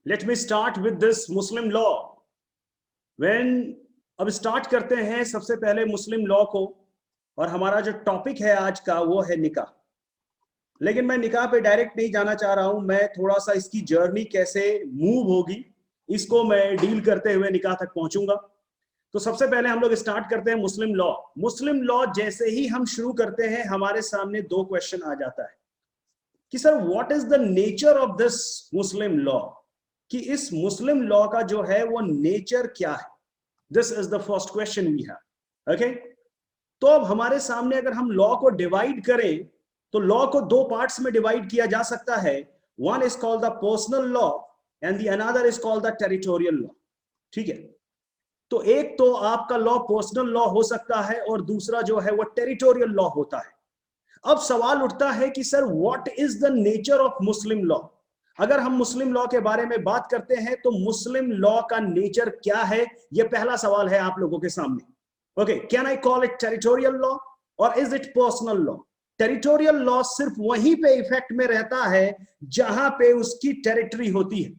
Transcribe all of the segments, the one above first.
Let me start with this Muslim law. When अब start करते हैं सबसे पहले मुस्लिम लॉ को, और हमारा जो टॉपिक है आज का वो है निकाह। लेकिन मैं निकाह पे डायरेक्ट नहीं जाना चाह रहा हूं, मैं थोड़ा सा इसकी जर्नी कैसे मूव होगी इसको मैं डील करते हुए निकाह तक पहुंचूंगा। तो सबसे पहले हम लोग स्टार्ट करते हैं मुस्लिम लॉ। मुस्लिम लॉ जैसे ही हम शुरू करते हैं हमारे सामने दो क्वेश्चन आ जाता है कि sir what is the nature of this Muslim law, कि इस मुस्लिम लॉ का जो है वो नेचर क्या है। This is the first question we have. Okay, तो अब हमारे सामने अगर हम लॉ को डिवाइड करें तो लॉ को दो पार्ट्स में डिवाइड किया जा सकता है। One is called the personal law and the another is called the territorial law. ठीक है, तो एक तो आपका लॉ पर्सनल लॉ हो सकता है और दूसरा जो है वो टेरिटोरियल लॉ होता है। अब सवाल उठता है कि sir what is the nature of Muslim law. अगर हम मुस्लिम लॉ के बारे में बात करते हैं तो मुस्लिम लॉ का नेचर क्या है, यह पहला सवाल है आप लोगों के सामने। Okay, can I call it territorial law और is it personal law. Territorial law सिर्फ वहीं पे इफेक्ट में रहता है जहां पे उसकी टेरिटरी होती है।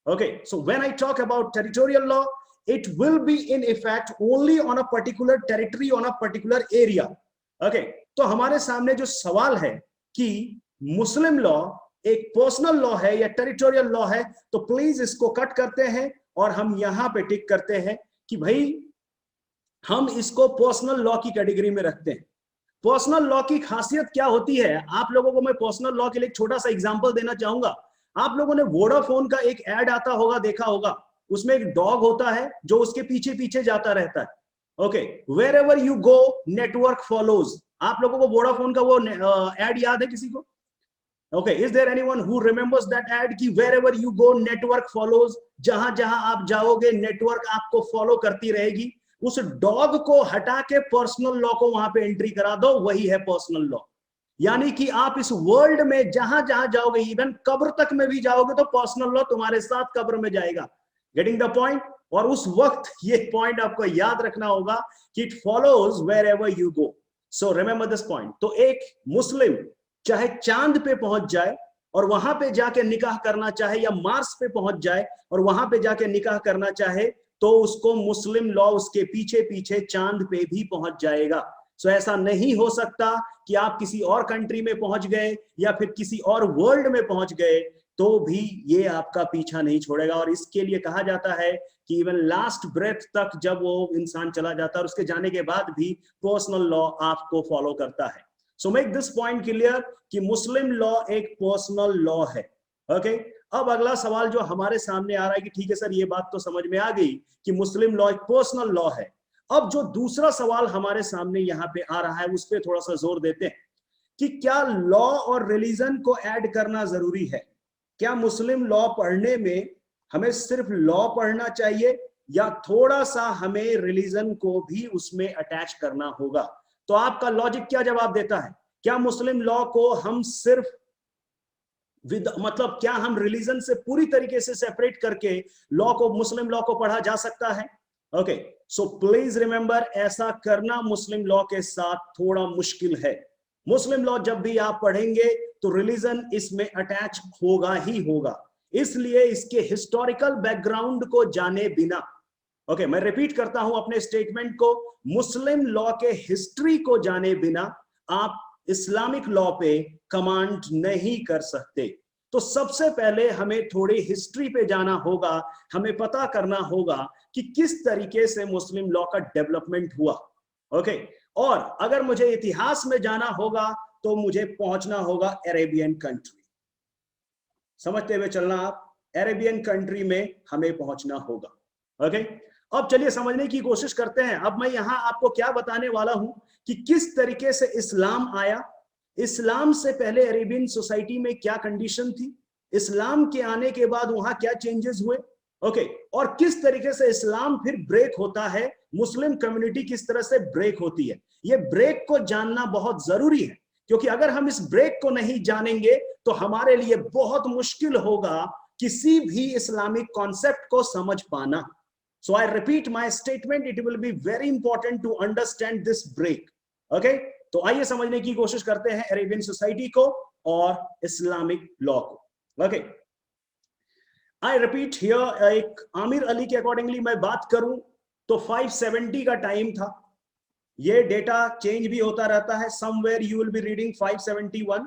Okay, so when I talk about territorial law, it will be in effect only on a particular territory, on a particular area. Okay, तो हमारे सामने जो सवाल है कि मुस्लिम लॉ एक पर्सनल लॉ है या टेरिटोरियल लॉ है, तो प्लीज इसको कट करते हैं और हम यहां पे टिक करते हैं कि भाई हम इसको पर्सनल लॉ की कैटेगरी में रखते हैं। पर्सनल लॉ की खासियत क्या होती है, आप लोगों को मैं पर्सनल लॉ के लिए एक छोटा सा एग्जांपल देना चाहूंगा। आप लोगों ने वोडाफोन का एक एड आता होगा, देखा होगा, उसमें एक डॉग होता है जो उसके पीछे पीछे जाता रहता है। Okay, wherever you go network follows. आप लोगों को वोडाफोन का वो एड याद है किसी को? Okay, is there anyone who remembers that ad कि wherever you go network follows, जहां जहां आप जाओगे नेटवर्क आपको फॉलो करती रहेगी। उस डॉग को हटा के पर्सनल लॉ को वहां पे एंट्री करा दो, वही है पर्सनल लॉ। यानी कि आप इस वर्ल्ड में जहां जहां जाओगे, इवन कब्र तक में भी जाओगे तो पर्सनल लॉ तुम्हारे साथ कब्र में जाएगा। Getting the point? और उस वक्त ये पॉइंट आपको याद रखना होगा कि it follows wherever you go. So remember this point. तो एक मुस्लिम चाहे चांद पे पहुंच जाए और वहां पे जाके निकाह करना चाहे, या मार्स पे पहुंच जाए और वहां पे जाके निकाह करना चाहे, तो उसको मुस्लिम लॉ उसके पीछे पीछे चांद पे भी पहुंच जाएगा। सो ऐसा नहीं हो सकता कि आप किसी और कंट्री में पहुंच गए या फिर किसी और वर्ल्ड में पहुंच गए तो भी ये आपका पीछा नहीं छोड़ेगा। और इसके लिए कहा जाता है कि इवन लास्ट ब्रेथ तक जब वो इंसान चला जाता है और उसके जाने के बाद भी पर्सनल लॉ आपको फॉलो करता है। So make this point clear कि मुस्लिम लॉ एक पर्सनल लॉ है। ओके, अब अगला सवाल जो हमारे सामने आ रहा है कि ठीक है सर ये बात तो समझ में आ गई कि मुस्लिम लॉ एक पर्सनल लॉ है। अब जो दूसरा सवाल हमारे सामने यहाँ पे आ रहा है उस पर थोड़ा सा जोर देते हैं कि क्या लॉ और रिलीजन को ऐड करना जरूरी है। क्या मुस्लिम लॉ पढ़ने में हमें सिर्फ लॉ पढ़ना चाहिए या थोड़ा सा हमें रिलीजन को भी उसमें अटैच करना होगा। तो आपका लॉजिक क्या जवाब देता है? क्या मुस्लिम लॉ को हम सिर्फ मतलब क्या हम रिलीजन से पूरी तरीके से सेपरेट करके लॉ को, मुस्लिम लॉ को पढ़ा जा सकता है? ओके, सो प्लीज रिमेंबर, ऐसा करना मुस्लिम लॉ के साथ थोड़ा मुश्किल है। मुस्लिम लॉ जब भी आप पढ़ेंगे तो रिलीजन इसमें अटैच होगा ही होगा, इसलिए इसके हिस्टोरिकल बैकग्राउंड को जाने बिना, ओके मैं रिपीट करता हूं अपने स्टेटमेंट को, मुस्लिम लॉ के हिस्ट्री को जाने बिना आप इस्लामिक लॉ पे कमांड नहीं कर सकते। तो सबसे पहले हमें थोड़ी हिस्ट्री पे जाना होगा, हमें पता करना होगा कि किस तरीके से मुस्लिम लॉ का डेवलपमेंट हुआ। ओके, और अगर मुझे इतिहास में जाना होगा तो मुझे पहुंचना होगा अरेबियन कंट्री। समझते हुए चलना आप, अरेबियन कंट्री में हमें पहुंचना होगा। ओके, अब चलिए समझने की कोशिश करते हैं। अब मैं यहां आपको क्या बताने वाला हूं कि किस तरीके से इस्लाम आया, इस्लाम से पहले अरेबियन सोसाइटी में क्या कंडीशन थी, इस्लाम के आने के बाद वहां क्या चेंजेस हुए। ओके, और किस तरीके से इस्लाम फिर ब्रेक होता है, मुस्लिम कम्युनिटी किस तरह से ब्रेक होती है। ये ब्रेक को जानना बहुत जरूरी है, क्योंकि अगर हम इस ब्रेक को नहीं जानेंगे तो हमारे लिए बहुत मुश्किल होगा किसी भी इस्लामिक कॉन्सेप्ट को समझ पाना। So I repeat my statement, it will be very important to understand this break. Okay, तो आइए समझने की कोशिश करते हैं अरेबियन सोसाइटी को और इस्लामिक लॉ को। ओके, आई रिपीट हियर, एक आमिर अली के अकॉर्डिंगली मैं बात करूं तो 570 का टाइम था। ये डेटा चेंज भी होता रहता है, somewhere you will be reading 571,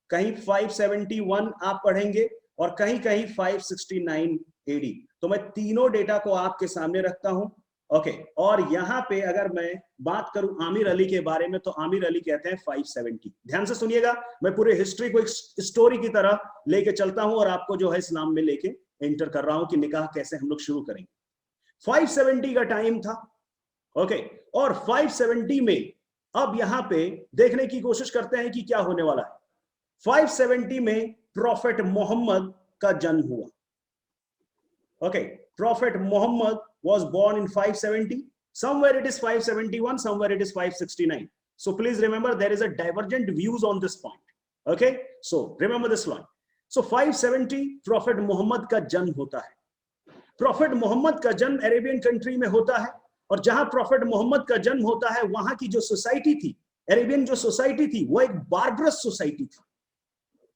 कहीं 571 आप पढ़ेंगे और कहीं कहीं 569 एडी। तो मैं तीनों डेटा को आपके सामने रखता हूं। ओके, और यहां पे अगर मैं बात करूं आमिर अली के बारे में तो आमिर अली कहते हैं 570। ध्यान से सुनिएगा, मैं पूरे हिस्ट्री को एक स्टोरी की तरह लेके चलता हूं और आपको जो है इस्लाम में लेके एंटर कर रहा हूं कि निकाह कैसे हम लोग शुरू करेंगे। 570 का टाइम था। ओके, और 570 में अब यहां पे देखने की कोशिश करते हैं कि क्या होने वाला है। 570 में प्रॉफेट मोहम्मद का जन्म हुआ। Okay, prophet Muhammad was born in 570. Somewhere it is 571, somewhere it is 569. So please remember there is a divergent views on this point. Okay, so remember this one. So 570 prophet Muhammad का जन्म होता है। Prophet Muhammad का जन्म Arabian country में होता है, और जहां प्रॉफेट मोहम्मद का जन्म होता है वहां की जो सोसाइटी थी, अरेबियन जो सोसाइटी थी, वो एक बार्बरस सोसाइटी थी।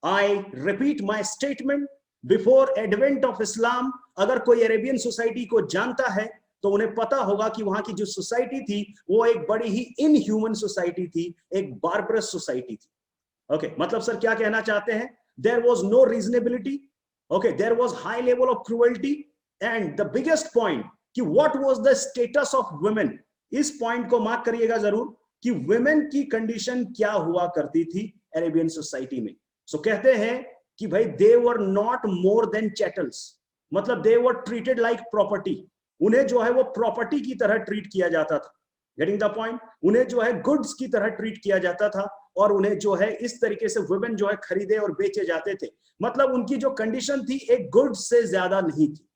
I repeat my statement, before advent of Islam अगर कोई अरेबियन सोसाइटी को जानता है तो उन्हें पता होगा कि वहां की जो सोसाइटी थी वो एक बड़ी ही इनह्यूमन सोसाइटी थी, एक बार्बरस सोसाइटी थी। ओके, मतलब सर क्या कहना चाहते हैं? There was no reasonability, okay, there was high level of cruelty, and the biggest point कि what was the status of women. इस पॉइंट को मार्क करिएगा जरूर कि वुमेन की कंडीशन क्या हुआ करती थी अरेबियन सोसाइटी में। सो कहते हैं कि भाई दे वर नॉट मोर देन चैटल्स, मतलब दे वर ट्रीटेड लाइक प्रॉपर्टी। उन्हें जो है वो प्रॉपर्टी की तरह ट्रीट किया जाता था। Getting the point? उन्हें जो है गुड्स की तरह ट्रीट किया जाता था, और उन्हें जो है इस तरीके से वुमेन जो है खरीदे और बेचे जाते थे। मतलब उनकी जो कंडीशन थी एक गुड्स से ज्यादा नहीं थी।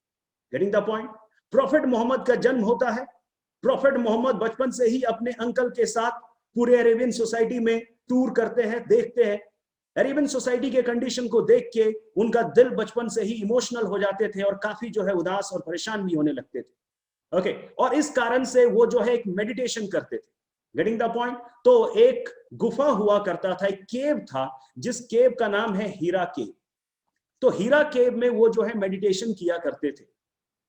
Getting the point? Prophet Muhammad का जन्म होता है। प्रॉफेट मोहम्मद बचपन से ही अपने अंकल के साथ पूरे अरेबियन सोसाइटी में टूर करते हैं, देखते हैं। अरेबियन सोसाइटी के कंडीशन को देख के उनका दिल बचपन से ही इमोशनल हो जाते थे और काफी जो है उदास और परेशान भी होने लगते थे। ओके, और इस कारण से वो जो है एक मेडिटेशन करते थे। Getting the point? तो एक गुफा हुआ करता था, एक केव था, जिस केव का नाम है हीरा केव। तो हीरा केव में वो जो है मेडिटेशन किया करते थे।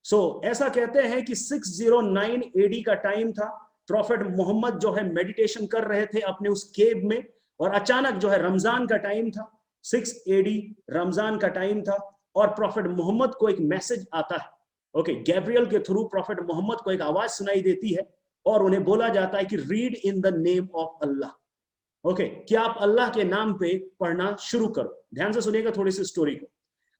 सो ऐसा कहते हैं कि 609 एडी का टाइम था। प्रॉफेट मोहम्मद जो है मेडिटेशन कर रहे थे अपने उस केव में, और अचानक जो है रमजान का टाइम था, 6 एडी रमजान का टाइम था, और प्रॉफेट मोहम्मद को एक मैसेज आता है। ओके, गैब्रियल के थ्रू प्रॉफेट मोहम्मद को एक आवाज सुनाई देती है और उन्हें बोला जाता है कि read in the name of Allah. Okay, कि आप अल्लाह के नाम पे पढ़ना शुरू करो। ध्यान से सुनिएगा थोड़ी सी स्टोरी को।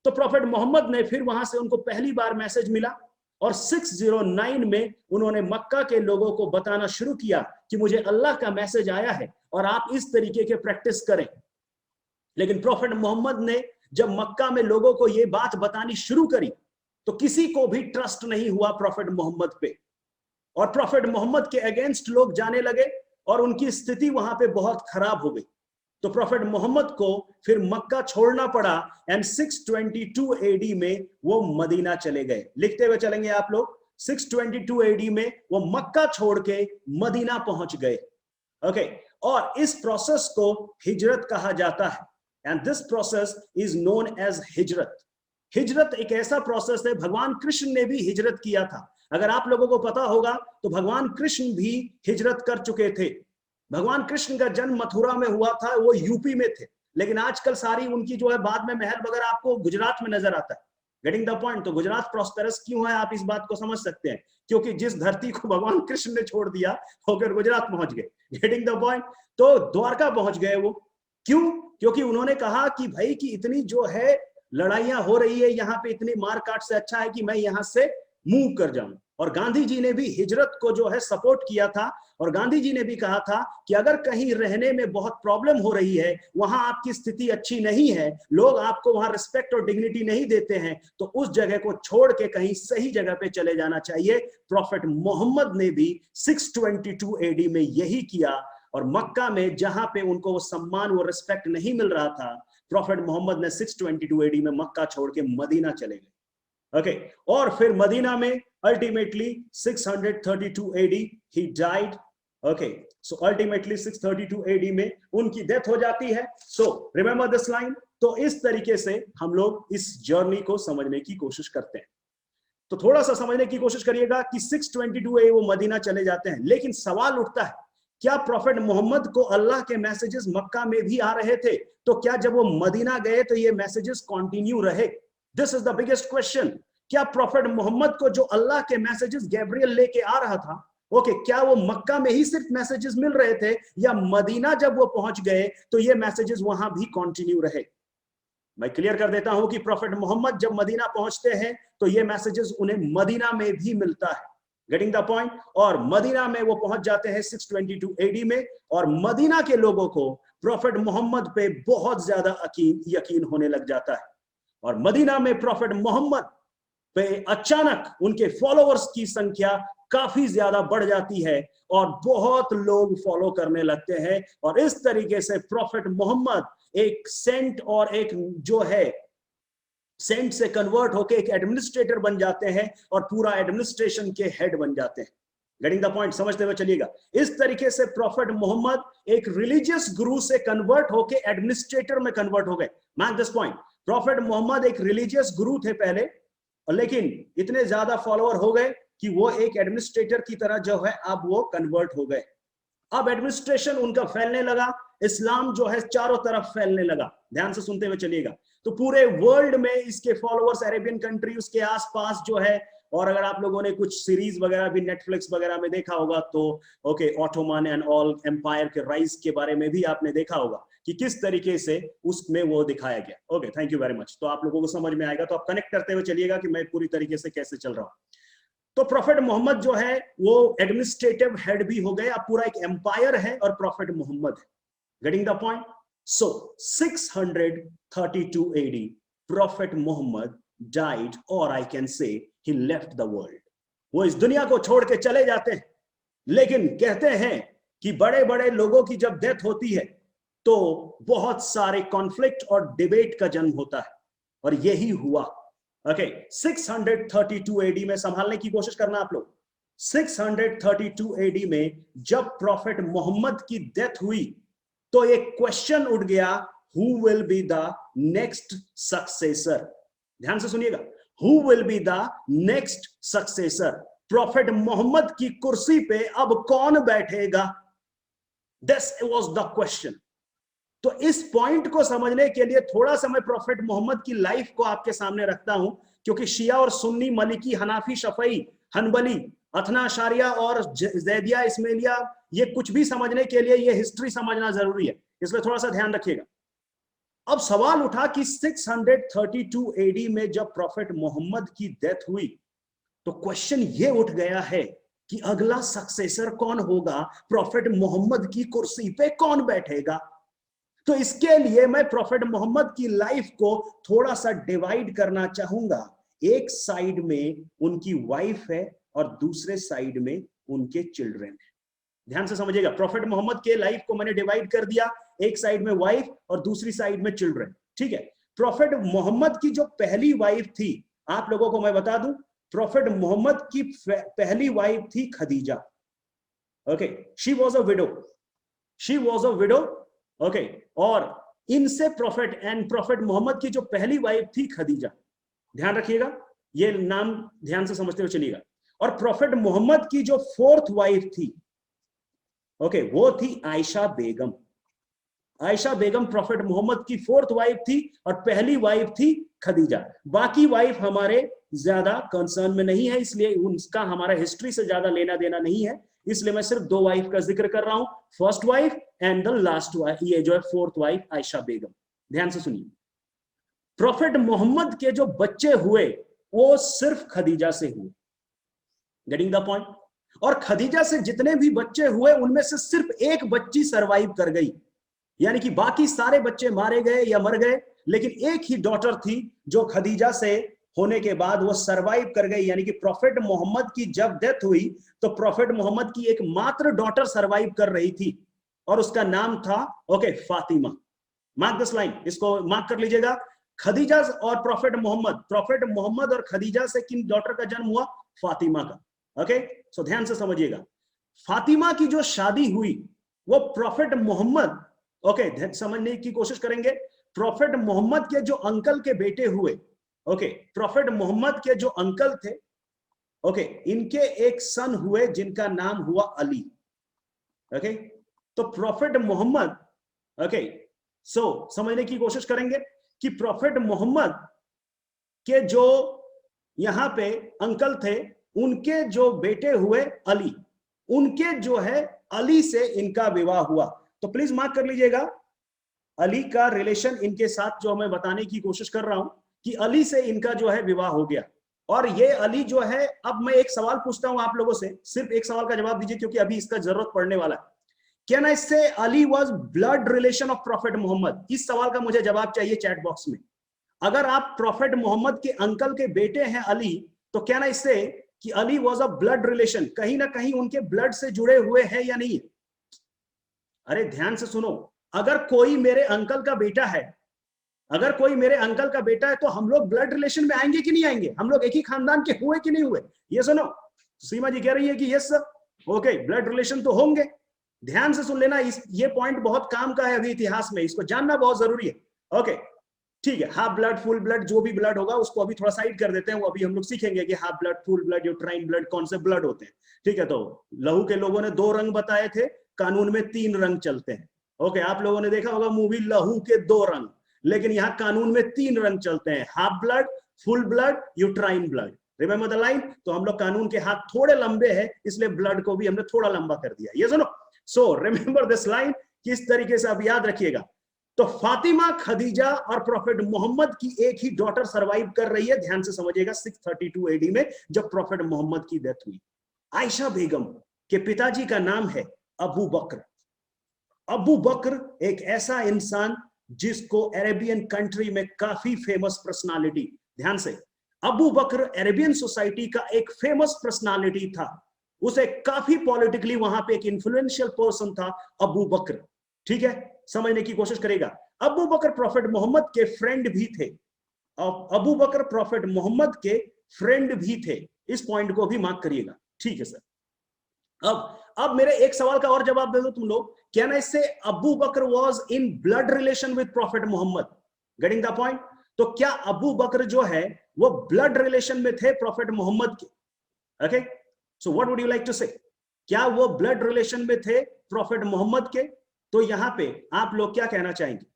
तो प्रॉफेट मोहम्मद ने फिर वहां से उनको पहली बार मैसेज मिला, और 609 में उन्होंने मक्का के लोगों को बताना शुरू किया कि मुझे अल्लाह का मैसेज आया है और आप इस तरीके के प्रैक्टिस करें। लेकिन प्रॉफेट मोहम्मद ने जब मक्का में लोगों को यह बात बतानी शुरू करी तो किसी को भी ट्रस्ट नहीं हुआ प्रॉफेट मोहम्मद पे, और प्रॉफेट मोहम्मद के अगेंस्ट लोग जाने लगे और उनकी स्थिति वहां पे बहुत खराब हो गई। तो प्रॉफेट मोहम्मद को फिर मक्का छोड़ना पड़ा, एंड 622 एडी में वो मदीना चले गए। लिखते हुए चलेंगे आप लोग, 622 एडी में वो मक्का छोड़ के मदीना पहुंच गए। ओके, और इस प्रोसेस को हिजरत कहा जाता है, and this process is known as हिजरत। हिजरत एक ऐसा प्रोसेस है, भगवान कृष्ण ने भी हिजरत किया था। अगर आप लोगों को पता होगा तो भगवान कृष्ण भी हिजरत कर चुके थे। भगवान कृष्ण का जन्म मथुरा में हुआ था, वो यूपी में थे, लेकिन आजकल सारी उनकी जो है बाद में महल वगैरह आपको गुजरात में नजर आता है। Getting the point? तो गुजरात प्रॉस्पेरस क्यों है आप इस बात को समझ सकते हैं, क्योंकि जिस धरती को भगवान कृष्ण ने छोड़ दिया होकर गुजरात पहुंच गए। Getting the point? तो द्वारका पहुंच गए वो। क्यों? क्योंकि उन्होंने कहा कि भाई कि इतनी जो है लड़ाइयां हो रही है यहाँ पे, इतनी मारकाट से अच्छा है कि मैं यहाँ से मूव कर जाऊं। और गांधी जी ने भी हिजरत को जो है सपोर्ट किया था, और गांधी जी ने भी कहा था कि अगर कहीं रहने में बहुत प्रॉब्लम हो रही है, वहां आपकी स्थिति अच्छी नहीं है, लोग आपको वहां रिस्पेक्ट और डिग्निटी नहीं देते हैं, तो उस जगह को छोड़ के कहीं सही जगह पे चले जाना चाहिए। प्रॉफेट मोहम्मद ने भी 622 एडी में यही किया, और मक्का में जहां पे उनको वो सम्मान वो रिस्पेक्ट नहीं मिल रहा था, प्रॉफेट मोहम्मद ने 622 एडी में मक्का छोड़ के मदीना चले गए। ओके, और फिर मदीना में ultimately 632 AD he died. Okay, so ultimately 632 AD में उनकी डेथ हो जाती है। So remember this line. तो इस तरीके से हम लोग इस जर्नी को समझने की कोशिश करते हैं। तो थोड़ा सा समझने की कोशिश करिएगा कि 622 ए वो मदीना चले जाते हैं, लेकिन सवाल उठता है क्या प्रॉफिट मोहम्मद को अल्लाह के मैसेजेस मक्का में भी आ रहे थे? तो क्या जब वो मदीना गए तो ये मैसेजेस कंटिन्यू रहे? This is the biggest question. क्या प्रॉफिट मोहम्मद को जो अल्लाह के मैसेजेस गैब्रियल लेके आ रहा था, ओके, क्या वो मक्का में ही सिर्फ मैसेजेस मिल रहे थे या मदीना जब वो पहुंच गए तो ये मैसेजेस वहां भी कंटिन्यू रहे? मैं क्लियर कर देता हूं कि प्रॉफिट मोहम्मद जब मदीना पहुंचते हैं तो ये मैसेजेस उन्हें मदीना में भी मिलता है। Getting the point? और मदीना में वो पहुंच जाते हैं 622 एडी में, और मदीना के लोगों को प्रॉफिट मोहम्मद पे बहुत ज्यादा यकीन होने लग जाता है। और मदीना में प्रॉफिट मोहम्मद पे अचानक उनके फॉलोअर्स की संख्या काफी ज्यादा बढ़ जाती है और बहुत लोग फॉलो करने लगते हैं। और इस तरीके से प्रॉफिट मोहम्मद एक सेंट और एक जो है सेंट से कन्वर्ट होकर एक एडमिनिस्ट्रेटर बन जाते हैं और पूरा एडमिनिस्ट्रेशन के हेड बन जाते हैं। Getting the point? समझते हुए चलिएगा। इस तरीके से प्रॉफिट मोहम्मद एक रिलीजियस गुरु से कन्वर्ट होकर एडमिनिस्ट्रेटर में कन्वर्ट हो गए। Mark this point. Prophet Muhammad एक रिलीजियस गुरु थे पहले, लेकिन इतने ज्यादा फॉलोअर हो गए कि वो एक एडमिनिस्ट्रेटर की तरह जो है अब वो कन्वर्ट हो गए। अब एडमिनिस्ट्रेशन उनका फैलने लगा, इस्लाम जो है चारों तरफ फैलने लगा। ध्यान से सुनते हुए चलिएगा। तो पूरे वर्ल्ड में इसके फॉलोअर्स, अरेबियन कंट्री उसके आसपास जो है, और अगर आप लोगों ने कुछ सीरीज वगैरह भी नेटफ्लिक्स वगैरह में देखा होगा तो okay, Ottoman and all empire के राइज के बारे में भी आपने देखा होगा कि किस तरीके से उसमें वो दिखाया गया। Okay, thank you very much. तो आप लोगों को समझ में आएगा, तो आप कनेक्ट करते हुए चलिएगा कि मैं पूरी तरीके से कैसे चल रहा हूं। तो प्रॉफिट मोहम्मद जो है वो एडमिनिस्ट्रेटिव हेड भी हो गए, अब पूरा एक एम्पायर है और प्रॉफिट मोहम्मद है। Getting the point? So 632 AD prophet Muhammad died, और I can say he left the world. वो इस दुनिया को छोड़ के चले जाते हैं, लेकिन कहते हैं कि बड़े बड़े लोगों की जब डेथ होती है तो बहुत सारे कॉन्फ्लिक्ट और डिबेट का जन्म होता है, और यही हुआ। ओके, 632 एडी में संभालने की कोशिश करना आप लोग। 632 एडी में जब प्रॉफिट मोहम्मद की डेथ हुई तो एक क्वेश्चन उठ गया, who will be the next successor? ध्यान से सुनिएगा, who will be the next successor? Prophet Muhammad की कुर्सी पे अब कौन बैठेगा? This was the question. तो इस पॉइंट को समझने के लिए थोड़ा सा मैं प्रॉफिट मोहम्मद की लाइफ को आपके सामने रखता हूं, क्योंकि शिया और Sunni, Maliki, Hanafi, Shafi, Hanbali, Athna Ashariya और जैदिया, इस्माइलिया, ये कुछ भी समझने के लिए ये हिस्ट्री समझना जरूरी है, इसलिए थोड़ा सा ध्यान रखिएगा। अब सवाल उठा कि 632 एडी में जब प्रॉफिट मोहम्मद की डेथ हुई तो क्वेश्चन ये उठ गया है कि अगला सक्सेसर कौन होगा? प्रॉफिट मोहम्मद की कुर्सी पे कौन बैठेगा? तो इसके लिए मैं प्रॉफिट मोहम्मद की लाइफ को थोड़ा सा डिवाइड करना चाहूंगा। एक साइड में उनकी वाइफ है और दूसरे साइड में उनके चिल्ड्रन है। ध्यान से समझिएगा, प्रॉफिट मोहम्मद के लाइफ को मैंने डिवाइड कर दिया, एक साइड में वाइफ और दूसरी साइड में चिल्ड्रन। ठीक है, प्रॉफिट मोहम्मद की जो पहली वाइफ थी, आप लोगों को मैं बता दूं, प्रॉफिट मोहम्मद की पहली वाइफ थी Khadija. Okay, she was a window, she was a window. Okay, और इनसे प्रॉफिट मोहम्मद की जो पहली वाइफ थी खदीजा, ध्यान रखिएगा, ये नाम ध्यान से समझते हुए चलिएगा। और प्रॉफिट मोहम्मद की जो फोर्थ वाइफ थी, ओके, वो थी आयशा बेगम। आयशा बेगम प्रॉफिट मोहम्मद की फोर्थ वाइफ थी और पहली वाइफ थी खदीजा। बाकी वाइफ हमारे ज्यादा कंसर्न में नहीं है, इसलिए उनका हमारा हिस्ट्री से ज्यादा लेना देना नहीं है, इसलिए मैं सिर्फ दो वाइफ का जिक्र कर रहा हूं, first wife and the last wife, ये जो है फोर्थ वाइफ आयशा बेगम। ध्यान से सुनिए, प्रॉफिट मोहम्मद के जो बच्चे हुए वो सिर्फ खदीजा से हुए। Getting the point? और खदीजा से जितने भी बच्चे हुए उनमें से सिर्फ एक बच्ची सरवाइव कर गई, यानी कि बाकी सारे बच्चे मारे गए या मर गए, लेकिन एक ही डॉटर थी जो खदीजा से होने के बाद वो सरवाइव कर गई। यानी कि प्रॉफिट मोहम्मद की जब डेथ हुई तो प्रॉफिट मोहम्मद की एक मात्र डॉटर सरवाइव कर रही थी और उसका नाम था okay Fatima. Mark this line, इसको मार्क कर लीजिएगा। खदीजा और प्रॉफिट मोहम्मद और खदीजा से किन डॉटर का जन्म हुआ? फातिमा का। ओके, सो ध्यान से समझिएगा, फातिमा की जो शादी हुई वो प्रॉफिट मोहम्मद, ओके समझने की कोशिश करेंगे, प्रॉफिट मोहम्मद के जो अंकल के बेटे हुए, ओके प्रॉफिट मोहम्मद के जो अंकल थे, ओके इनके एक सन हुए जिनका नाम हुआ अली, ओके तो प्रॉफिट मोहम्मद, ओके सो समझने की कोशिश करेंगे कि प्रॉफिट मोहम्मद के जो यहां पे अंकल थे, उनके जो बेटे हुए अली, उनके जो है अली से इनका विवाह हुआ। तो प्लीज मार्क कर लीजिएगा, अली का रिलेशन इनके साथ जो मैं बताने की कोशिश कर रहा हूं कि अली से इनका जो है विवाह हो गया। और ये अली जो है, अब मैं एक सवाल पूछता हूं आप लोगों से, सिर्फ एक सवाल का जवाब दीजिए क्योंकि अभी इसका जरूरत पड़ने वाला है। Can I say Ali was blood relation of prophet Muhammad? इस सवाल का मुझे जवाब चाहिए चैट बॉक्स में। अगर आप प्रॉफिट मोहम्मद के अंकल के बेटे हैं अली, तो कैन आई से कि Ali was a blood relation, कहीं ना कहीं उनके ब्लड से जुड़े हुए हैं या नहीं? अरे ध्यान से सुनो, अगर कोई मेरे अंकल का बेटा है, अगर कोई मेरे अंकल का बेटा है, तो हम लोग ब्लड रिलेशन में आएंगे कि नहीं आएंगे? हम लोग एक ही खानदान के हुए कि नहीं हुए? ये सुनो, सीमा जी कह रही है कि yes sir, okay blood relation तो होंगे। ध्यान से सुन लेना, ये पॉइंट बहुत काम का है अभी इतिहास में, इसको जानना बहुत जरूरी है। ओके ठीक है, हाफ ब्लड फुल ब्लड जो भी ब्लड होगा उसको अभी थोड़ा साइड कर देते हैं, वो अभी हम लोग सीखेंगे कि half blood full blood uterine blood कौन से ब्लड होते हैं। ठीक है, तो लहू के लोगों ने 2 रंग बताए थे, कानून में 3 रंग चलते हैं। ओके आप लोगों ने देखा होगा मूवी लहू के 2 रंग, लेकिन यहाँ कानून में 3 रंग चलते हैं, half blood full blood uterine blood. Remember the line. तो हम लोग कानून के हाथ थोड़े लंबे हैं, इसलिए ब्लड को भी हमने थोड़ा लंबा कर दिया, ये सुनो। सो रिमेंबर दिस लाइन, किस तरीके से आप याद रखिएगा। तो फातिमा, खदीजा और प्रॉफिट मोहम्मद की एक ही डॉटर सरवाइव कर रही है, ध्यान से समझिएगा, 632 एडी में जब प्रॉफिट मोहम्मद की डेथ हुई। आयशा बेगम के पिताजी का नाम है अबू बकर। अबू बकर एक ऐसा इंसान जिसको अरेबियन कंट्री में काफी फेमस पर्सनालिटी, ध्यान से, अबू बकर अरेबियन सोसाइटी का एक फेमस पर्सनालिटी था, उसे काफी पॉलिटिकली वहां पे एक इन्फ्लुएंशियल पर्सन था अबू बकर। ठीक है, समझने की कोशिश करेगा। अबू बकर प्रॉफिट मोहम्मद के फ्रेंड भी थे, अबू बकर प्रॉफिट मोहम्मद के फ्रेंड भी थे, इस पॉइंट को भी मार्क करिएगा। ठीक है सर, अब मेरे एक सवाल का और जवाब दे दो तुम लोग, can I say Abu Bakr was in blood relation with prophet Muhammad? Getting the point? तो क्या अबू बकर जो है वो ब्लड रिलेशन में थे प्रॉफिट मोहम्मद के? Okay, so what would you like to say, क्या वो ब्लड रिलेशन में थे प्रॉफिट मोहम्मद के? तो यहां पे आप लोग क्या कहना चाहेंगे?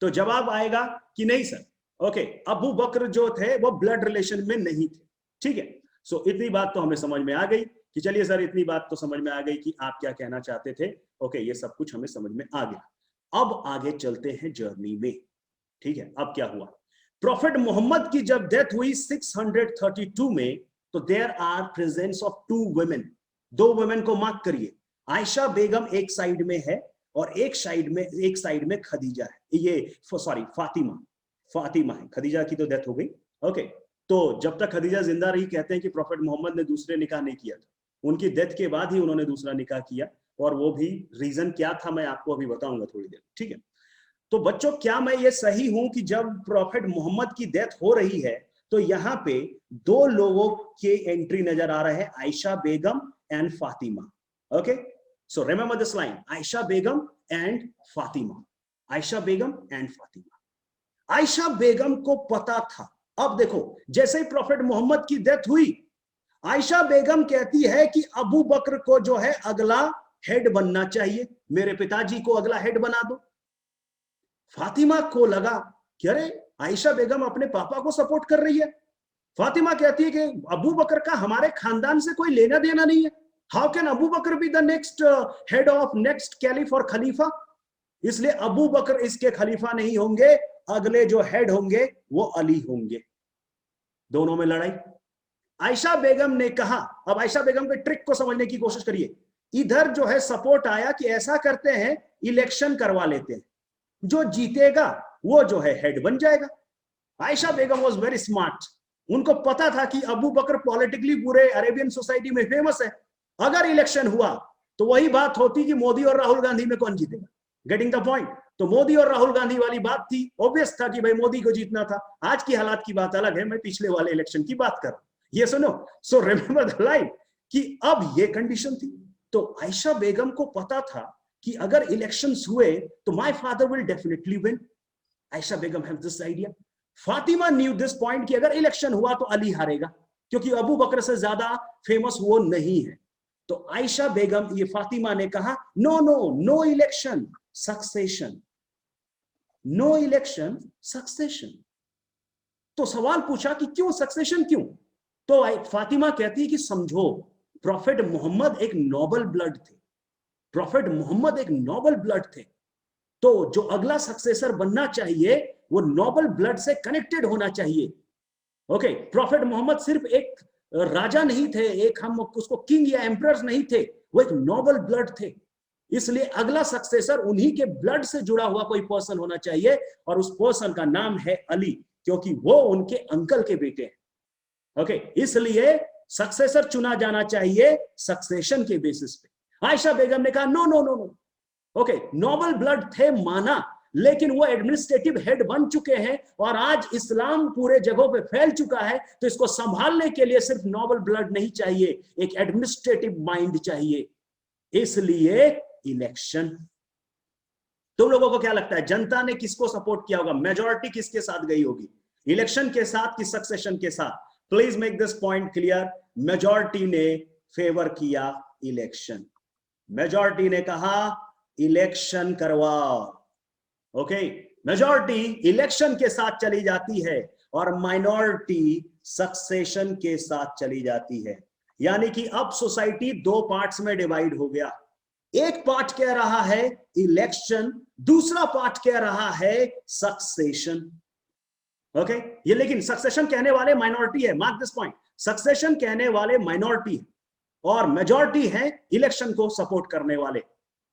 तो जवाब आएगा कि नहीं सर, ओके अबू बकर जो थे वो ब्लड रिलेशन में नहीं थे। ठीक है, सो इतनी बात तो हमें समझ में आ गई कि चलिए सर, इतनी बात तो समझ में आ गई कि आप क्या कहना चाहते थे। ओके, ये सब कुछ हमें समझ में आ गया। अब आगे चलते हैं जर्नी में। ठीक है, अब क्या हुआ? प्रॉफिट मोहम्मद की जब डेथ हुई 632 में, तो there are presence of 2 women, 2 women को मार्क करिए। आयशा बेगम एक साइड में है और एक साइड में खदीजा है, ये सॉरी फातिमा है, खदीजा की तो डेथ हो गई। ओके, तो जब तक खदीजा जिंदा रही, कहते हैं कि प्रॉफिट मोहम्मद ने दूसरे निकाह नहीं किया था, उनकी डेथ के बाद ही उन्होंने दूसरा निकाह किया, और वो भी रीजन क्या था मैं आपको अभी बताऊंगा थोड़ी देर। ठीक है, तो बच्चों क्या मैं ये सही हूं कि जब प्रॉफिट मोहम्मद की डेथ हो रही है तो यहाँ पे 2 लोगों के एंट्री नजर आ रहे हैं, Ayesha Begum and Fatima. Okay, so remember this line, Ayesha Begum and Fatima, Ayesha Begum and Fatima. Ayesha Begum को पता था, अब देखो जैसे ही प्रॉफिट मोहम्मद की डेथ हुई, आयशा बेगम कहती है कि अबू बकर को जो है अगला हेड बनना चाहिए, मेरे पिताजी को अगला हेड बना दो। फातिमा को लगा कि अरे आयशा बेगम अपने पापा को सपोर्ट कर रही है। फातिमा कहती है कि अबू बकर का हमारे खानदान से कोई लेना देना नहीं है, how can Abu Bakr be the next head of next caliph और खलीफा, इसलिए अबू बकर इसके खलीफा नहीं होंगे, अगले जो हेड होंगे वो अली होंगे। दोनों में लड़ाई। आयशा बेगम ने कहा, अब आयशा बेगम के ट्रिक को समझने की कोशिश करिए, इधर जो है सपोर्ट आया कि ऐसा करते हैं इलेक्शन करवा लेते हैं, जो जीतेगा वो जो है हेड बन जाएगा। आयशा बेगम वाज वेरी स्मार्ट, उनको पता था कि अबू बकर पॉलिटिकली पूरे अरेबियन सोसाइटी में फेमस है, अगर इलेक्शन हुआ तो वही बात होती कि मोदी और राहुल गांधी में कौन जीतेगा। Getting the point? तो मोदी और राहुल गांधी वाली बात थी, ऑब्वियस था कि भाई मोदी को जीतना था। आज की हालात की बात अलग है, मैं पिछले वाले इलेक्शन की बात कर रहा हूं, ये सुनो। सो रिमेंबर द लाइन कि अब ये कंडीशन थी, तो आयशा बेगम को पता था कि अगर इलेक्शंस हुए तो my father will definitely win. Ayesha Begum have this idea. Fatima new this point कि अगर इलेक्शन हुआ तो अली हारेगा, क्योंकि अबू बकर से ज्यादा फेमस वो नहीं है। तो आयशा बेगम, ये फातिमा ने कहा no no no election succession, no election succession. तो सवाल पूछा कि क्यों सक्सेशन क्यों? तो फातिमा कहती है कि समझो, प्रॉफेट मोहम्मद एक नोबल ब्लड थे, प्रॉफेट मोहम्मद एक नोबल ब्लड थे। तो जो अगला सक्सेसर बनना चाहिए वो नोबल ब्लड से कनेक्टेड होना चाहिए। ओके, प्रॉफेट मोहम्मद सिर्फ एक राजा नहीं थे, एक हम उसको किंग या एम्परर नहीं थे, वो एक नोबल ब्लड थे। इसलिए अगला सक्सेसर उन्हीं के ब्लड से जुड़ा हुआ कोई पर्सन होना चाहिए, और उस पर्सन का नाम है अली, क्योंकि वो उनके अंकल के बेटे हैं। ओके, इसलिए सक्सेसर चुना जाना चाहिए सक्सेशन के बेसिस पे। आयशा बेगम ने कहा no no no no. Okay, noble blood थे माना, लेकिन वो एडमिनिस्ट्रेटिव हेड बन चुके हैं और आज इस्लाम पूरे जगहों पे फैल चुका है, तो इसको संभालने के लिए सिर्फ नोबल ब्लड नहीं चाहिए, एक एडमिनिस्ट्रेटिव माइंड चाहिए। इसलिए इलेक्शन। तुम लोगों को क्या लगता है, जनता ने किसको सपोर्ट किया होगा? मेजॉरिटी किसके साथ गई होगी, इलेक्शन के साथ कि सक्सेशन के साथ? Please make this point clear. Majority ने फेवर किया इलेक्शन। मेजॉरिटी ने कहा इलेक्शन करवाओ। ओके, मेजॉरिटी इलेक्शन के साथ चली जाती है और माइनॉरिटी सक्सेशन के साथ चली जाती है। यानी कि अब सोसाइटी दो पार्ट्स में डिवाइड हो गया। एक पार्ट कह रहा है इलेक्शन, दूसरा पार्ट कह रहा है सक्सेशन। ओके, ये लेकिन सक्सेशन कहने वाले माइनॉरिटी है, मार्क दिस पॉइंट। सक्सेशन कहने वाले माइनॉरिटी है और मेजॉरिटी है इलेक्शन को सपोर्ट करने वाले।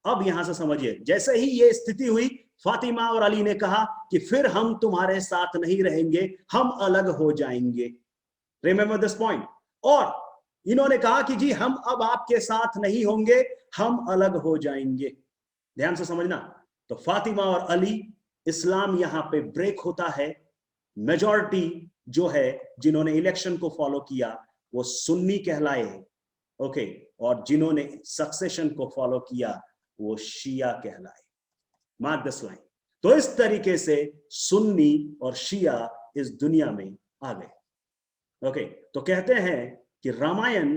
अब यहां से समझिए, जैसे ही ये स्थिति हुई, फातिमा और अली ने कहा कि फिर हम तुम्हारे साथ नहीं रहेंगे, हम अलग हो जाएंगे। Remember this point. और इन्होंने कहा कि जी हम अब आपके साथ नहीं होंगे, हम अलग हो जाएंगे। ध्यान से समझना। तो फातिमा और अली, इस्लाम यहां पे ब्रेक होता है। मेजॉरिटी जो है जिन्होंने इलेक्शन को फॉलो किया वो सुन्नी कहलाए, ओके, और जिन्होंने सक्सेशन को फॉलो किया वो शिया कहलाए। Mark this line. तो इस तरीके से सुन्नी और शिया इस दुनिया में आ गए। ओके, तो कहते हैं कि रामायण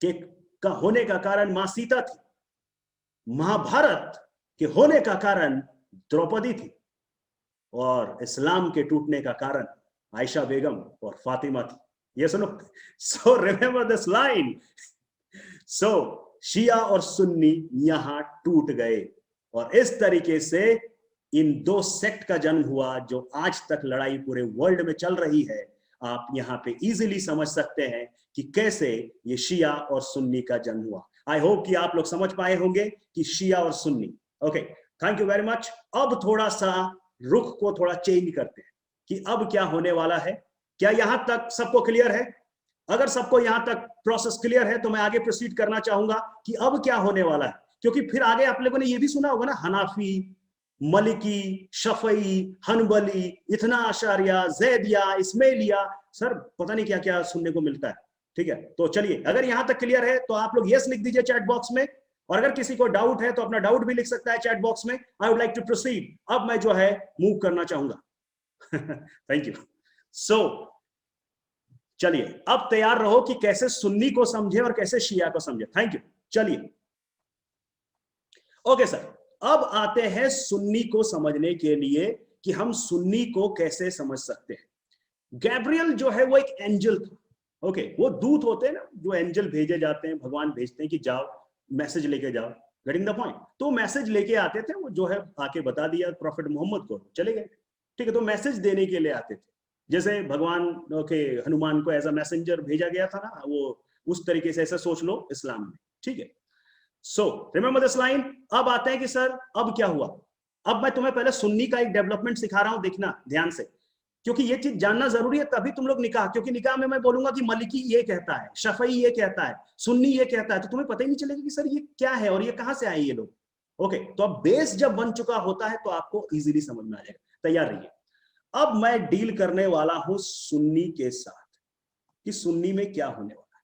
के का होने का कारण मां सीता थी, महाभारत के होने का कारण द्रौपदी थी, और इस्लाम के टूटने का कारण आयशा बेगम और फातिमा थी। ये सुनो, सो रिमेंबर दिस लाइन। सो शिया और सुन्नी यहां टूट गए, और इस तरीके से इन दो सेक्ट का जन्म हुआ, जो आज तक लड़ाई पूरे वर्ल्ड में चल रही है। आप यहां पे इजीली समझ सकते हैं कि कैसे ये शिया और सुन्नी का जन्म हुआ। आई होप कि आप लोग समझ पाए होंगे कि शिया और Sunni. Okay, thank you very much. अब थोड़ा सा रुख को थोड़ा चेंज करते हैं कि अब क्या होने वाला है। क्या यहां तक सबको क्लियर है? अगर सबको यहां तक प्रोसेस क्लियर है तो मैं आगे प्रोसीड करना चाहूंगा कि अब क्या होने वाला है, क्योंकि फिर आगे आप लोगों ने ये भी सुना होगा ना, हनाफी, मलिकी, शफई, हनबली, इतना आशारिया, जैदिया, इस्माइलिया, सर पता नहीं क्या क्या सुनने को मिलता है। ठीक है, तो चलिए, अगर यहां तक क्लियर है तो आप लोग यस लिख दीजिए चैट बॉक्स में, और अगर किसी को डाउट है तो अपना डाउट भी लिख सकता है चैट बॉक्स में। I would like to proceed. अब मैं जो है मूव करना चाहूंगा। Thank you. सो चलिए, अब तैयार रहो कि कैसे सुन्नी को समझे और कैसे शिया को समझे। Thank you. चलिए, ओके सर, अब आते हैं सुन्नी को समझने के लिए कि हम सुन्नी को कैसे समझ सकते हैं। गैब्रियल जो है वो एक एंजल था। ओके, वो दूत होते हैं ना, जो एंजल भेजे जाते हैं, भगवान भेजते हैं कि जाओ मैसेज लेके जाओ, गेटिंग द पॉइंट। तो मैसेज लेके आते थे, वो जो है आके बता दिया प्रॉफिट मोहम्मद को, चले गए। ठीक है, तो मैसेज देने के लिए आते थे, जैसे भगवान के हनुमान को एज अ मैसेंजर भेजा गया था ना, वो उस तरीके से ऐसा सोच लो इस्लाम में। ठीक है, सो रिमेंबर दिस लाइन। अब आते हैं कि सर अब क्या हुआ। अब मैं तुम्हें पहले सुन्नी का एक डेवलपमेंट सिखा रहा हूं, देखना ध्यान से, क्योंकि ये चीज जानना जरूरी है, तभी तुम लोग निकाह, क्योंकि निकाह में मैं बोलूंगा कि मलिकी ये कहता है, शफई ये कहता है, सुन्नी ये कहता है, तो तुम्हें पता ही नहीं चलेगा कि सर ये क्या है और ये कहां से आए ये लोग। ओके, तो अब बेस जब बन चुका होता है तो आपको इजीली समझ में आ जाएगा। तैयार रहिए। अब मैं डील करने वाला हूं सुन्नी के साथ कि सुन्नी में क्या होने वाला है।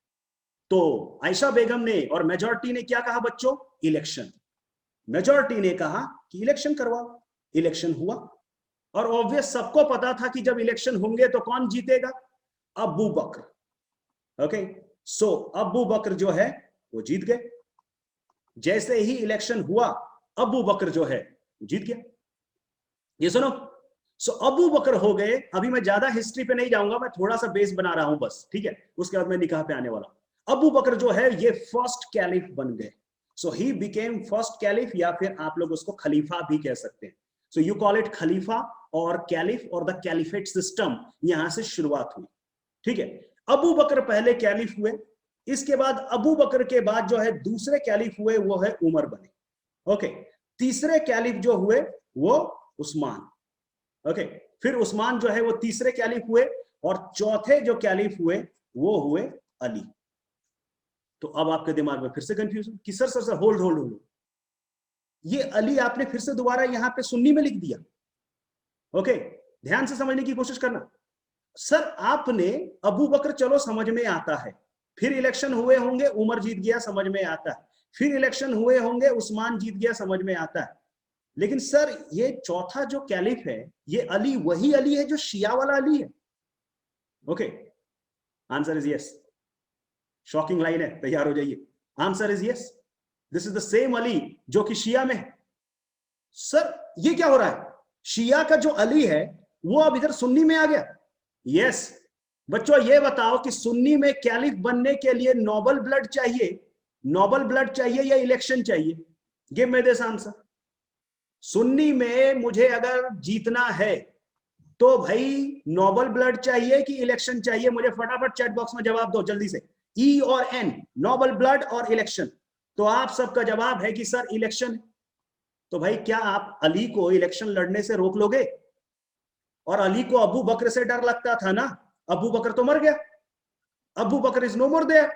तो आयशा बेगम ने और मेजॉरिटी ने क्या कहा बच्चों? इलेक्शन। मेजॉरिटी ने कहा कि इलेक्शन करवाओ। इलेक्शन हुआ और ऑब्वियस सबको पता था कि जब इलेक्शन होंगे तो कौन जीतेगा, अबू बकर। ओके, सो अबू बकर जो है वो जीत गए। जैसे ही इलेक्शन हुआ अबू बकर जो है जीत गया। ये सुनो, सो अबू बकर हो गए। अभी मैं ज्यादा हिस्ट्री पे नहीं जाऊंगा, मैं थोड़ा सा बेस बना रहा हूं बस, ठीक है। उसके बाद मैं निकाह पे आने वाला हूं। अबू बकर जो है ये फर्स्ट कैलिफ बन गए। सो ही बिकेम फर्स्ट कैलिफ, या फिर आप लोग उसको खलीफा भी कह सकते हैं। सो यू कॉल इट खलीफा और कैलिफ, और द कैलिफेट सिस्टम यहां से शुरुआत हुई, ठीक है। अबू बकर पहले कैलिफ हुए, इसके बाद अबू बकर के बाद जो है दूसरे कैलिफ हुए वो है उमर बने। ओके, तीसरे कैलिफ जो हुए वो उस्मान। ओके, फिर उस्मान जो है वो तीसरे कैलिफ हुए, और चौथे जो कैलिफ हुए वो हुए अली। तो अब आपके दिमाग में फिर से कंफ्यूजन कि sir sir sir hold hold hold, ये अली आपने फिर से दोबारा यहां पे सुन्नी में लिख दिया। ओके, ध्यान से समझने की कोशिश करना। सर आपने अबू बकर, चलो समझ में आता है, फिर इलेक्शन हुए होंगे उमर जीत गया, समझ में आता है, फिर इलेक्शन हुए होंगे उस्मान जीत गया, समझ में आता है। लेकिन सर ये चौथा जो कैलिफ है ये अली वही अली है जो शिया वाला अली है। Okay, answer is yes. Shocking line है, तैयार हो जाइए। Answer is yes, this is the same Ali जो कि शिया में है। सर ये क्या हो रहा है, शिया का जो अली है वो अब इधर सुन्नी में आ गया। यस बच्चों, ये बताओ कि सुन्नी में कैलिफ बनने के लिए नोबल ब्लड चाहिए, नोबल ब्लड चाहिए या इलेक्शन चाहिए? Give me this answer. Sunni में मुझे अगर जीतना है तो भाई नोबल ब्लड चाहिए कि इलेक्शन चाहिए? मुझे फटाफट चैट बॉक्स में जवाब दो जल्दी से, ई और एन, नोबल ब्लड और इलेक्शन। तो आप सबका जवाब है कि सर इलेक्शन। तो भाई क्या आप अली को इलेक्शन लड़ने से रोक लोगे? और अली को अबू बकर से डर लगता था ना, अबू बकर तो मर गया, Abu Bakr is no more there.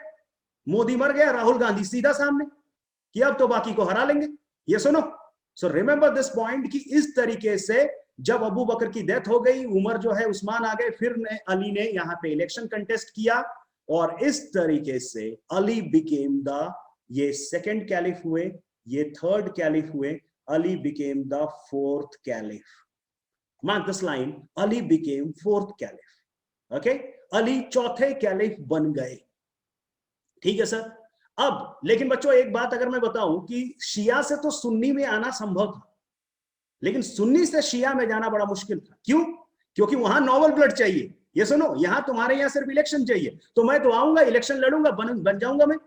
Modi मर गया, राहुल गांधी सीधा सामने कि अब तो बाकी को हरा लेंगे। ये सुनो, सो रिमेंबर दिस पॉइंट कि इस तरीके से जब अबू बकर की डेथ हो गई, उमर जो है उस्मान आ गए, फिर अली ने यहां पे इलेक्शन कंटेस्ट किया, और इस तरीके से अली बिकेम द, ये सेकंड कैलिफ हुए, ये थर्ड कैलिफ हुए, Ali became the fourth caliph. Mark this line, Ali became fourth caliph. Okay, Ali चौथे कैलिफ बन गए, ठीक है सर। अब लेकिन बच्चों एक बात अगर मैं बताऊं कि शिया से तो सुन्नी में आना संभव था, लेकिन सुन्नी से शिया में जाना बड़ा मुश्किल था। क्यों? क्योंकि वहां नोबल ब्लड चाहिए। ये सुनो, यहां तुम्हारे यहां सिर्फ इलेक्शन चाहिए, तो मैं तो आऊंगा, इलेक्शन लड़ूंगा, बन जाऊंगा मैं।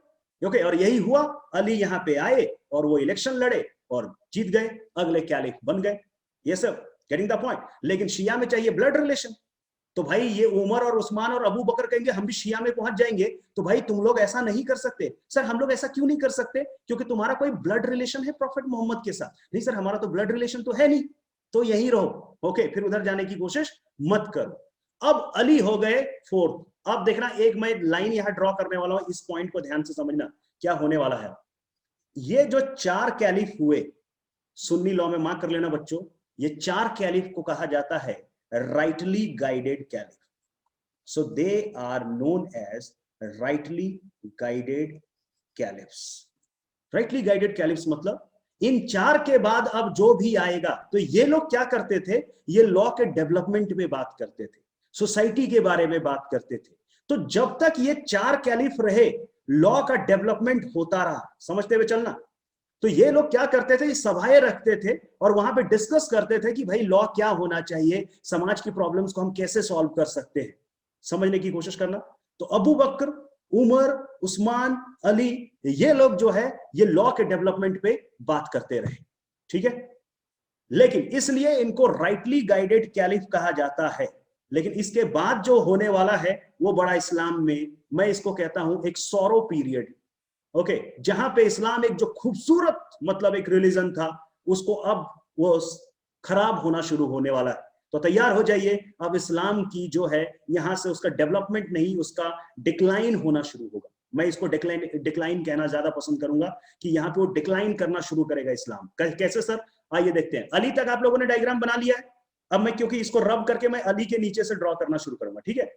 ओके, और यही हुआ, अली यहां पे आए और वो इलेक्शन लड़े और जीत गए, अगले कैलिफ बन गए। ये सब गेटिंग द पॉइंट। लेकिन शिया में चाहिए ब्लड रिलेशन। तो भाई ये उमर और उस्मान और अबू बकर कहेंगे हम भी शिया में पहुंच जाएंगे, तो भाई तुम लोग ऐसा नहीं कर सकते। सर हम लोग ऐसा क्यों नहीं कर सकते? क्योंकि तुम्हारा कोई ब्लड रिलेशन है प्रॉफिट मोहम्मद के साथ? नहीं सर, हमारा तो ब्लड रिलेशन तो है नहीं, तो यही रहो। ओके, फिर उधर जाने की कोशिश मत करो। अब अली हो गए फोर्थ। अब देखना, एक मैं लाइन यहां ड्रॉ करने वाला हूं, इस पॉइंट को ध्यान से समझना क्या होने वाला है। ये जो चार कैलिफ हुए सुन्नी लॉ में, मार्क कर लेना बच्चों, ये चार कैलिफ को कहा जाता है rightly guided caliph. So they are known as rightly guided caliphs. Rightly guided caliphs मतलब इन चार के बाद अब जो भी आएगा, तो ये लोग क्या करते थे, ये लॉ के डेवलपमेंट में बात करते थे, सोसाइटी के बारे में बात करते थे। तो जब तक ये चार कैलिफ रहे, लॉ का डेवलपमेंट होता रहा। समझते हुए चलना। तो ये लोग क्या करते थे, सभाएं रखते थे और वहां पे डिस्कस करते थे कि भाई लॉ क्या होना चाहिए, समाज की प्रॉब्लम्स को हम कैसे सॉल्व कर सकते हैं। समझने की कोशिश करना। तो अबू बकर, उमर, उस्मान, अली, ये लोग जो है ये लॉ के डेवलपमेंट पे बात करते रहे, ठीक है। लेकिन इसलिए इनको राइटली गाइडेड कैलिफ कहा जाता है। लेकिन इसके बाद जो होने वाला है वो बड़ा इस्लाम में, मैं इसको कहता हूं एक सौरो पीरियड। ओके, जहां पे इस्लाम एक जो खूबसूरत मतलब एक रिलीजन था, उसको अब वो खराब होना शुरू होने वाला है। तो तैयार हो जाइए, अब इस्लाम की जो है यहां से उसका डेवलपमेंट नहीं, उसका डिक्लाइन होना शुरू होगा। मैं इसको डिक्लाइन कहना ज्यादा पसंद करूंगा कि यहाँ पे वो डिक्लाइन करना शुरू करेगा इस्लाम। कैसे सर? आइए देखते हैं। अली तक आप लोगों ने डायग्राम बना लिया है। अब मैं क्योंकि इसको रब करके मैं अली के नीचे से ड्रॉ करना शुरू करूंगा, ठीक है।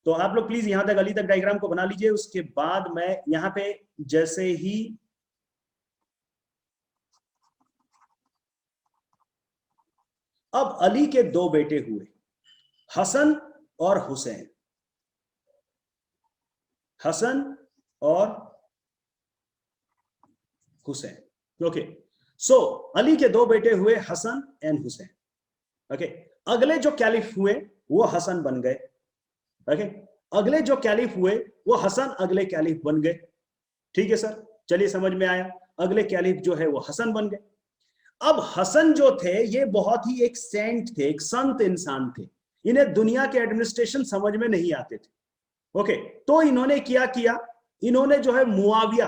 तो आप लोग प्लीज यहां तक अली तक डायग्राम को बना लीजिए। उसके बाद मैं यहां पे जैसे ही अब अली के दो बेटे हुए, हसन और हुसैन। हसन और हुसैन। ओके, सो अली के दो बेटे हुए, हसन एंड हुसैन। ओके, अगले जो कैलिफ हुए वो हसन बन गए। ओके, अगले जो कैलिफ हुए वो हसन अगले कैलिफ बन गए। ठीक है सर, चलिए समझ में आया। अगले कैलिफ जो है वो हसन बन गए। अब हसन जो थे ये बहुत ही एक सेंट थे, एक संत इंसान थे। इन्हें दुनिया के एडमिनिस्ट्रेशन समझ में नहीं आते थे। ओके, तो इन्होंने क्या किया, इन्होंने जो है मुआविया,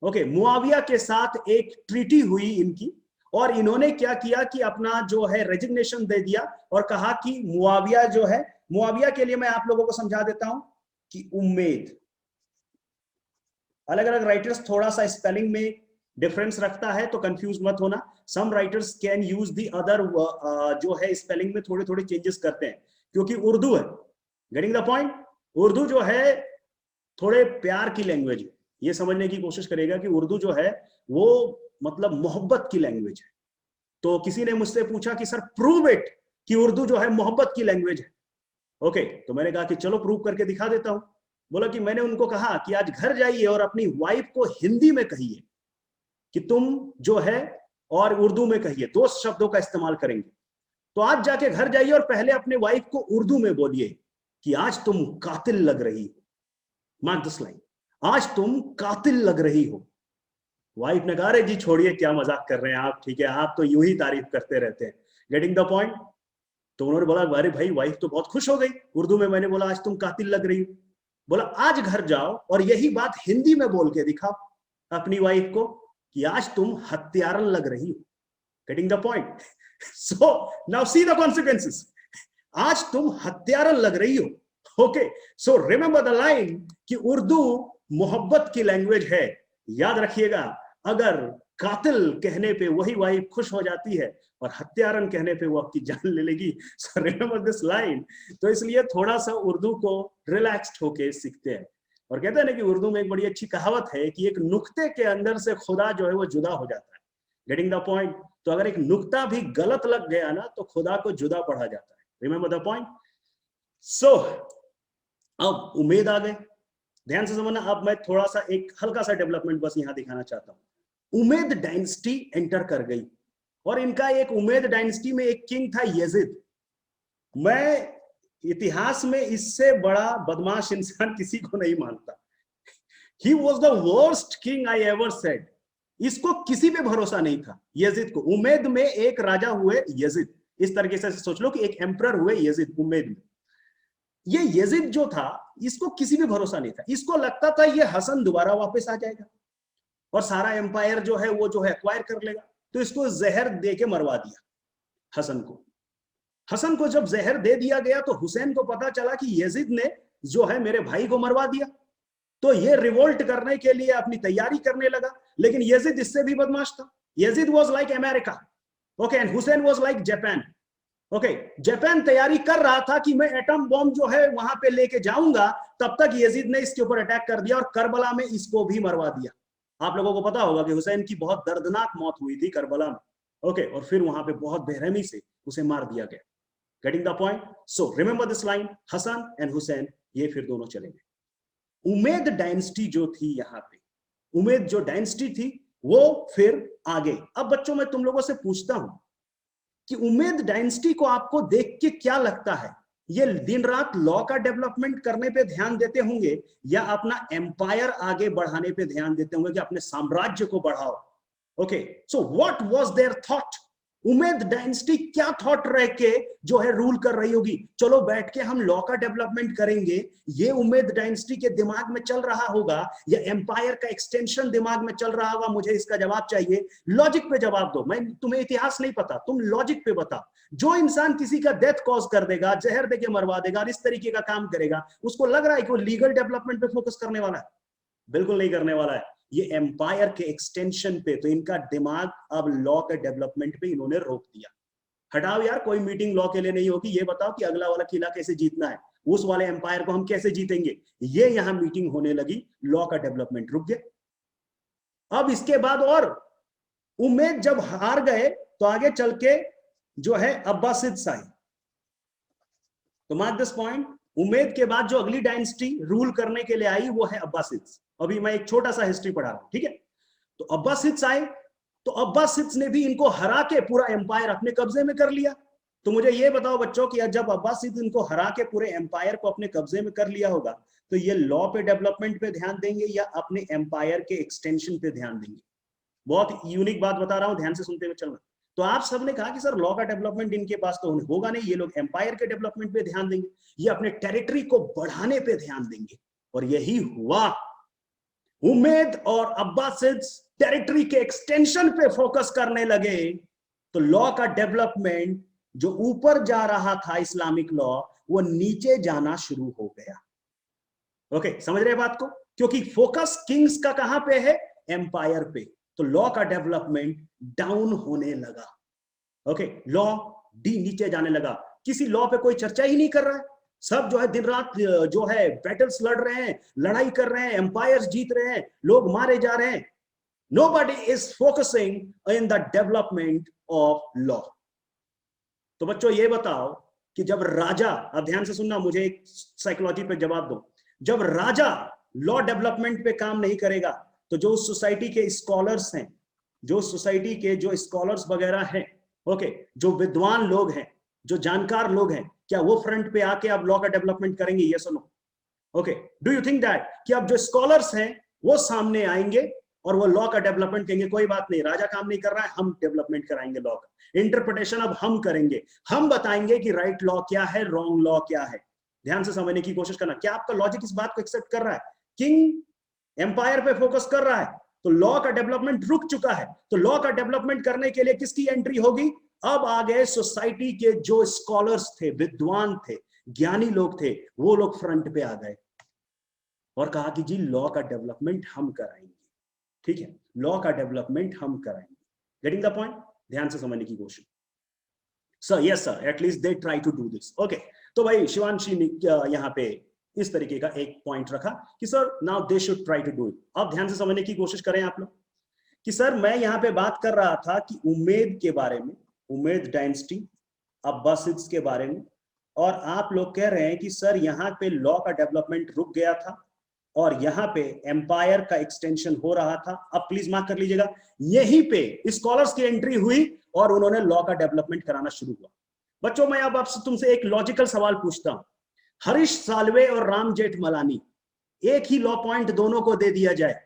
ओके, मुआविया के साथ एक ट्रीटी हुई इनकी, और इन्होंने क्या किया कि अपना जो है रेजिग्नेशन दे दिया और कहा कि मुआविया जो है, मुआविया के लिए मैं आप लोगों को समझा देता हूं कि उम्मेद, अलग अलग राइटर्स थोड़ा सा स्पेलिंग में डिफरेंस रखता है तो कंफ्यूज मत होना। Some writers can use the other, जो है स्पेलिंग में थोड़े थोड़े चेंजेस करते हैं क्योंकि उर्दू है। Getting the point? उर्दू जो है थोड़े प्यार की लैंग्वेज है, ये समझने की कोशिश करेगा कि उर्दू जो है वो मतलब मोहब्बत की लैंग्वेज है। तो किसी ने मुझसे पूछा कि सर प्रूव इट कि उर्दू जो है मोहब्बत की लैंग्वेज है। ओके, तो मैंने कहा कि चलो प्रूव करके दिखा देता हूं। बोला कि मैंने उनको कहा कि आज घर जाइए और अपनी वाइफ को हिंदी में कहिए कि तुम जो है, और उर्दू में कहिए, दो शब्दों का इस्तेमाल करेंगे। तो आज जाके घर जाइए और पहले अपने वाइफ को उर्दू में बोलिए कि आज तुम कातिल लग रही हो। मार्क दिस लाइन, आज तुम कातिल लग रही हो। वाइफ ने कहा अरे जी छोड़िए, क्या मजाक कर रहे हैं आप, ठीक है आप तो यूं ही तारीफ करते रहते हैं। Getting the point? तो उन्होंने बोला अरे भाई, वाइफ तो बहुत खुश हो गई उर्दू में मैंने बोला आज तुम कातिल लग रही हो। बोला आज घर जाओ और यही बात हिंदी में बोल के दिखाओ अपनी वाइफ को कि आज तुम हत्यारन लग रही हो। Getting the point? So now see the consequences, आज तुम हत्यारन लग रही हो। Okay, so remember the line कि उर्दू मोहब्बत की लैंग्वेज है। याद रखिएगा, अगर कातिल कहने पे वही वाइफ खुश हो जाती है और हत्यारन कहने पे वो आपकी जान ले लेगी। सो रिमेंबर दिस लाइन। तो इसलिए थोड़ा सा उर्दू को रिलैक्स्ड होके सीखते हैं। और कहते हैं ना कि उर्दू में एक बड़ी अच्छी कहावत है कि एक नुक्ते के अंदर से खुदा जो है वो जुदा हो जाता है। Getting the point? तो अगर एक नुक्ता भी गलत लग गया ना तो खुदा को जुदा पढ़ा जाता है। Remember the point? सो अब उम्मेद आ गए, ध्यान से समझना। अब मैं थोड़ा सा एक हल्का सा डेवलपमेंट बस यहां दिखाना चाहता हूं। उम्मेद डायनेस्टी एंटर कर गई और इनका एक उम्मेद डायनेस्टी में एक किंग था यजीद। मैं इतिहास में इससे बड़ा बदमाश इंसान किसी को नहीं मानता। He was the worst king I ever said. इसको किसी पे भरोसा नहीं था यजीद को। उम्मेद में एक राजा हुए यजीद, इस तरीके से सोच लो कि एक एम्परर हुए यजीद उम्मेद में। ये यजीद जो था इसको किसी पे भरोसा नहीं था। इसको लगता था ये हसन दोबारा वापस आ जाएगा और सारा एम्पायर जो है वो जो है एक्वायर कर लेगा। तो इसको जहर दे के मरवा दिया हसन को। हसन को जब जहर दे दिया गया तो हुसैन को पता चला कि यजीद ने जो है मेरे भाई को मरवा दिया। तो ये रिवोल्ट करने के लिए अपनी तैयारी करने लगा। लेकिन यजीद इससे भी बदमाश था। Yazid was like America, okay, and Hussain was like Japan. Okay, Japan तैयारी कर रहा था कि मैं एटम बॉम्ब जो है वहां पे लेके जाऊंगा, तब तक यजीद ने इसके ऊपर अटैक कर दिया और करबला में इसको भी मरवा दिया। आप लोगों को पता होगा कि हुसैन की बहुत दर्दनाक मौत हुई थी करबला में। ओके, और फिर वहां पे बहुत बेरहमी से उसे मार दिया गया। Getting the point? So remember this line, Hasan and Hussain ये फिर दोनों चले गए। उमेद डायनेस्टी जो थी यहाँ पे, उमेद जो डायनेस्टी थी वो फिर आगे। अब बच्चों मैं तुम लोगों से पूछता हूं कि उमेद डायनेस्टी को आपको देख के क्या लगता है? ये दिन रात लॉ का डेवलपमेंट करने पे ध्यान देते होंगे या अपना एम्पायर आगे बढ़ाने पे ध्यान देते होंगे कि अपने साम्राज्य को बढ़ाओ? Okay, so what was there thought? Umed dynasty क्या थॉट रह के जो है रूल कर रही होगी? चलो बैठ के हम लॉ का डेवलपमेंट करेंगे, ये उमेद डायनेस्टी के दिमाग में चल रहा होगा या एम्पायर का एक्सटेंशन दिमाग में चल रहा होगा? मुझे इसका जवाब चाहिए। लॉजिक पे जवाब दो। मैं तुम्हें इतिहास नहीं पता, तुम लॉजिक पे बताओ। जो इंसान किसी का डेथ कॉज कर देगा, जहर देके मरवा देगा और इस तरीके का काम करेगा, उसको लग रहा है कि वो लीगल डेवलपमेंट पे फोकस करने वाला है? बिल्कुल नहीं करने वाला है। ये एम्पायर के एक्सटेंशन पे, तो इनका दिमाग अब लॉ के डेवलपमेंट पे इन्होंने रोक दिया। हटाओ यार, कोई मीटिंग लॉ के लिए नहीं होगी। ये बताओ कि अगला वाला किला कैसे जीतना है, उस वाले एम्पायर को हम कैसे जीतेंगे, ये यहां मीटिंग होने लगी। लॉ का डेवलपमेंट रुक गया। अब इसके बाद और उम्मेद जब हार गए तो आगे चल के जो है अब्बासिद्स आए। तो मार्क दिस पॉइंट, उमैद के बाद जो अगली डायनेस्टी रूल करने के लिए आई वो है अब्बासिद्स। अभी मैं एक छोटा सा हिस्ट्री पढ़ा रहा हूं, ठीक है। तो अब्बासिद्स आए, तो अब्बासिद्स ने भी इनको हरा के पूरा एम्पायर अपने कब्जे में कर लिया। तो मुझे ये बताओ बच्चों कि जब अब्बासिद इनको हरा के पूरे एम्पायर को अपने कब्जे में कर लिया होगा, तो ये लॉ पे डेवलपमेंट पे ध्यान देंगे या अपने एम्पायर के एक्सटेंशन पे ध्यान देंगे? बहुत यूनिक बात बता रहा हूं, ध्यान से सुनते हुए चलना। तो आप सबने कहा कि सर लॉ का डेवलपमेंट इनके पास तो होगा नहीं, ये लोग एम्पायर के डेवलपमेंट पे ध्यान देंगे, ये अपने टेरिटरी को बढ़ाने पे ध्यान देंगे। और यही हुआ, उमैद और अब्बासिद्स टेरिटरी के एक्सटेंशन पे फोकस करने लगे। तो लॉ का डेवलपमेंट जो ऊपर जा रहा था इस्लामिक लॉ, वो नीचे जाना शुरू हो गया। ओके, समझ रहे बात को? क्योंकि फोकस किंग्स का कहां पे है? एम्पायर पे। तो लॉ का डेवलपमेंट डाउन होने लगा। ओके, लॉ नीचे जाने लगा, किसी लॉ पे कोई चर्चा ही नहीं कर रहा है। सब जो है दिन रात जो है बैटल्स लड़ रहे हैं, लड़ाई कर रहे हैं, एम्पायर्स जीत रहे हैं, लोग मारे जा रहे हैं। Nobody is focusing in the development of law. तो बच्चों ये बताओ कि जब राजा, अब ध्यान से सुनना, मुझे एक साइकोलॉजी पे जवाब दो, जब राजा लॉ डेवलपमेंट पे काम नहीं करेगा, तो जो सोसाइटी के स्कॉलर्स हैं, जो सोसाइटी के जो स्कॉलर्स वगैरह हैं, ओके, जो विद्वान लोग हैं, जो जानकार लोग हैं, क्या वो फ्रंट पे आके अब लॉ का डेवलपमेंट करेंगे? ये सुनो। Okay, do you think that कि अब जो स्कॉलर्स हैं वो सामने आएंगे और वो लॉ का डेवलपमेंट करेंगे? कोई बात नहीं, राजा काम नहीं कर रहा है, हम डेवलपमेंट कराएंगे लॉ का, इंटरप्रिटेशन अब हम करेंगे, हम बताएंगे कि राइट लॉ क्या है, रॉन्ग लॉ क्या है। ध्यान से समझने की कोशिश करना, क्या आपका लॉजिक इस बात को एक्सेप्ट कर रहा है? किंग एम्पायर पे फोकस कर रहा है, तो लॉ का डेवलपमेंट रुक चुका है। तो लॉ का डेवलपमेंट करने के लिए किसकी एंट्री होगी? अब आगे सोसाइटी के जो स्कॉलर्स थे, विद्वान थे, ज्ञानी लोग थे, वो लोग फ्रंट पे आ गए और कहा कि जी लॉ का डेवलपमेंट हम कराएंगे। ठीक है, लॉ का डेवलपमेंट हम कराएंगे। Getting the point? ध्यान से समझने की कोशिश। Sir yes sir, at least they try to do this. Okay, तो भाई शिवांशी ने यहाँ पे इस तरीके का एक पॉइंट रखा कि sir now they should try to do it. अब ध्यान से समझने की कोशिश करें आप लोग कि सर मैं यहाँ पे बात कर रहा था कि उमैद के बारे में, उमैद डायनेस्टी, अब्बासिद्स के बारे में, और आप लोग कह रहे हैं कि सर यहाँ पे लॉ का डेवलपमेंट रुक गया था और यहाँ पे एम्पायर का एक्सटेंशन हो रहा था। अब प्लीज मार्क कर लीजिएगा, यहीं पे स्कॉलर्स की एंट्री हुई और उन्होंने लॉ का डेवलपमेंट कराना शुरू हुआ। बच्चों मैं अब आपसे तुमसे एक लॉजिकल सवाल पूछता हूं, हरीश साल्वे और राम जेठमलानी, एक ही लॉ पॉइंट दोनों को दे दिया जाए,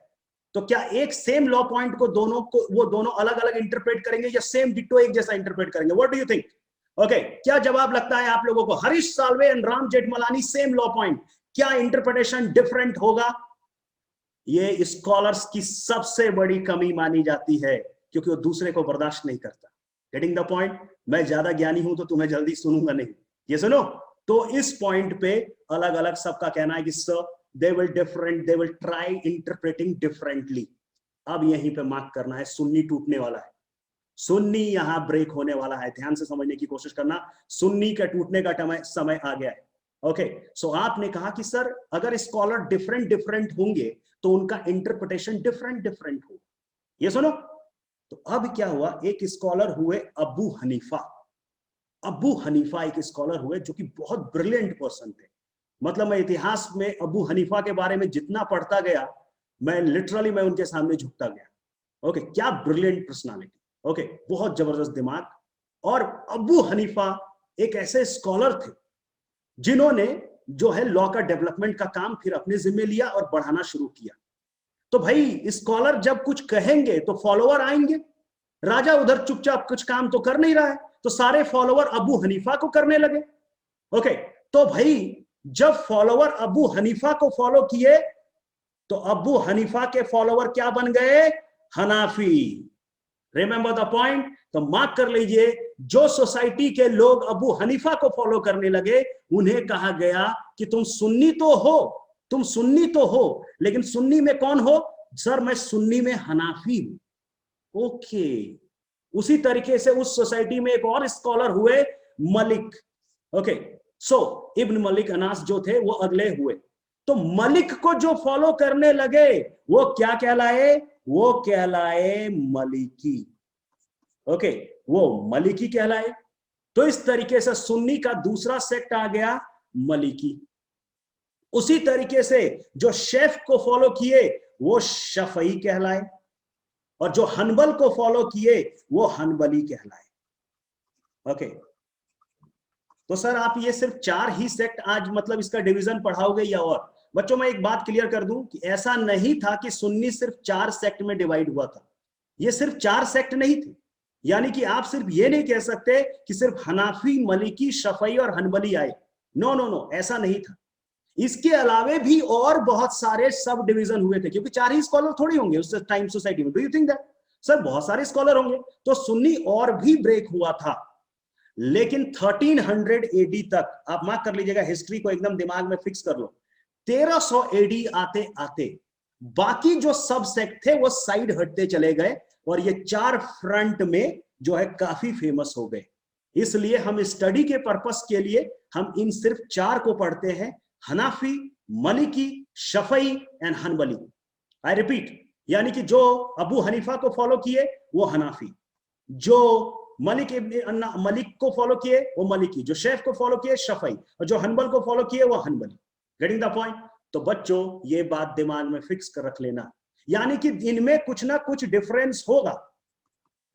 तो क्या एक सेम लॉ पॉइंट को वो दोनों अलग अलग इंटरप्रेट करेंगे या सेम डिट्टो एक जैसा इंटरप्रेट करेंगे? What do you think? Okay, क्या जवाब लगता है आप लोगों को? Harish Salve and Ram Jethmalani same law point, क्या इंटरप्रिटेशन डिफरेंट होगा? ये स्कॉलर्स की सबसे बड़ी कमी मानी जाती है, क्योंकि वो दूसरे को बर्दाश्त नहीं करता। Getting the point? मैं ज्यादा ज्ञानी हूं तो तुम्हें जल्दी सुनूंगा नहीं, ये सुनो। तो इस पॉइंट पे अलग अलग सबका कहना है कि sir they will try interpreting differently। अब यहीं पे मार्क करना है, सुन्नी टूटने वाला है, सुन्नी यहां ब्रेक होने वाला है। ध्यान से समझने की कोशिश करना, सुन्नी के टूटने का समय आ गया है। ओके, सो आपने कहा कि सर अगर स्कॉलर डिफरेंट होंगे तो उनका इंटरप्रिटेशन डिफरेंट होगा, ये सुनो। तो अब क्या हुआ, एक स्कॉलर हुए अबू हनीफा। अबू हनीफा एक स्कॉलर हुए जो कि बहुत ब्रिलियंट पर्सन थे। मतलब मैं इतिहास में अबू हनीफा के बारे में जितना पढ़ता गया, मैं लिटरली मैं उनके सामने झुकता गया। ओके, क्या ब्रिलियंट पर्सनालिटी, ओके, बहुत जबरदस्त दिमाग। और अबू हनीफा एक ऐसे स्कॉलर थे जिन्होंने जो है लॉ का डेवलपमेंट का काम फिर अपने जिम्मे लिया और बढ़ाना शुरू किया। तो भाई स्कॉलर जब कुछ कहेंगे तो फॉलोअर आएंगे। राजा उधर चुपचाप कुछ काम तो कर नहीं रहा है, तो सारे फॉलोअर अबू हनीफा को करने लगे। ओके, तो भाई जब फॉलोअर अबू हनीफा को फॉलो किए तो अबू हनीफा के फॉलोअर क्या बन गए? हनाफी। Remember the point? तो मार्क कर लीजिए, जो सोसाइटी के लोग अबू हनीफा को फॉलो करने लगे उन्हें कहा गया कि तुम सुन्नी तो हो, लेकिन सुन्नी में कौन हो? सर मैं सुन्नी में हनाफी हूं। ओके, उसी तरीके से उस सोसाइटी में एक और स्कॉलर हुए मलिक। ओके, सो इब्न मलिक अनास जो थे वो अगले हुए। तो मलिक को जो फॉलो करने लगे वो क्या कहलाए? वो कहलाए मलिकी। ओके, वो मलिकी कहलाए। तो इस तरीके से सुन्नी का दूसरा सेक्ट आ गया मलिकी। उसी तरीके से जो शेफ को फॉलो किए वो शफई कहलाए, और जो हनबल को फॉलो किए वो हनबली कहलाए। ओके, तो सर आप ये सिर्फ 4 ही सेक्ट आज मतलब इसका डिवीजन पढ़ाओगे या और? बच्चों मैं एक बात क्लियर कर दूं कि ऐसा नहीं था कि सुन्नी सिर्फ 4 सेक्ट में डिवाइड हुआ था। ये सिर्फ 4 सेक्ट नहीं थे, यानी कि आप सिर्फ ये नहीं कह सकते कि सिर्फ हनाफी, मलिकी, शफई और हनबली आए। नो नो नो, ऐसा नहीं था। इसके अलावे भी और बहुत सारे सब डिवीजन हुए थे, क्योंकि 4 ही स्कॉलर थोड़ी होंगे उस टाइम सोसाइटी में। Do you think that? Sir बहुत सारे स्कॉलर होंगे, तो सुन्नी और भी ब्रेक हुआ था। लेकिन 1300 एडी तक आप मार्क कर लीजिएगा, हिस्ट्री को एकदम दिमाग में फिक्स कर लो। 1300 एडी आते आते बाकी जो सब सेक्ट थे वो साइड हटते चले गए, और ये 4 फ्रंट में जो है काफी फेमस हो गए। इसलिए हम स्टडी के पर्पस के लिए हम इन सिर्फ 4 को पढ़ते हैं, Hanafi, Maliki, Shafi and Hanbali. I repeat, यानी कि जो अबू हनीफा को फॉलो किए वो हनाफी, जो मलिक को फॉलो किए वो मलिकी, जो शेफ को फॉलो किए शफई, और जो हनबल को फॉलो किए वो हनबली। Getting the point? तो बच्चों ये बात दिमाग में फिक्स कर रख लेना, यानी कि इनमें कुछ ना कुछ डिफरेंस होगा।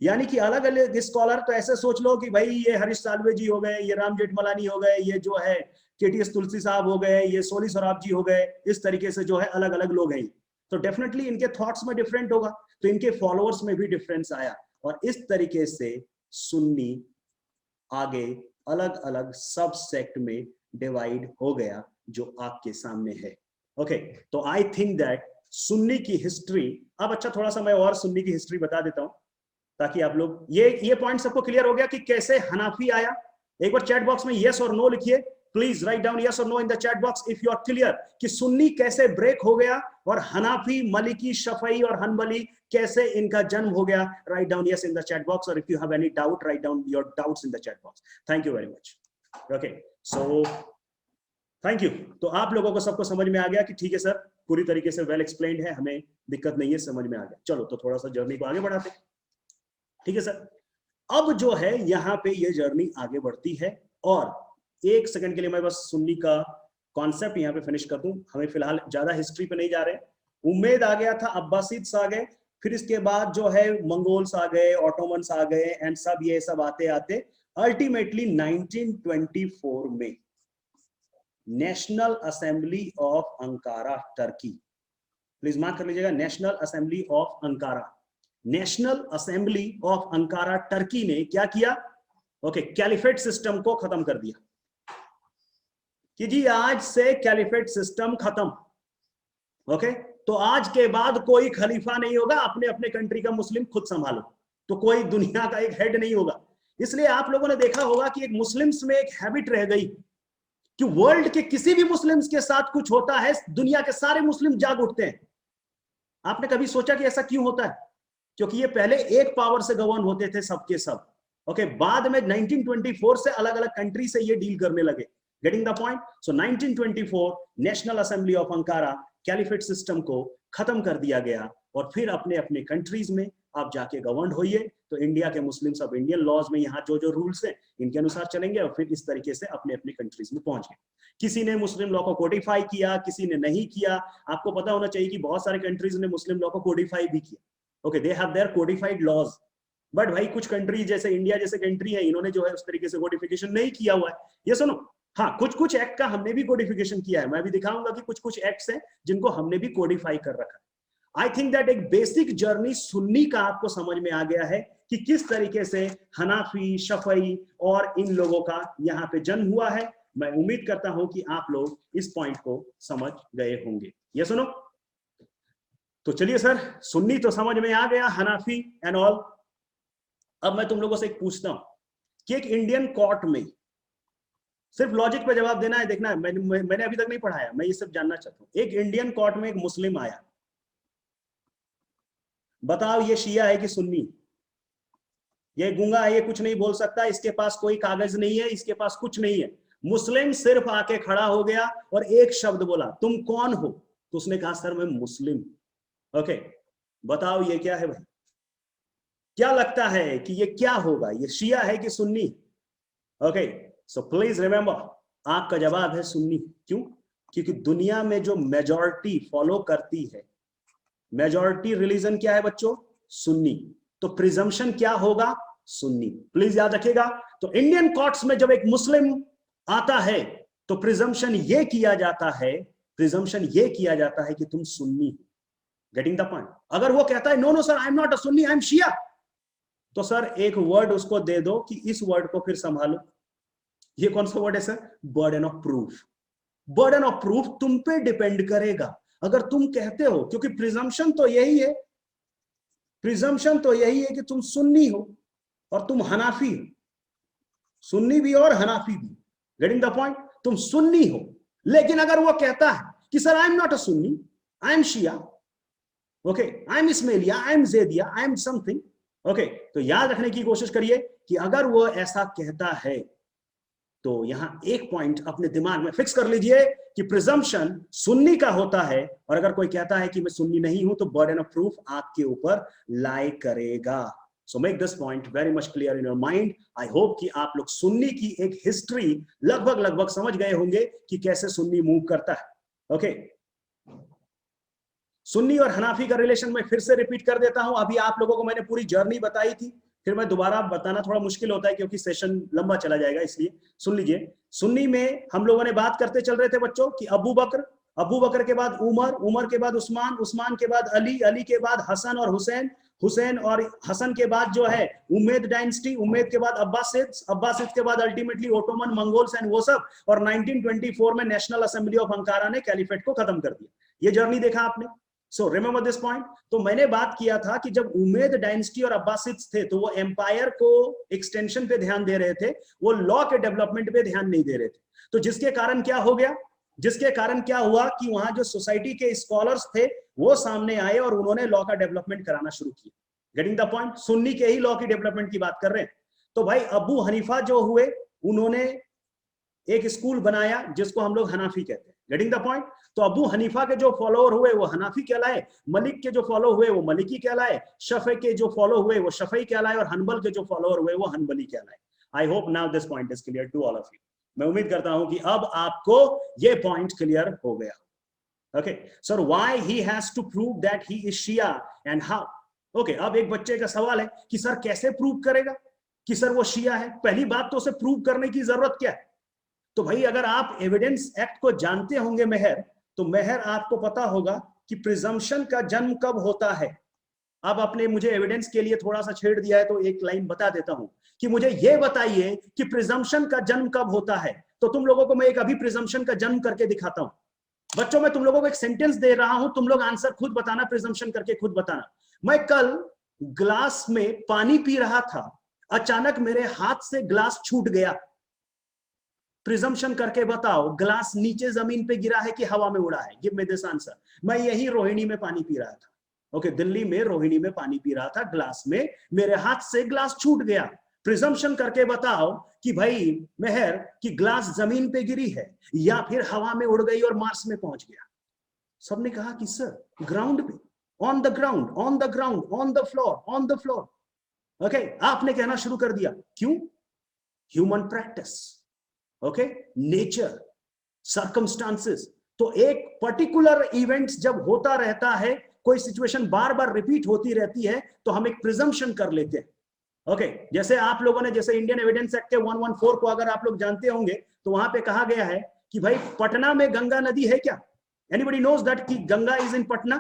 यानी कि अलग अलग स्कॉलर तो ऐसे सोच लो कि भाई ये हरीश साल्वे जी हो गए, ये राम जेठमलानी हो गए, ये जो है केटीएस तुलसी साहब हो गए, ये सोली सराब जी हो गए, इस तरीके से जो है अलग अलग लोग हैं। तो डेफिनेटली इनके थॉट्स में डिफरेंट होगा, तो इनके फॉलोअर्स में भी डिफरेंस आया, और इस तरीके से सुन्नी आगे अलग अलग सब सेक्ट में डिवाइड हो गया जो आपके सामने है। ओके, तो आई थिंक दैट सुन्नी की हिस्ट्री, अब अच्छा थोड़ा सा मैं और सुन्नी की हिस्ट्री बता देता हूं, ताकि आप लोग ये पॉइंट सबको क्लियर हो गया कि कैसे हनाफी आया। एक बार चैट बॉक्स में यस और नो लिखिए, प्लीज राइट डाउन यस और no in the chat box if you are clear कि सुन्नी कैसे ब्रेक हो गया, और हनाफी, मलिकी, शफई और हनबली कैसे इनका जन्म हो गया। Write down yes in the chat box, और if you have any doubt write down your doubts in the chat box. Thank you very much. Okay, so thank you. तो आप लोगों को सबको समझ में आ गया कि ठीक है सर, पूरी तरीके से वेल एक्सप्लेन्ड है, हमें दिक्कत नहीं है, समझ में आ गया। चलो तो थोड़ा सा जर्नी को आगे बढ़ाते हैं। ठीक है सर, अब जो है यहाँ पे ये जर्नी आगे बढ़ती है, और एक सेकंड के लिए मैं बस सुन्नी का कॉन्सेप्ट यहाँ पे फिनिश कर दूं। हमें फिलहाल ज्यादा हिस्ट्री पे नहीं जा रहे। उम्मीद आ गया था, अब्बासिद्स आ गए, फिर इसके बाद जो है मंगोल्स आ गए, ऑटोमन्स आ गए, एंड सब ये सब आते आते अल्टीमेटली 1924 में national assembly of Ankara Turkey, please mark कर लीजिएगा, national assembly of Ankara, national assembly of Ankara Turkey ने क्या किया? ओके, कैलिफेट सिस्टम को खत्म कर दिया कि जी आज से कैलिफेट सिस्टम खत्म। ओके, तो आज के बाद कोई खलीफा नहीं होगा, अपने अपने कंट्री का मुस्लिम खुद संभालो, तो कोई दुनिया का एक हेड नहीं होगा। इसलिए आप लोगों ने देखा होगा कि एक मुस्लिम्स में एक हैबिट रह गई कि वर्ल्ड के किसी भी मुस्लिम्स के साथ कुछ होता है, दुनिया के सारे मुस्लिम जाग उठते हैं। आपने कभी सोचा कि ऐसा क्यों होता है? क्योंकि ये पहले एक पावर से गवर्न होते थे सबके सब। ओके, बाद में 1924 से अलग अलग कंट्री से ये डील करने लगे। Getting the point? So 1924 national assembly of Ankara caliphate system को खत्म कर दिया गया, और फिर अपने अपने कंट्रीज में आप जाके गवर्न होइए। तो इंडिया के मुस्लिम सब इंडियन लॉज में यहाँ जो जो रूल्स हैं इनके अनुसार चलेंगे, और फिर इस तरीके से अपने अपने कंट्रीज में पहुंच गए। किसी ने मुस्लिम लॉ को कोडिफाई किया, किसी ने नहीं किया। आपको पता होना चाहिए कि बहुत सारे कंट्रीज ने मुस्लिम लॉ को कोडिफाई भी किया। Okay, they have there codified laws, but भाई कुछ कंट्री जैसे इंडिया जैसे कंट्री है, इन्होंने जो है उस तरीके से कोडिफिकेशन नहीं किया हुआ है। ये सुनो, हाँ कुछ कुछ एक्ट का हमने भी कोडिफिकेशन किया है। मैं भी दिखाऊंगा कि कुछ कुछ एक्ट्स हैं जिनको हमने भी कोडिफाई कर रखा है। आई थिंक दैट एक बेसिक जर्नी सुन्नी का आपको समझ में आ गया है कि किस तरीके से हनाफी, शफई और इन लोगों का यहाँ पे जन्म हुआ है। मैं उम्मीद करता हूं कि आप लोग इस पॉइंट को समझ गए होंगे। ये सुनो, तो चलिए सर, सुन्नी तो समझ में आ गया, हनाफी एंड ऑल। अब मैं तुम लोगों से एक पूछता हूं कि एक इंडियन कोर्ट में, सिर्फ लॉजिक पे जवाब देना है, देखना है, मैंने अभी तक नहीं पढ़ाया, मैं ये सब जानना चाहता हूं। एक इंडियन कोर्ट में एक मुस्लिम आया, बताओ ये शिया है कि सुन्नी? ये गूंगा है, ये कुछ नहीं बोल सकता, इसके पास कोई कागज नहीं है, इसके पास कुछ नहीं है। मुस्लिम सिर्फ आके खड़ा हो गया और एक शब्द बोला, तुम कौन हो? तो उसने कहा सर मैं मुस्लिम। ओके, बताओ ये क्या है भाई? क्या लगता है कि ये क्या होगा? ये शिया है कि Sunni? Okay, so please remember, आपका जवाब है सुन्नी। क्यों? क्योंकि दुनिया में जो मेजॉरिटी फॉलो करती है, मेजॉरिटी रिलीजन क्या है बच्चों? सुन्नी। तो प्रिजम्पशन क्या होगा? सुन्नी। प्लीज याद रखिएगा। तो इंडियन कोर्ट्स में जब एक मुस्लिम आता है तो प्रिजम्पशन ये किया जाता है, प्रिजम्पशन ये किया जाता है कि तुम सुन्नी हो। Getting the point? अगर वो कहता है no no sir I am not a Sunni, I am Shia, तो सर एक वर्ड उसको दे दो कि इस वर्ड को फिर संभालो। ये कौन सा वर्ड है sir? Burden of proof. Burden of proof तुम पे डिपेंड करेगा। अगर तुम कहते हो, क्योंकि प्रिजम्पशन तो यही है, प्रिजम्पशन तो यही है कि तुम सुन्नी हो और तुम हनाफी हो, सुन्नी भी और हनाफी भी। Getting the point? तुम सुन्नी हो, लेकिन अगर वो कहता है कि sir I am not a Sunni, I am Shia, okay, I am Ismailia, I am Zaidia, I am something, okay, तो याद रखने की कोशिश करिए कि अगर वो ऐसा कहता है तो यहां एक पॉइंट अपने दिमाग में फिक्स कर लीजिए कि प्रिजम्पशन सुन्नी का होता है, और अगर कोई कहता है कि मैं सुन्नी नहीं हूं तो बर्डन ऑफ प्रूफ आपके ऊपर लाई करेगा। So make this point very much clear in your mind. I hope कि आप लोग सुन्नी की एक हिस्ट्री लगभग समझ गए होंगे कि कैसे सुन्नी मूव करता है। ओके, सुन्नी और हनाफी का रिलेशन मैं फिर से रिपीट कर देता हूं। अभी आप लोगों को मैंने पूरी जर्नी बताई थी, फिर मैं दोबारा बताना थोड़ा मुश्किल होता है क्योंकि सेशन लंबा चला जाएगा, इसलिए सुन लीजिए। सुन्नी में हम लोगों ने बात करते चल रहे थे बच्चों कि अबू बकर, अबू बकर के बाद उमर, उमर के बाद उस्मान, उस्मान के बाद अली, अली के बाद हसन और हुसैन, हुसैन और हसन के बाद जो है उम्मेद डायनेस्टी, उम्मेद के बाद अब्बासिद, अब्बासिद के बाद अल्टीमेटली ओटोमन, मंगोल्स एंड वो सब, और 1924 में नेशनल असेंबली ऑफ अंकारा ने कैलिफेट को खत्म कर दिया। ये जर्नी देखा आपने। सो रिमेंबर दिस पॉइंट। तो मैंने बात किया था कि जब उम्मेद डायनेस्टी और अब्बासिड्स थे तो वो एम्पायर को एक्सटेंशन पे ध्यान दे रहे थे, वो लॉ के डेवलपमेंट पे ध्यान नहीं दे रहे थे। तो जिसके कारण क्या हो गया, जिसके कारण क्या हुआ कि वहां जो सोसाइटी के स्कॉलर्स थे वो सामने आए और उन्होंने लॉ का डेवलपमेंट कराना शुरू किया। Getting the point? सुन्नी के ही लॉ की डेवलपमेंट की बात कर रहे हैं। तो भाई अबू हनीफा जो हुए, उन्होंने एक स्कूल बनाया जिसको हम लोग हनाफी कहते हैं। Getting the point? तो अबू हनीफा के जो फॉलोअर हुए वो हनाफी कहलाए, मलिक के जो फॉलो हुए वो मलिकी कहलाए, शफे के जो फॉलो हुए वो शफई कहलाए, और हनबल के जो फॉलोअर हुए वो हनबली कहलाए। I hope now this point is clear to all of you. मैं उम्मीद करता हूं कि अब आपको ये पॉइंट क्लियर हो गया। Okay sir, why he has to prove that he is Shia and how? Okay, अब एक बच्चे का सवाल है कि सर कैसे प्रूव करेगा कि सर वो शिया है? पहली बात तो उसे प्रूव करने की जरूरत क्या है? तो भाई अगर आप एविडेंस एक्ट को जानते होंगे मेहर, तो मेहर आपको पता होगा कि प्रिजम्पशन का जन्म कब होता है। अब आपने मुझे एविडेंस के लिए थोड़ा सा छेड़ दिया है तो एक लाइन बता देता हूं कि मुझे यह बताइए कि प्रिजम्पशन का जन्म कब होता है। तो तुम लोगों को मैं एक अभी प्रिजम्पशन का जन्म करके दिखाता हूं। बच्चों, मैं तुम लोगों को एक सेंटेंस दे रहा हूं, तुम लोग आंसर खुद बताना, प्रिजम्पशन करके खुद बताना। मैं कल ग्लास में पानी पी रहा था, अचानक मेरे हाथ से ग्लास छूट गया। प्रिजम्पशन करके बताओ ग्लास नीचे जमीन पे गिरा है कि हवा में उड़ा है? Give me this answer. मैं यही रोहिणी में पानी पी रहा था, ओके, दिल्ली में रोहिणी में पानी पी रहा था, ग्लास में मेरे हाथ से ग्लास छूट गया। प्रिजम्पशन करके बताओ कि भाई मेहर की ग्लास जमीन पे गिरी है या फिर हवा में उड़ गई और मार्स में पहुंच गया। सबने कहा कि सर ग्राउंड पे, on the ground, on the ground, on the floor, on the floor. Okay, आपने कहना शुरू कर दिया। क्यों? Human practice, okay, nature, circumstances. तो एक पर्टिकुलर इवेंट जब होता रहता है, कोई सिचुएशन बार बार रिपीट होती रहती है, तो हम एक प्रिजम्पशन कर लेते हैं। ओके, जैसे आप लोगों ने, जैसे इंडियन एविडेंस एक्ट के 114 को अगर आप लोग जानते होंगे तो वहां पे कहा गया है कि भाई पटना में गंगा नदी है क्या? एनीबॉडी नोज दैट कि गंगा इज इन पटना?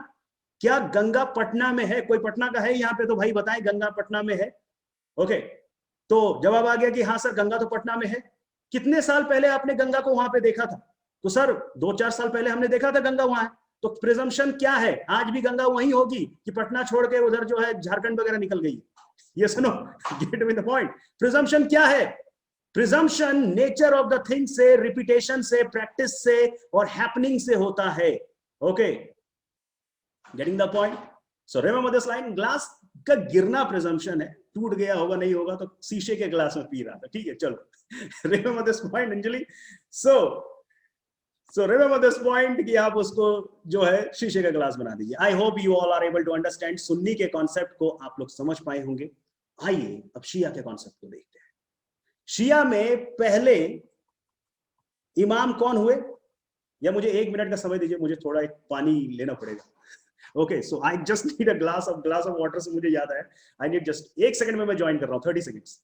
क्या गंगा पटना में है? कोई पटना का है यहाँ पे तो भाई बताएं गंगा पटना में है? ओके, तो जवाब आ गया कि हाँ सर गंगा तो पटना में है। कितने साल पहले आपने गंगा को वहां पे देखा था? तो सर 2-4 साल पहले हमने देखा था गंगा वहां है। तो प्रिजम्पशन क्या है? आज भी गंगा वहीं होगी कि पटना छोड़ के उधर जो है झारखंड वगैरह निकल गई? ये सुनो, get me the point. Presumption क्या है? Presumption nature of the thing से, रिपीटेशन से, प्रैक्टिस से और हैपनिंग से होता है। Okay, getting the point? So remember this line, glass का गिरना प्रिजम्पशन है, टूट गया होगा नहीं होगा तो शीशे के ग्लास में पी रहा था, ठीक है, चलो। Remember this point Anjali. So remember this point कि आप उसको जो है शीशे का ग्लास बना दीजिए। I hope you all are able to understand. Sunni के कॉन्सेप्ट को आप लोग समझ पाए होंगे। आइए अब शिया के कॉन्सेप्ट को देखते हैं शिया में पहले इमाम कौन हुए? या मुझे 1 मिनट का समय दीजिए, मुझे थोड़ा एक पानी लेना पड़ेगा। Okay, so I just need a glass of water. से मुझे याद है, आई नीड जस्ट 1 सेकंड में मैं ज्वाइन कर रहा हूँ, 30 seconds.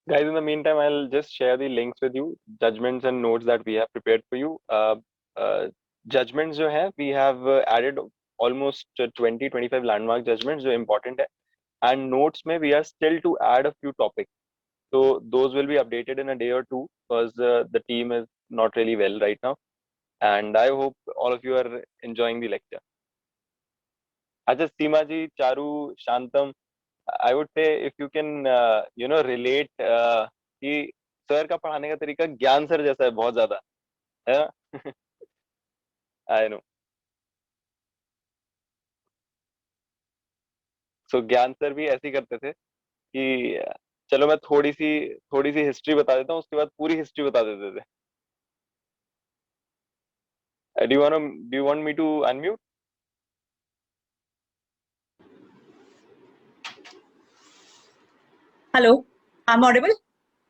Guys, in the meantime, I'll just share the links with you, judgments and notes that we have prepared for you. Judgments जो है, we have added almost 20-25 landmark judgments जो important है, and notes में we are still to add a few topics. So those will be updated in a day or two because the team is not really well right now, and I hope all of you are enjoying the lecture. अच्छा, Seema ji, Charu, Shantam, I would say if you can relate कि sir का पढ़ाने का तरीका ज्ञान sir जैसा है बहुत ज्यादा, है ना? I know. So ज्ञान सर भी ऐसे ही करते थे कि चलो मैं थोड़ी सी हिस्ट्री बता देता हूँ, उसके बाद पूरी हिस्ट्री बता देते थे. Do you want me to unmute? Hello, I am audible?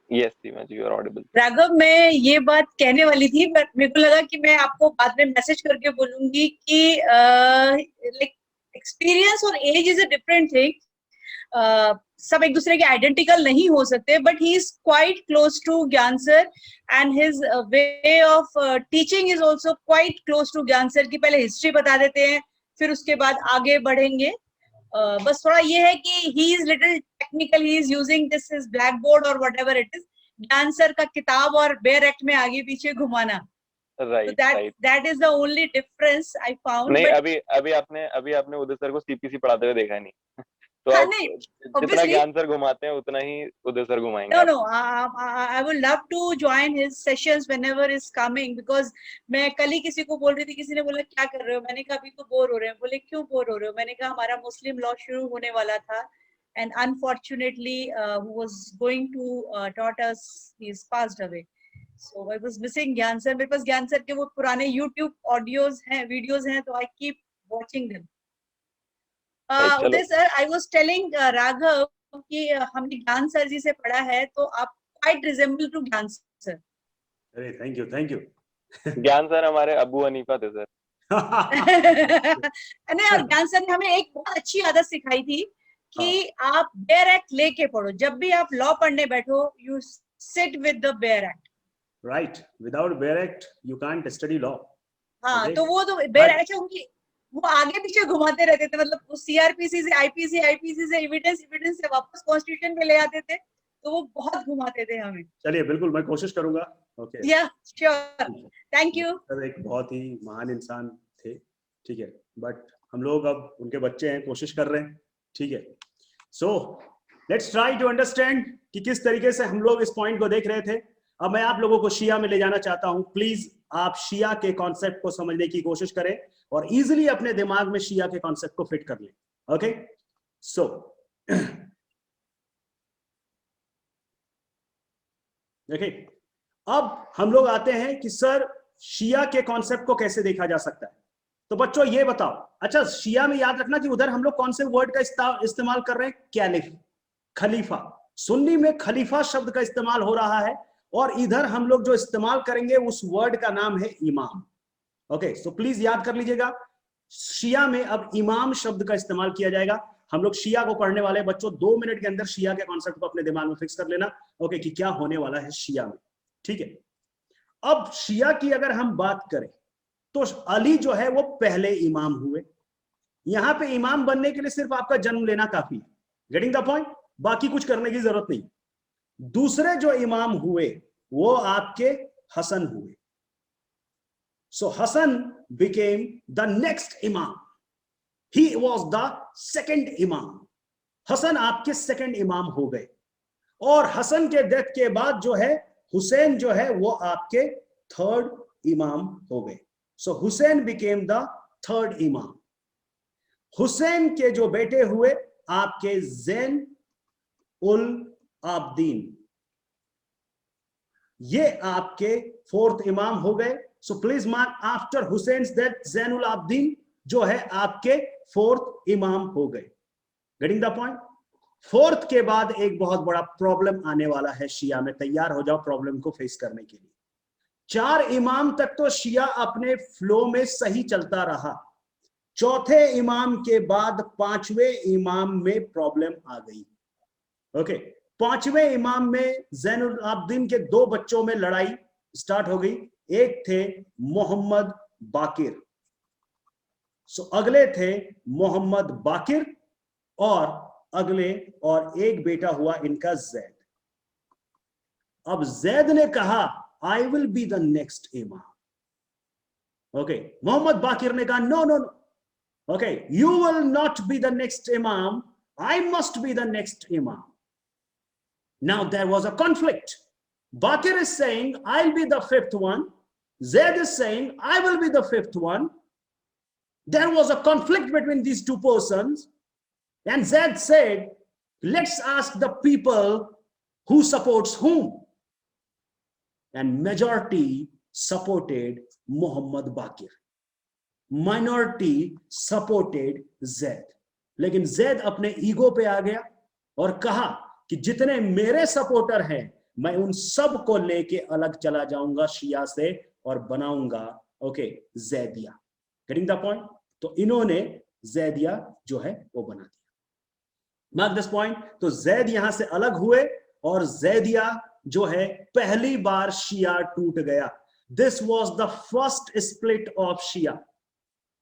Yes, Seema ji, you are audible. Raghav, मैं ये बात कहने वाली थी, बट मेरे को लगा कि मैं आपको बाद में मैसेज करके बोलूंगी कि लाइक एक्सपीरियंस और age is a different thing. सब एक दूसरे के आइडेंटिकल नहीं हो सकते, but he is quite close to Gyan sir and his way of teaching is also quite close to Gyan sir की. पहले हिस्ट्री बता देते हैं, फिर उसके बाद आगे बढ़ेंगे. बस थोड़ा ये है कि he is little technical, he is using this is blackboard or whatever it is. ज्ञान सर का किताब और बेयर एक्ट में आगे पीछे घुमाना. Right, so right. that is the only difference I found. नहीं, but अभी आपने उदय सर को सीपीसी पढ़ाते हुए देखा नहीं. तो हाँ, आप नहीं, जितना obviously ज्ञान सर घुमाते हैं उतना ही उदय सर घुमाएंगे. no I would love to join his sessions whenever is coming, because मैं कल ही किसी को बोल रही थी, किसी ने बोला क्या कर रहे हो, मैंने कहा अभी तो बोर हो रहे हैं. बोले क्यों बोर हो रहे हो? मैंने कहा हमारा मुस्लिम लॉ शुरू होने वाला था, and unfortunately who was going to taught us, he is passed away. So I was missing ज्ञान सर. मेरे पास ज्ञान सर के वो पुराने YouTube ऑडियोज हैं, वीडियोज हैं, तो I keep watching them. Uday sir, I was telling Raghav कि हमने ज्ञान सर जी से पढ़ा है, तो आप quite resemble to ज्ञान सर. अरे थैंक यू. ज्ञान सर हमारे अबू हनीफा थे सर. नहीं, और ज्ञान सर ने हमें एक बहुत अच्छी आदत सिखाई थी कि आप बेयर एक्ट लेके पढ़ो. जब भी आप लॉ पढ़ने बैठो, you sit with the bare act. Right, without bare act you can't study law. हाँ, तो वो तो बेयर एक्ट उनकी वो आगे पीछे घुमाते रहते थे. मतलब सीआरपीसी से आईपीसी से एविडेंस से वापस कॉन्स्टिट्यूशन पे ले आते थे, तो वो बहुत घुमाते थे हमें. चलिए, बिल्कुल मैं कोशिश करूंगा. ओके, या श्योर, थैंक यू. सर एक बहुत ही महान इंसान थे, ठीक है, बट हम लोग अब उनके बच्चे हैं, कोशिश कर रहे हैं, ठीक है. So let's try to understand कि किस तरीके से हम लोग इस पॉइंट को देख रहे थे. अब मैं आप लोगों को शिया में ले जाना चाहता हूं. प्लीज आप शिया के कॉन्सेप्ट को समझने की कोशिश करें और इजीली अपने दिमाग में शिया के कॉन्सेप्ट को फिट कर लें. ओके, सो देखिए, अब हम लोग आते हैं कि सर शिया के कॉन्सेप्ट को कैसे देखा जा सकता है. तो बच्चों ये बताओ, अच्छा शिया में याद रखना कि उधर हम लोग कौन से वर्ड का इस्तेमाल कर रहे हैं? कैलिफ, खलीफा. सुन्नी में खलीफा शब्द का इस्तेमाल हो रहा है, और इधर हम लोग जो इस्तेमाल करेंगे उस वर्ड का नाम है इमाम. ओके, सो प्लीज याद कर लीजिएगा, शिया में अब इमाम शब्द का इस्तेमाल किया जाएगा. हम लोग शिया को पढ़ने वाले बच्चों 2 मिनट के अंदर शिया के कॉन्सेप्ट को अपने दिमाग में फिक्स कर लेना. ओके, कि क्या होने वाला है शिया में, ठीक है. अब शिया की अगर हम बात करें तो अली जो है वो पहले इमाम हुए. यहां पे इमाम बनने के लिए सिर्फ आपका जन्म लेना काफी है. Getting the point? बाकी कुछ करने की जरूरत नहीं. दूसरे जो इमाम हुए वो आपके हसन हुए. सो Hasan became the next imam. He was the second imam. Hasan आपके सेकंड इमाम हो गए, और हसन के डेथ के बाद जो है हुसैन जो है वो आपके थर्ड इमाम हो गए. सो हुसैन became the थर्ड इमाम. हुसैन के जो बेटे हुए आपके ज़ैन उल आबदीन, ये आपके फोर्थ इमाम हो गए. So please mark, after Hussain's death Zainul Abidin जो है आपके फोर्थ इमाम हो गए. Getting the point. फोर्थ के बाद एक बहुत बड़ा प्रॉब्लम आने वाला है शिया में, तैयार हो जाओ प्रॉब्लम को फेस करने के लिए। 4 इमाम तक तो शिया अपने फ्लो में सही चलता रहा, चौथे इमाम के बाद 5वें इमाम में प्रॉब्लम आ गई। ओके, 5वें इमाम में ज़ैनुल आबिदीन के 2 बच्चों में लड़ाई स्टार्ट हो गई। एक थे मोहम्मद बाकिर, अगले थे मोहम्मद बाकिर और एक बेटा हुआ इनका जैद। अब जैद ने कहा I will be the next imam. Okay, Muhammad Baqir ने कहा no no no, okay you will not be the next imam, I must be the next imam. Now there was a conflict. Bakir is saying I'll be the 5th one, Zaid is saying I will be the 5th one. There was a conflict between these two persons, and Zaid said let's ask the people who supports whom, and majority supported Muhammad Bakir, minority supported Zaid. लेकिन Zaid अपने ego पे आ गया और कहा कि जितने मेरे supporter हैं मैं उन सब को लेके अलग चला जाऊंगा शिया से और बनाऊंगा okay Zaidia. Getting the point. तो इन्होंने जैदिया जो है वो बना दिया। Mark this point. तो जैद यहां से अलग हुए और जैदिया जो है पहली बार शिया टूट गया। This was the first split of Shia.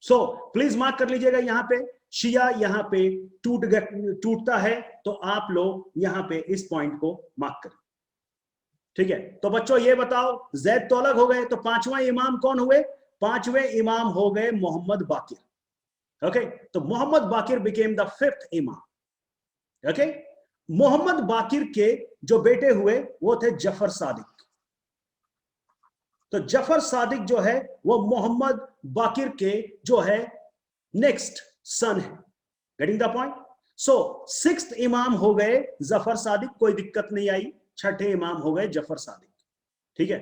So please mark कर लीजिएगा, यहां पे शिया यहां पे टूटता है, तो आप लोग यहां पे इस पॉइंट को मार्क करें। ठीक है, तो बच्चों ये बताओ जैद तो अलग हो गए, तो 5वां इमाम कौन हुए? 5वें इमाम हो गए मोहम्मद बाकिर। ओके, तो मोहम्मद बाकिर बिकेम द 5th इमाम। ओके, मोहम्मद बाकिर के जो बेटे हुए वो थे जफर सादिक। तो जफर सादिक जो है वो मोहम्मद बाकिर के जो है नेक्स्ट सन है। Getting the point. So 6th इमाम हो गए जफर सादिक, कोई दिक्कत नहीं आई। 6ठे इमाम हो गए जफर सादिक। ठीक है,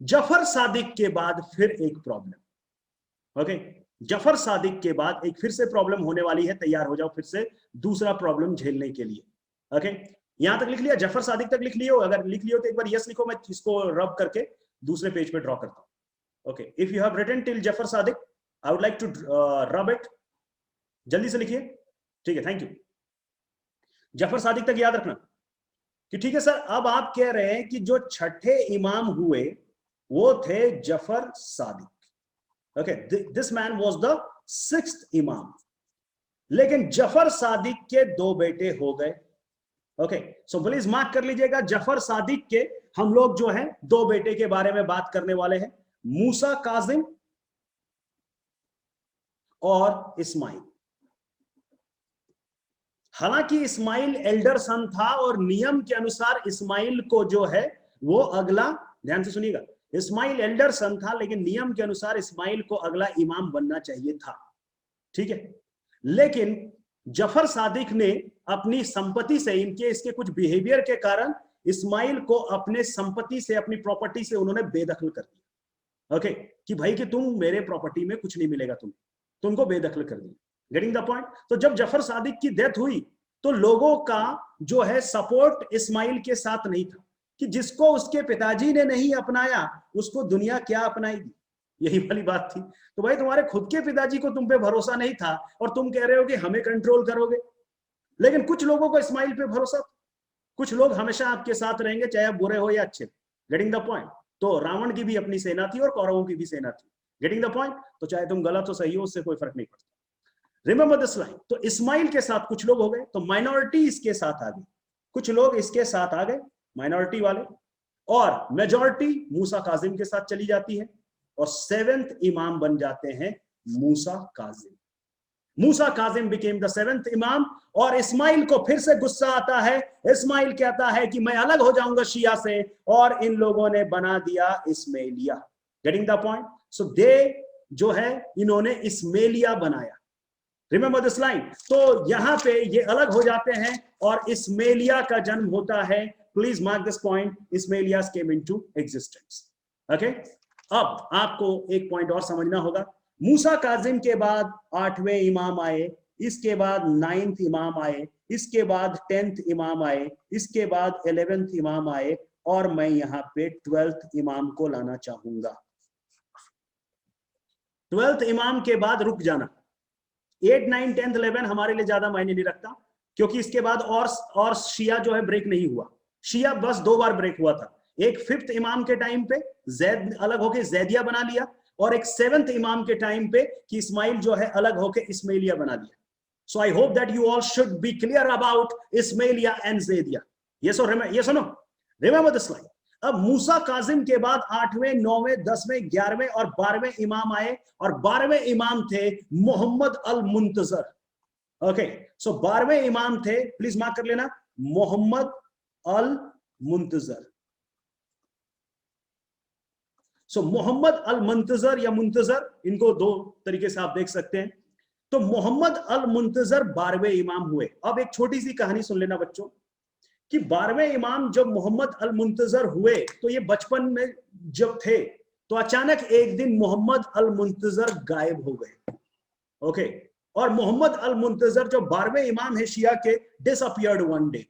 जफर सादिक के बाद फिर एक प्रॉब्लम। ओके, जफर सादिक के बाद एक फिर से प्रॉब्लम होने वाली है, तैयार हो जाओ फिर से दूसरा प्रॉब्लम झेलने के लिए। ओके, यहां तक लिख लिया? जफर सादिक तक लिख लियो? अगर लिख लियो तो एक बार यस लिखो, मैं इसको रब करके दूसरे पेज पे ड्रॉ करता हूं। Okay, if you have written till Jafar Sadiq I would like to rub it. जल्दी से लिखिए। ठीक है, थैंक यू। जफर सादिक तक याद रखना कि ठीक है सर। अब आप कह रहे हैं कि जो 6ठे इमाम हुए वो थे Zafar Sadiq. Okay, this man was the 6th इमाम, लेकिन जफर सादिक के 2 बेटे हो गए। ओके, सो प्लीज मार्क कर लीजिएगा, जफर सादिक के हम लोग जो है 2 बेटे के बारे में बात करने वाले हैं, मूसा काजिम और इस्माइल। हालांकि इस्माइल एल्डर सन था और नियम के अनुसार इस्माइल को जो है वो अगला, ध्यान से सुनिएगा, इस्माइल एल्डर सन था लेकिन नियम के अनुसार इस्माइल को अगला इमाम बनना चाहिए था। ठीक है, लेकिन जफर सादिक ने अपनी संपत्ति से, इसके कुछ बिहेवियर के कारण इस्माइल को अपने संपत्ति से, अपनी प्रॉपर्टी से उन्होंने बेदखल कर दिया। ओके, कि भाई कि तुम मेरे प्रॉपर्टी में कुछ नहीं मिलेगा, तुमको बेदखल कर दिया। Getting the point. तो जब जफर सादिक की डेथ हुई तो लोगों का जो है सपोर्ट इस्माइल के साथ नहीं था, कि जिसको उसके पिताजी ने नहीं अपनाया उसको दुनिया क्या अपनाएगी, यही वाली बात थी। तो भाई तुम्हारे खुद के पिताजी को तुम पे भरोसा नहीं था और तुम कह रहे हो कि हमें कंट्रोल करोगे। लेकिन कुछ लोगों को इस्माइल पे भरोसा था, कुछ लोग हमेशा आपके साथ रहेंगे चाहे आप बुरे हो या अच्छे। Getting the point. तो रावण की भी अपनी सेना थी और कौरवों की भी सेना थी। Getting the point. तो चाहे तुम गलत हो सही हो उससे कोई फर्क नहीं पड़ता। Remember this line. तो इस्माइल के साथ कुछ लोग हो गए, तो माइनॉरिटी इसके साथ आ गई, कुछ लोग इसके साथ आ गए माइनॉरिटी वाले, और मेजॉरिटी मूसा काजिम के साथ चली जाती है और 7th इमाम बन जाते हैं मूसा काजिम। मूसा काजिम बिकेम द 7th इमाम। और इस्माइल को फिर से गुस्सा आता है, इस्माइल कहता है कि मैं अलग हो जाऊंगा शिया से, और इन लोगों ने बना दिया Ismailiya. Getting the point. So they जो है इन्होंने इस्माइलिया बनाया। Remember this line. तो यहां पे ये अलग हो जाते हैं और इस्माइलिया का जन्म होता है। Please mark this point, Ismailia came into existence. Okay, अब आपको एक पॉइंट और समझना होगा। मूसा काजिम के बाद 8वें इमाम आए इसके बाद 9th इमाम आए, इसके बाद 10th इमाम आए, इसके बाद 11th इमाम आए, और मैं यहाँ पे 12th इमाम को लाना चाहूंगा। 12th इमाम के बाद रुक जाना। 8, 9, 10, 11 हमारे लिए ज्यादा मायने नहीं रखता, क्योंकि इसके बाद और शिया जो है ब्रेक नहीं हुआ। शिया बस 2 बार ब्रेक हुआ था, एक 5th इमाम के टाइम पे जैद अलग होके जैदिया बना लिया, और एक 7th इमाम के टाइम पे कि इस्माइल जो है अलग होके इस्माइलिया बना लिया। So I hope that you all should be clear about Ismailiya and Zaidiya. ये सुनो, रिमेंबर दिस लाइन। अब मूसा काजिम के बाद 8वें, 9वें, 10वें, 11वें और 12वें इमाम आए, और 12वें इमाम थे मोहम्मद अल मुंतजर। ओके, सो 12वें इमाम थे, प्लीज मार्क कर लेना, मोहम्मद अल मुंतजर। सो मोहम्मद अल मुंतजर या मुंतजर, इनको 2 तरीके से आप देख सकते हैं। तो मोहम्मद अल मुंतजर 12वें इमाम हुए। अब एक छोटी सी कहानी सुन लेना बच्चों, कि 12वें इमाम जब मोहम्मद अल मुंतजर हुए, तो ये बचपन में जब थे, तो अचानक एक दिन मोहम्मद अल मुंतजर गायब हो गए। ओके, और मोहम्मद अल मुंतजर जो 12वें इमाम है शिया के, डिसअपियर्ड वन डे।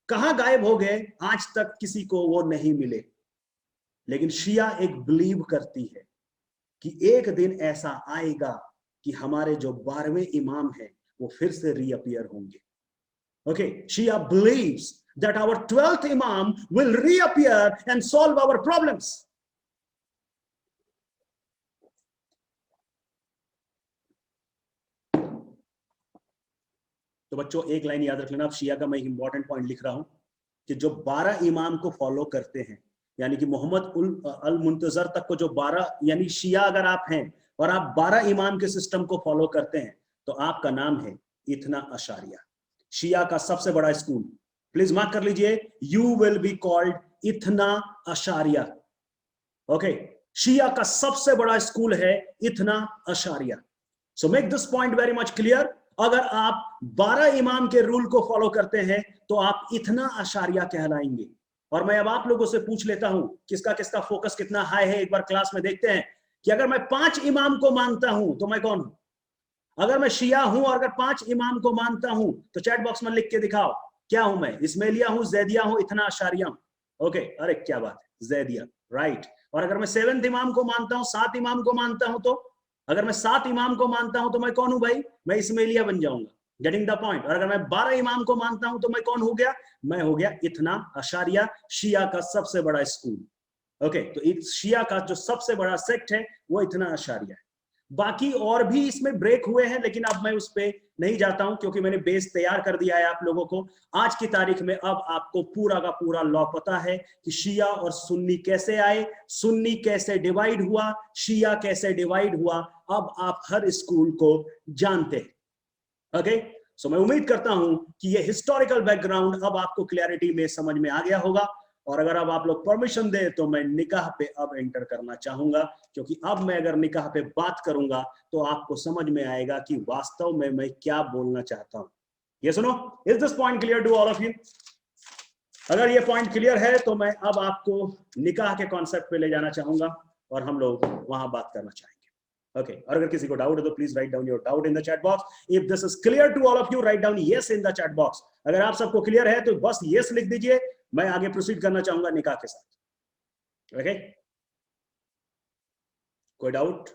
कहां गायब हो गए, आज तक किसी को वो नहीं मिले। लेकिन शिया एक बिलीव करती है कि एक दिन ऐसा आएगा कि हमारे जो 12वें इमाम हैं वो फिर से रीअपियर होंगे। Okay, Shia believes that our 12th Imam will reappear and solve our problems. तो बच्चों एक लाइन याद रख लेना, अब शिया का मैं एक इंपॉर्टेंट पॉइंट लिख रहा हूं कि जो 12 इमाम को फॉलो करते हैं, यानी कि मोहम्मद अल मुंतजर तक को जो 12, यानी शिया अगर आप हैं और आप 12 इमाम के सिस्टम को फॉलो करते हैं, तो आपका नाम है इथना अशारिया। शिया का सबसे बड़ा स्कूल, प्लीज मार्क कर लीजिए, यू विल बी कॉल्ड इथना अशारिया। ओके, शिया का सबसे बड़ा स्कूल है इथना अशारिया। So make this point very much clear. अगर आप 12 इमाम के रूल को फॉलो करते हैं तो आप इथना अशारिया कहलाएंगे। और मैं अब आप लोगों से पूछ लेता हूं, किसका किसका फोकस कितना हाई है, एक बार क्लास में देखते हैं कि अगर मैं 5 इमाम को मानता हूं तो मैं कौन हूं? अगर मैं शिया हूं और अगर 5 इमाम को मानता हूं तो चैट बॉक्स में लिख के दिखाओ, क्या हूं मैं? इस्माइलिया हूं, जैदिया हूं, इथना अशारिया हूं। ओके, अरे क्या बात है, जैदिया, राइट। और अगर मैं 7th इमाम को मानता हूं, 7 इमाम को मानता हूं, तो अगर मैं 7 इमाम को मानता हूं तो मैं कौन हूं भाई? मैं इस्माइलिया बन जाऊंगा। Getting the point. और अगर मैं 12 इमाम को मानता हूं तो मैं कौन हो गया? मैं हो गया इथना अशारिया, शिया का सबसे बड़ा स्कूल। ओके, तो शिया का जो सबसे बड़ा सेक्ट है वो इथना अशारिया है। बाकी और भी इसमें ब्रेक हुए हैं, लेकिन अब मैं उस पे नहीं जाता हूं क्योंकि मैंने बेस तैयार कर दिया है आप लोगों को। आज की तारीख में अब आपको पूरा का पूरा लॉ पता है कि शिया और सुन्नी कैसे आए, सुन्नी कैसे डिवाइड हुआ, शिया कैसे डिवाइड हुआ। अब आप हर स्कूल को जानते हैं। ओके, सो मैं उम्मीद करता हूं कि ये हिस्टोरिकल बैकग्राउंड अब आपको क्लैरिटी में समझ में आ गया होगा। और अगर अब आप लोग परमिशन दे तो मैं निकाह पे अब एंटर करना चाहूंगा, क्योंकि अब मैं अगर निकाह पे बात करूंगा तो आपको समझ में आएगा कि वास्तव में मैं क्या बोलना चाहता हूं। ये सुनो, is this point clear to all of you? अगर ये पॉइंट क्लियर है तो मैं अब आपको निकाह के कॉन्सेप्ट पे ले जाना चाहूंगा और हम लोग वहां बात करना चाहेंगे। ओके, और अगर किसी को डाउट है तो please write down your doubt in the chat box. If this is clear to all of you, write down yes in the chat box. अगर आप सबको क्लियर है तो बस यस लिख दीजिए। मैं आगे प्रोसीड करना चाहूंगा निकाह के साथ। ओके, कोई doubt?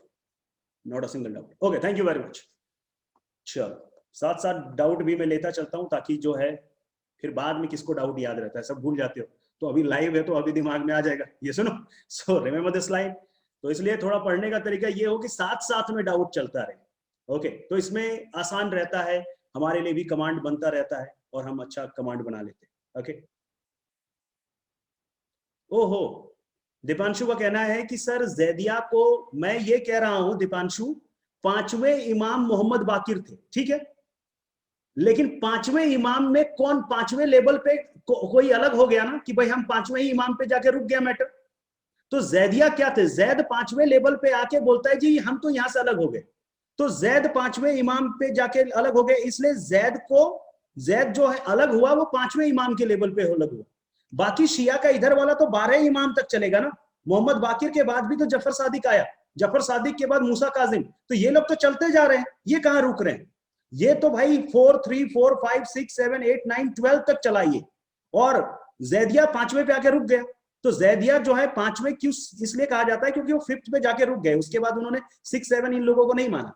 Not a single doubt. Okay, thank you very much. चलो, साथ साथ डाउट भी मैं लेता चलता हूं ताकि जो है फिर बाद में किसको डाउट याद रहता है, सब भूल जाते हो। तो अभी लाइव है तो अभी दिमाग में आ जाएगा। ये सुनो, सो रिमेंबर दिस लाइन। तो इसलिए थोड़ा पढ़ने का तरीका ये हो कि साथ साथ में डाउट चलता रहे। ओके, तो इसमें आसान रहता है, हमारे लिए भी कमांड बनता रहता है और हम अच्छा कमांड बना लेते हैं। ओके, ओहो, दीपांशु का कहना है कि सर जैदिया को, मैं ये कह रहा हूं दीपांशु, 5वें इमाम मोहम्मद बाकिर थे, ठीक है, लेकिन 5वें इमाम में कौन 5वें लेवल पे कोई अलग हो गया ना कि भाई हम 5वें इमाम पे जाके रुक गया मैटर। तो जैदिया क्या थे? जैद 5वें लेवल पे आके बोलता है जी हम तो यहां से अलग हो गए। तो जैद 5वें इमाम पे जाके अलग हो गए, इसलिए जैद जो है अलग हुआ वो 5वें इमाम के लेवल पे अलग हुआ। बाकी शिया का इधर वाला तो 12 इमाम तक चलेगा ना। मोहम्मद बाकिर के बाद भी तो जफर सादिक आया, जफर सादिक के बाद मूसा काजिम, तो ये लोग तो चलते जा रहे हैं, ये कहां रुक रहे हैं? ये तो भाई 4, 3, 4, 5, 6, 7, 8, 9, 12 तक चलाइए, और जैदिया 5वें पे आके रुक गया। तो जैदिया जो है 5वें क्यों इसलिए कहा जाता है क्योंकि वो 5th पे जाके रुक गए, उसके बाद उन्होंने 6, 7 इन लोगों को नहीं माना,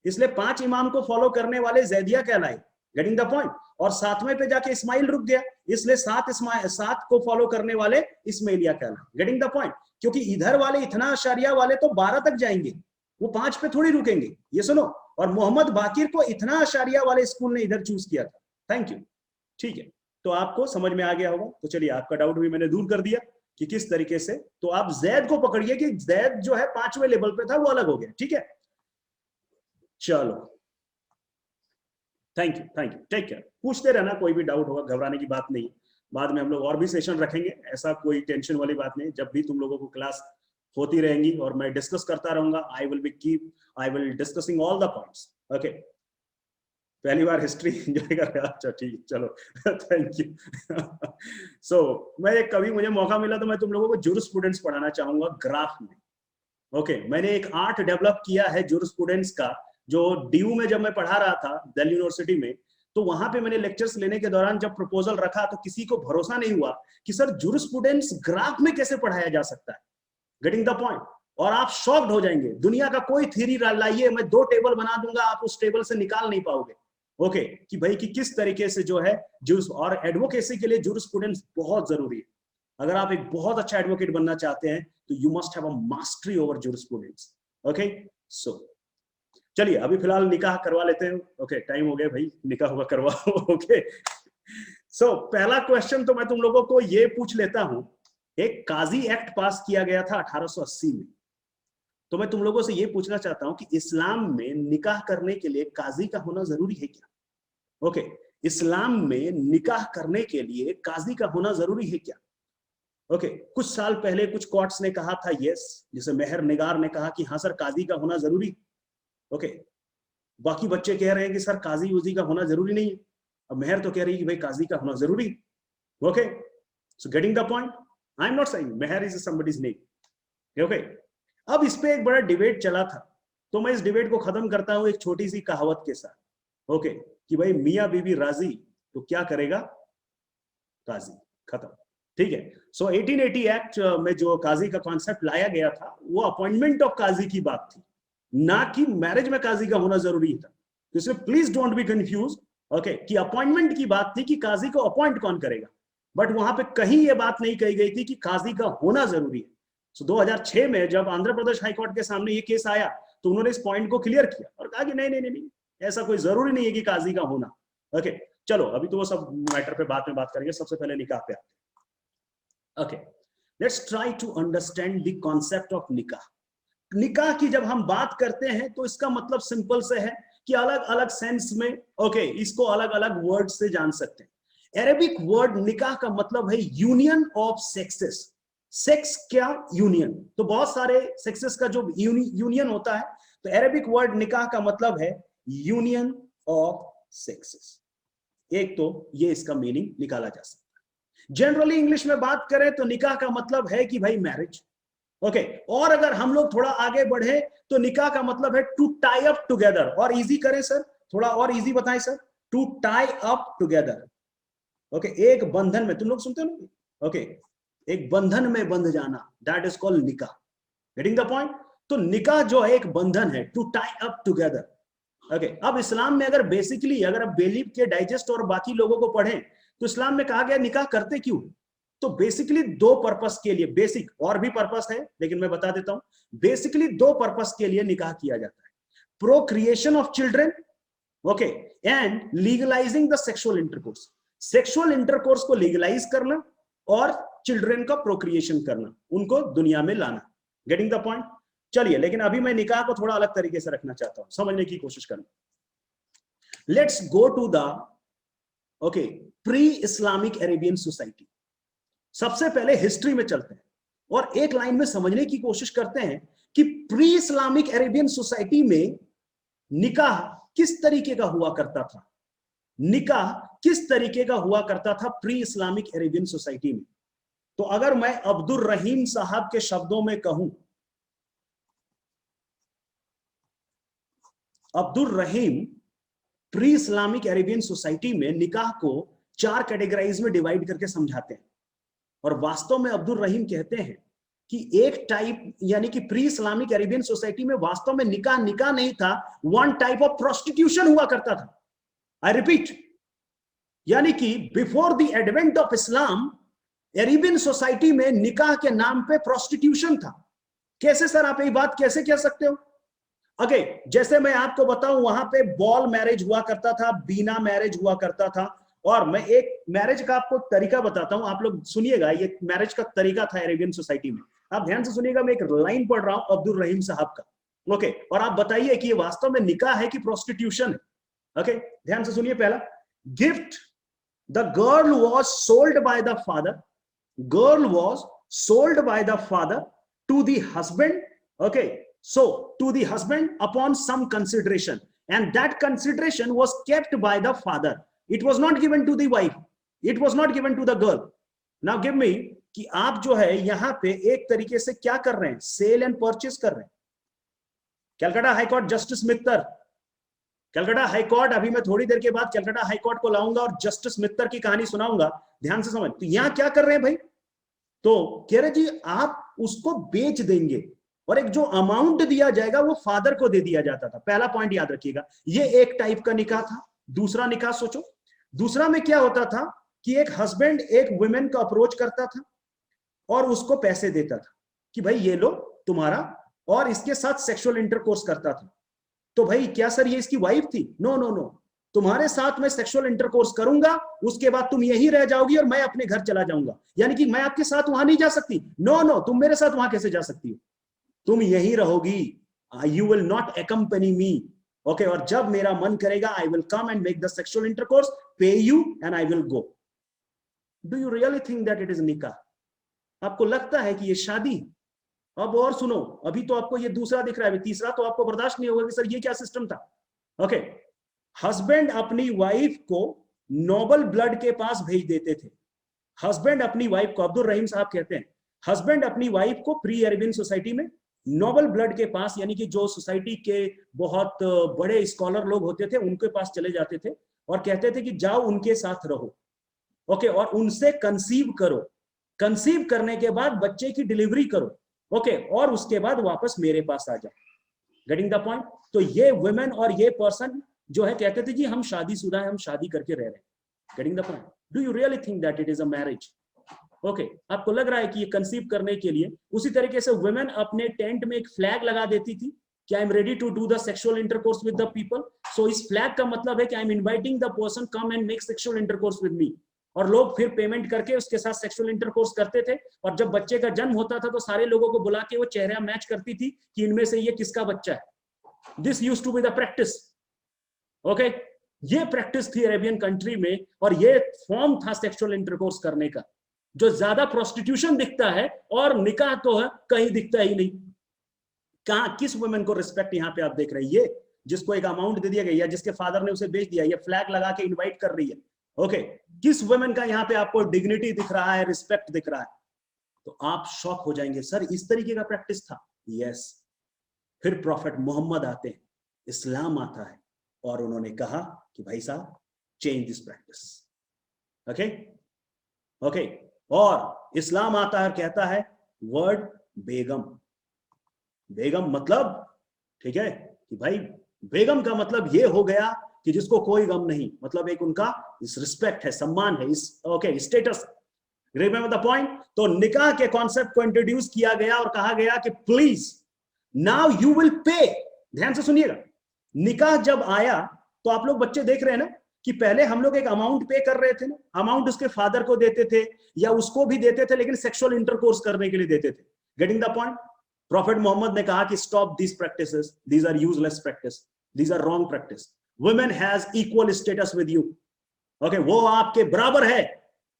इसलिए 5 इमाम को फॉलो करने वाले जैदिया कहलाए। Getting the point. और 7वें पे जाके इस्माइल रुक गया, इसलिए 7 को फॉलो करने वाले इस्माइलिया कहलाए। Getting the point. क्योंकि इधर वाले इतना अशारिया वाले तो 12 तक जाएंगे, वो 5 पे थोड़ी रुकेंगे, ये सुनो। और मोहम्मद बाकिर को इतना अशारिया वाले स्कूल ने इधर चूज किया था। Thank you. ठीक है, तो आपको समझ में आ गया होगा। तो चलिए, आपका डाउट भी मैंने दूर कर दिया कि किस तरीके से। तो आप जैद को पकड़िए कि जैद जो है 5वें लेवल पे था, वो अलग हो गया। ठीक है, चलो, thank you, thank you, take care. पूछते रहना, कोई भी डाउट होगा, घबराने की बात नहीं। बाद में हम लोग और भी सेशन रखेंगे, ऐसा कोई टेंशन वाली बात नहीं। जब भी तुम लोगों को क्लास होती रहेंगी और मैं डिस्कस करता रहूंगा, I will discussing all the points. Okay, पहली बार हिस्ट्री एंजॉय कर रहे। अच्छा ठीक है, चलो, थैंक यू। सो मैं कभी मुझे मौका मिला तो मैं तुम लोगों को जूरिस्प्रूडेंस पढ़ाना चाहूंगा ग्राफ में। ओके, मैंने एक आर्ट डेवलप किया है जूरिस्प्रूडेंस का, जो डीयू में जब मैं पढ़ा रहा था दिल्ली यूनिवर्सिटी में, तो वहां पे मैंने लेक्चर्स लेने के दौरान जब प्रपोजल रखा तो किसी को भरोसा नहीं हुआ कि सर जूरिस्प्रूडेंस ग्राफ में कैसे पढ़ाया जा सकता है। Getting the point. और आप शॉक्ड हो जाएंगे, दुनिया का कोई थ्योरी लाइए, मैं 2 टेबल बना दूंगा, आप उस टेबल से निकाल नहीं पाओगे। ओके, कि भाई कि किस तरीके से जो है जूरिस और एडवोकेसी के लिए जूरिस्प्रूडेंस बहुत जरूरी है। अगर आप एक बहुत अच्छा एडवोकेट बनना चाहते हैं तो you must have a mastery over jurisprudence. Okay, so चलिए अभी फिलहाल निकाह करवा लेते हैं। ओके, टाइम हो गया भाई, निकाह हुआ करवाओ। ओके, सो पहला क्वेश्चन तो मैं तुम लोगों को ये पूछ लेता हूं। एक काजी एक्ट पास किया गया था 1880 में, तो मैं तुम लोगों से ये पूछना चाहता हूं कि इस्लाम में निकाह करने के लिए काजी का होना जरूरी है क्या? ओके, इस्लाम में निकाह करने के लिए काजी का होना जरूरी है क्या? ओके, कुछ साल पहले कुछ कोर्ट्स ने कहा था यस, जैसे मेहर निगार ने कहा कि हाँ सर काजी का होना जरूरी। ओके, बाकी बच्चे कह रहे हैं कि सर काजी वजी का होना जरूरी नहीं है। अब मेहर तो कह रही है कि भाई काजी का होना जरूरी। Okay, so getting the point. I am not saying मेहर इज समबडीज नेम। ओके, अब इस पे एक बड़ा डिबेट चला था, तो मैं इस डिबेट को खत्म करता हूं एक छोटी सी कहावत के साथ। ओके, कि भाई मियां बीवी राजी तो क्या करेगा काजी, खत्म। ठीक है, सो 1880 एक्ट में जो काजी का कॉन्सेप्ट लाया गया था वो अपॉइंटमेंट ऑफ काजी की बात थी, ना कि मैरिज में काजी का होना जरूरी था। तो इसलिए please don't be confuse. Okay, कि अपॉइंटमेंट की बात थी कि काजी को अपॉइंट कौन करेगा, बट वहां पे कहीं ये बात नहीं कही गई थी कि काजी का होना जरूरी है। सो 2006 में जब आंध्र प्रदेश हाईकोर्ट के सामने ये केस आया तो उन्होंने इस पॉइंट को क्लियर किया और कहा कि नहीं नहीं नहीं नहीं, ऐसा कोई जरूरी नहीं है कि काजी का होना। ओके, चलो अभी तो वो सब मैटर पे बाद में बात करेंगे, सबसे पहले निकाह पे आते हैं। Okay, let's try to understand the concept of निकाह। निकाह की जब हम बात करते हैं तो इसका मतलब सिंपल से है कि अलग अलग सेंस में, ओके, इसको अलग अलग वर्ड से जान सकते हैं। अरेबिक वर्ड निकाह का मतलब है यूनियन ऑफ सेक्सेस। सेक्स क्या? यूनियन। तो बहुत सारे सेक्सेस का जो यूनियन होता है, तो अरेबिक वर्ड निकाह का मतलब है यूनियन ऑफ सेक्सेस। एक तो ये इसका मीनिंग निकाला जा सकता है। जनरली इंग्लिश में बात करें तो निकाह का मतलब है कि भाई मैरिज। ओके, और अगर हम लोग थोड़ा आगे बढ़े तो निकाह का मतलब है टू टाई अप टुगेदर। और इजी करें सर, थोड़ा और इजी बताएं sir, to tie up together. Okay, एक बंधन में, तुम लोग सुनते हो ना, ओके, एक बंधन में बंध जाना, दैट इज कॉल्ड निकाह। Getting the point. तो निकाह जो है एक बंधन है, to tie up together. Okay, अब इस्लाम में अगर बेसिकली अगर आप बेलीफ के डाइजेस्ट और बाकी लोगों को पढ़ें तो इस्लाम में कहा गया निकाह करते क्यों? तो बेसिकली 2 पर्पस के लिए, बेसिक और भी पर्पस है लेकिन मैं बता देता हूं, बेसिकली 2 पर्पस के लिए निकाह किया जाता है। Procreation of children, okay, and legalising the sexual intercourse. Sexual intercourse को लीगलाइज करना और चिल्ड्रन का प्रोक्रिएशन करना, उनको दुनिया में लाना। Getting the point. चलिए, लेकिन अभी मैं निकाह को थोड़ा अलग तरीके से रखना चाहता हूं, समझने की कोशिश करना। Let's go to the okay pre Islamic Arabian society. सबसे पहले हिस्ट्री में चलते हैं और एक लाइन में समझने की कोशिश करते हैं कि प्री इस्लामिक अरेबियन सोसाइटी में निकाह किस तरीके का हुआ करता था। निकाह किस तरीके का हुआ करता था प्री इस्लामिक अरेबियन सोसाइटी में। तो अगर मैं अब्दुल रहीम साहब के शब्दों में कहूं, अब्दुल रहीम प्री इस्लामिक अरेबियन सोसाइटी में निकाह को 4 कैटेगराइज में डिवाइड करके समझाते हैं। और वास्तव में अब्दुल रहीम कहते हैं कि एक टाइप, यानी कि प्री इस्लामिक अरेबियन सोसाइटी में वास्तव में निकाह नहीं था, वन टाइप ऑफ प्रोस्टिट्यूशन हुआ करता था। आई रिपीट, यानी कि before the advent of Islam Arabian society में निकाह के नाम पे प्रोस्टिट्यूशन था। कैसे सर, आप ये बात कैसे कह सकते हो? जैसे मैं आपको बताऊं, वहां पे बॉल मैरिज हुआ करता था, बीना मैरिज हुआ करता था। और मैं एक मैरिज का आपको तरीका बताता हूं, आप लोग सुनिएगा, ये मैरिज का तरीका था अरेबियन सोसाइटी में। आप ध्यान से सुनिएगा, मैं एक लाइन पढ़ रहा हूं अब्दुल रहीम साहब का। ओके, और आप बताइए कि ये वास्तव में निकाह है कि प्रोस्टिट्यूशन है। ओके, ध्यान से सुनिए। पहला, gift, the girl was sold by the father, girl was sold by the father to the husband, okay, so to the husband upon some consideration, and that consideration was kept by the father. It was not given to the wife, it was not given to the girl. Now give me कि आप जो है यहां पे एक तरीके से क्या कर रहे हैं, सेल एंड परचेस कर रहे हैं। कलकत्ता हाई कोर्ट जस्टिस मित्तर, कलकत्ता हाई कोर्ट, अभी मैं थोड़ी देर के बाद कलकत्ता हाई कोर्ट को लाऊंगा और जस्टिस मित्तर की कहानी सुनाऊंगा, ध्यान से समझ। तो यहां क्या कर रहे हैं भाई, तो कह रहे जी आप उसको बेच देंगे और एक जो अमाउंट दिया जाएगा वो फादर को दे दिया जाता था। पहला पॉइंट याद रखिएगा, ये एक टाइप का निकाह था। दूसरा निकाह सोचो, दूसरा में क्या होता था कि एक हस्बैंड एक वुमेन को अप्रोच करता था और उसको पैसे देता था कि भाई ये लो तुम्हारा, और इसके साथ सेक्सुअल इंटरकोर्स करता था। तो भाई क्या सर ये इसकी वाइफ थी? नो नो नो, तुम्हारे साथ मैं सेक्सुअल इंटरकोर्स करूंगा, उसके बाद तुम यहीं रह जाओगी और मैं अपने घर चला जाऊंगा, यानी कि मैं आपके साथ वहां नहीं जा सकती। नो नो, तुम मेरे साथ वहां कैसे जा सकती हो, तुम यहीं रहोगी, you will not accompany me, okay, और जब मेरा मन करेगा I will come and make the sexual intercourse, pay you and I will go. Do you really think that it is निकाह? आपको लगता है कि ये शादी? अब और सुनो, अभी तो आपको ये दूसरा दिख रहा है, तीसरा तो आपको बर्दाश्त नहीं होगा कि सर ये क्या सिस्टम था। ओके, हस्बैंड अपनी वाइफ को नोबल ब्लड के पास भेज देते थे। हस्बैंड अपनी वाइफ को, अब्दुल रहीम साहब कहते हैं, हस्बैंड अपनी वाइफ को प्री अरेबियन सोसाइटी में नोबल ब्लड के पास, यानी कि जो सोसाइटी के बहुत बड़े स्कॉलर लोग होते थे उनके पास चले जाते थे और कहते थे कि जाओ उनके साथ रहो, ओके, और उनसे कंसीव करो, कंसीव करने के बाद बच्चे की डिलीवरी करो, ओके, और उसके बाद वापस मेरे पास आ जाओ। Getting the point? तो ये वुमेन और ये पर्सन जो है कहते थे जी हम शादीशुदा हैं, हम शादी करके रह रहे हैं। Getting the point? Do you really think that it is a marriage? Okay, आपको लग रहा है कि ये कंसीव करने के लिए, उसी तरीके से वुमेन अपने टेंट में एक फ्लैग लगा देती थी कि I am ready to do the sexual intercourse with the people. So इस फ्लैग का मतलब है कि I am inviting the person come and make sexual intercourse with me, और लोग फिर पेमेंट करके उसके साथ सेक्सुअल इंटरकोर्स करते थे। और जब बच्चे का जन्म होता था तो सारे लोगों को बुला के वो चेहरा मैच करती थी कि इनमें से ये किसका बच्चा है। This used to be the practice, okay, ये प्रैक्टिस थी अरेबियन कंट्री में, और ये फॉर्म था सेक्सुअल इंटरकोर्स करने का। जो ज्यादा प्रोस्टिट्यूशन दिखता है और निकाह तो है कहीं दिखता ही नहीं। कहां किस वुमेन को रिस्पेक्ट यहाँ पे आप देख रहे हैं? ये जिसको एक अमाउंट दे दिया गया या जिसके फादर ने उसे बेच दिया, ये फ्लैग लगा के इनवाइट कर रही है, ओके, किस वुमेन का यहाँ पे आपको डिग्निटी दिख रहा है, रिस्पेक्ट दिख रहा है? तो आप शॉक हो जाएंगे, सर इस तरीके का प्रैक्टिस था। यस, फिर प्रॉफेट मोहम्मद आते हैं, इस्लाम आता है, और उन्होंने कहा कि भाई साहब change this practice, okay okay, और इस्लाम आता है, कहता है वर्ड बेगम। बेगम मतलब, ठीक है, कि भाई बेगम का मतलब ये हो गया कि जिसको कोई गम नहीं, मतलब एक उनका इस रिस्पेक्ट है, सम्मान है, इस okay status. Remember the point? तो निकाह के कॉन्सेप्ट को इंट्रोड्यूस किया गया और कहा गया कि please now you will pay. ध्यान से सुनिएगा, निकाह जब आया तो आप लोग बच्चे देख रहे हैं ना कि पहले हम लोग एक अमाउंट पे कर रहे थे ना, अमाउंट उसके फादर को देते थे या उसको भी देते थे, लेकिन सेक्सुअल इंटरकोर्स करने के लिए देते थे। Getting the point? Prophet Muhammad ने कहा कि stop these practices, these are useless practice, these are wrong practice. Women has equal status with you, okay, वो आपके बराबर है,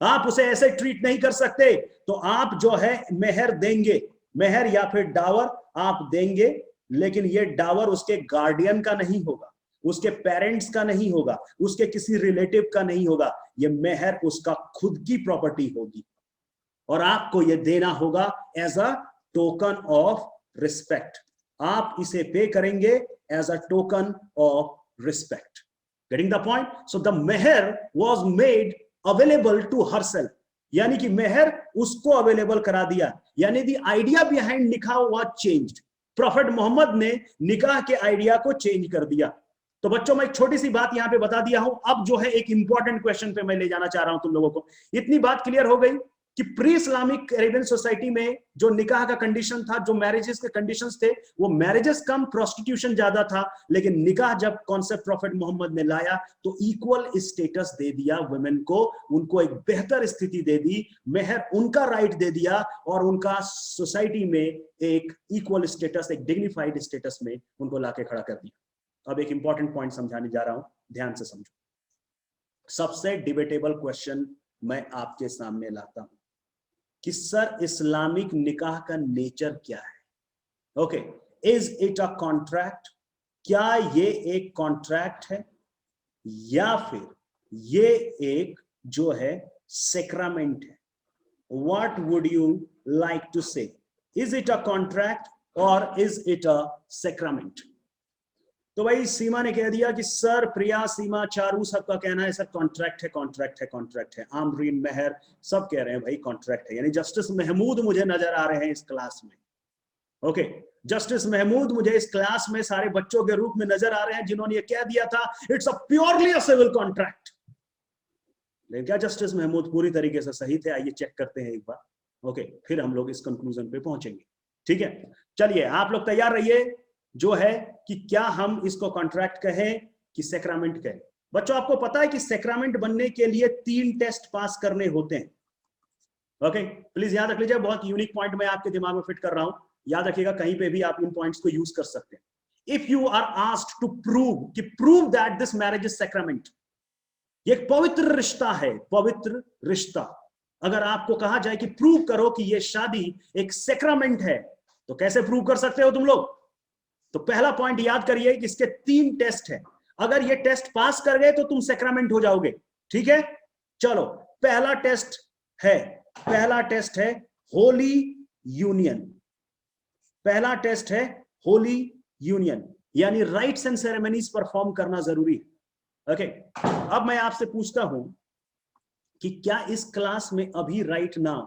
आप उसे ऐसे ट्रीट नहीं कर सकते। तो आप जो है मेहर देंगे, मेहर या फिर डावर आप देंगे, लेकिन ये डावर उसके गार्डियन का नहीं होगा, उसके पेरेंट्स का नहीं होगा, उसके किसी रिलेटिव का नहीं होगा, ये मेहर उसका खुद की प्रॉपर्टी होगी, और आपको ये देना होगा as a token of respect. आप इसे पे करेंगे as a token of respect. Getting the point? So the mehr was made available to herself, यानी कि मेहर उसको अवेलेबल करा दिया, यानी the idea behind nikah was changed. Prophet Muhammad ने निकाह के आइडिया को चेंज कर दिया। तो बच्चों मैं एक छोटी सी बात यहां पे बता दिया हूं, अब जो है एक इंपॉर्टेंट क्वेश्चन पे मैं ले जाना चाह रहा हूं तुम लोगों को। इतनी बात क्लियर हो गई कि प्री इस्लामिक अरेबियन सोसाइटी में जो निकाह का कंडीशन था, जो मैरिजेस के कंडीशंस थे, वो मैरिजेस कम, प्रोस्टिट्यूशन ज्यादा था। लेकिन निकाह जब कॉन्सेप्ट प्रॉफिट मोहम्मद ने लाया तो इक्वल स्टेटस दे दिया वुमेन को, उनको एक बेहतर स्थिति दे दी, मेहर उनका राइट दे दिया और उनका सोसाइटी में एक इक्वल स्टेटस, एक डिग्निफाइड स्टेटस में उनको लाके खड़ा कर दिया। अब एक इंपॉर्टेंट पॉइंट समझाने जा रहा हूं, ध्यान से समझो। सबसे डिबेटेबल क्वेश्चन मैं आपके सामने लाता हूं कि सर इस्लामिक निकाह का नेचर क्या है? Okay, is it a contract? क्या ये एक कॉन्ट्रैक्ट है या फिर ये एक जो है सेक्रामेंट है? What would you like to say? Is it a contract और इज इट अ सेक्रामेंट? तो भाई सीमा ने कह दिया कि सर, प्रिया, सीमा, चारू सबका कहना है सर कॉन्ट्रैक्ट है, कॉन्ट्रैक्ट है, कॉन्ट्रैक्ट है। आमरीन, मेहर सब कह रहे हैं भाई कॉन्ट्रैक्ट है। यानी जस्टिस महमूद मुझे नजर आ रहे हैं इस क्लास में। ओके, जस्टिस महमूद मुझे इस क्लास में सारे बच्चों के रूप में नजर आ रहे हैं जिन्होंने ये कह दिया था it's a purely a civil contract. लेकिन क्या जस्टिस महमूद पूरी तरीके से सही थे? आइए चेक करते हैं एक बार। ओके, फिर हम लोग इस कंक्लूजन पे पहुंचेंगे। ठीक है, चलिए आप लोग तैयार रहिए जो है कि क्या हम इसको कॉन्ट्रैक्ट कहें कि सेक्रामेंट कहें। बच्चों आपको पता है कि सेक्रामेंट बनने के लिए 3 टेस्ट पास करने होते हैं। ओके, प्लीज याद रख लीजिए, बहुत यूनिक पॉइंट मैं आपके दिमाग में फिट कर रहा हूं, याद रखिएगा, कहीं पे भी आप इन पॉइंट्स को यूज कर सकते हैं। If you are asked to prove that this marriage is sacrament, ये एक पवित्र रिश्ता है, पवित्र रिश्ता। अगर आपको कहा जाए कि प्रूव करो कि ये शादी एक सेक्रामेंट है, तो कैसे प्रूव कर सकते हो तुम लोग? तो पहला पॉइंट याद करिए कि इसके 3 टेस्ट है। अगर ये टेस्ट पास कर गए तो तुम सेक्रामेंट हो जाओगे। ठीक है, चलो पहला टेस्ट है होली यूनियन। पहला टेस्ट है होली यूनियन, यानी राइट्स एंड सेरेमनीज परफॉर्म करना जरूरी है। ओके, अब मैं आपसे पूछता हूं कि क्या इस क्लास में अभी राइट नाउ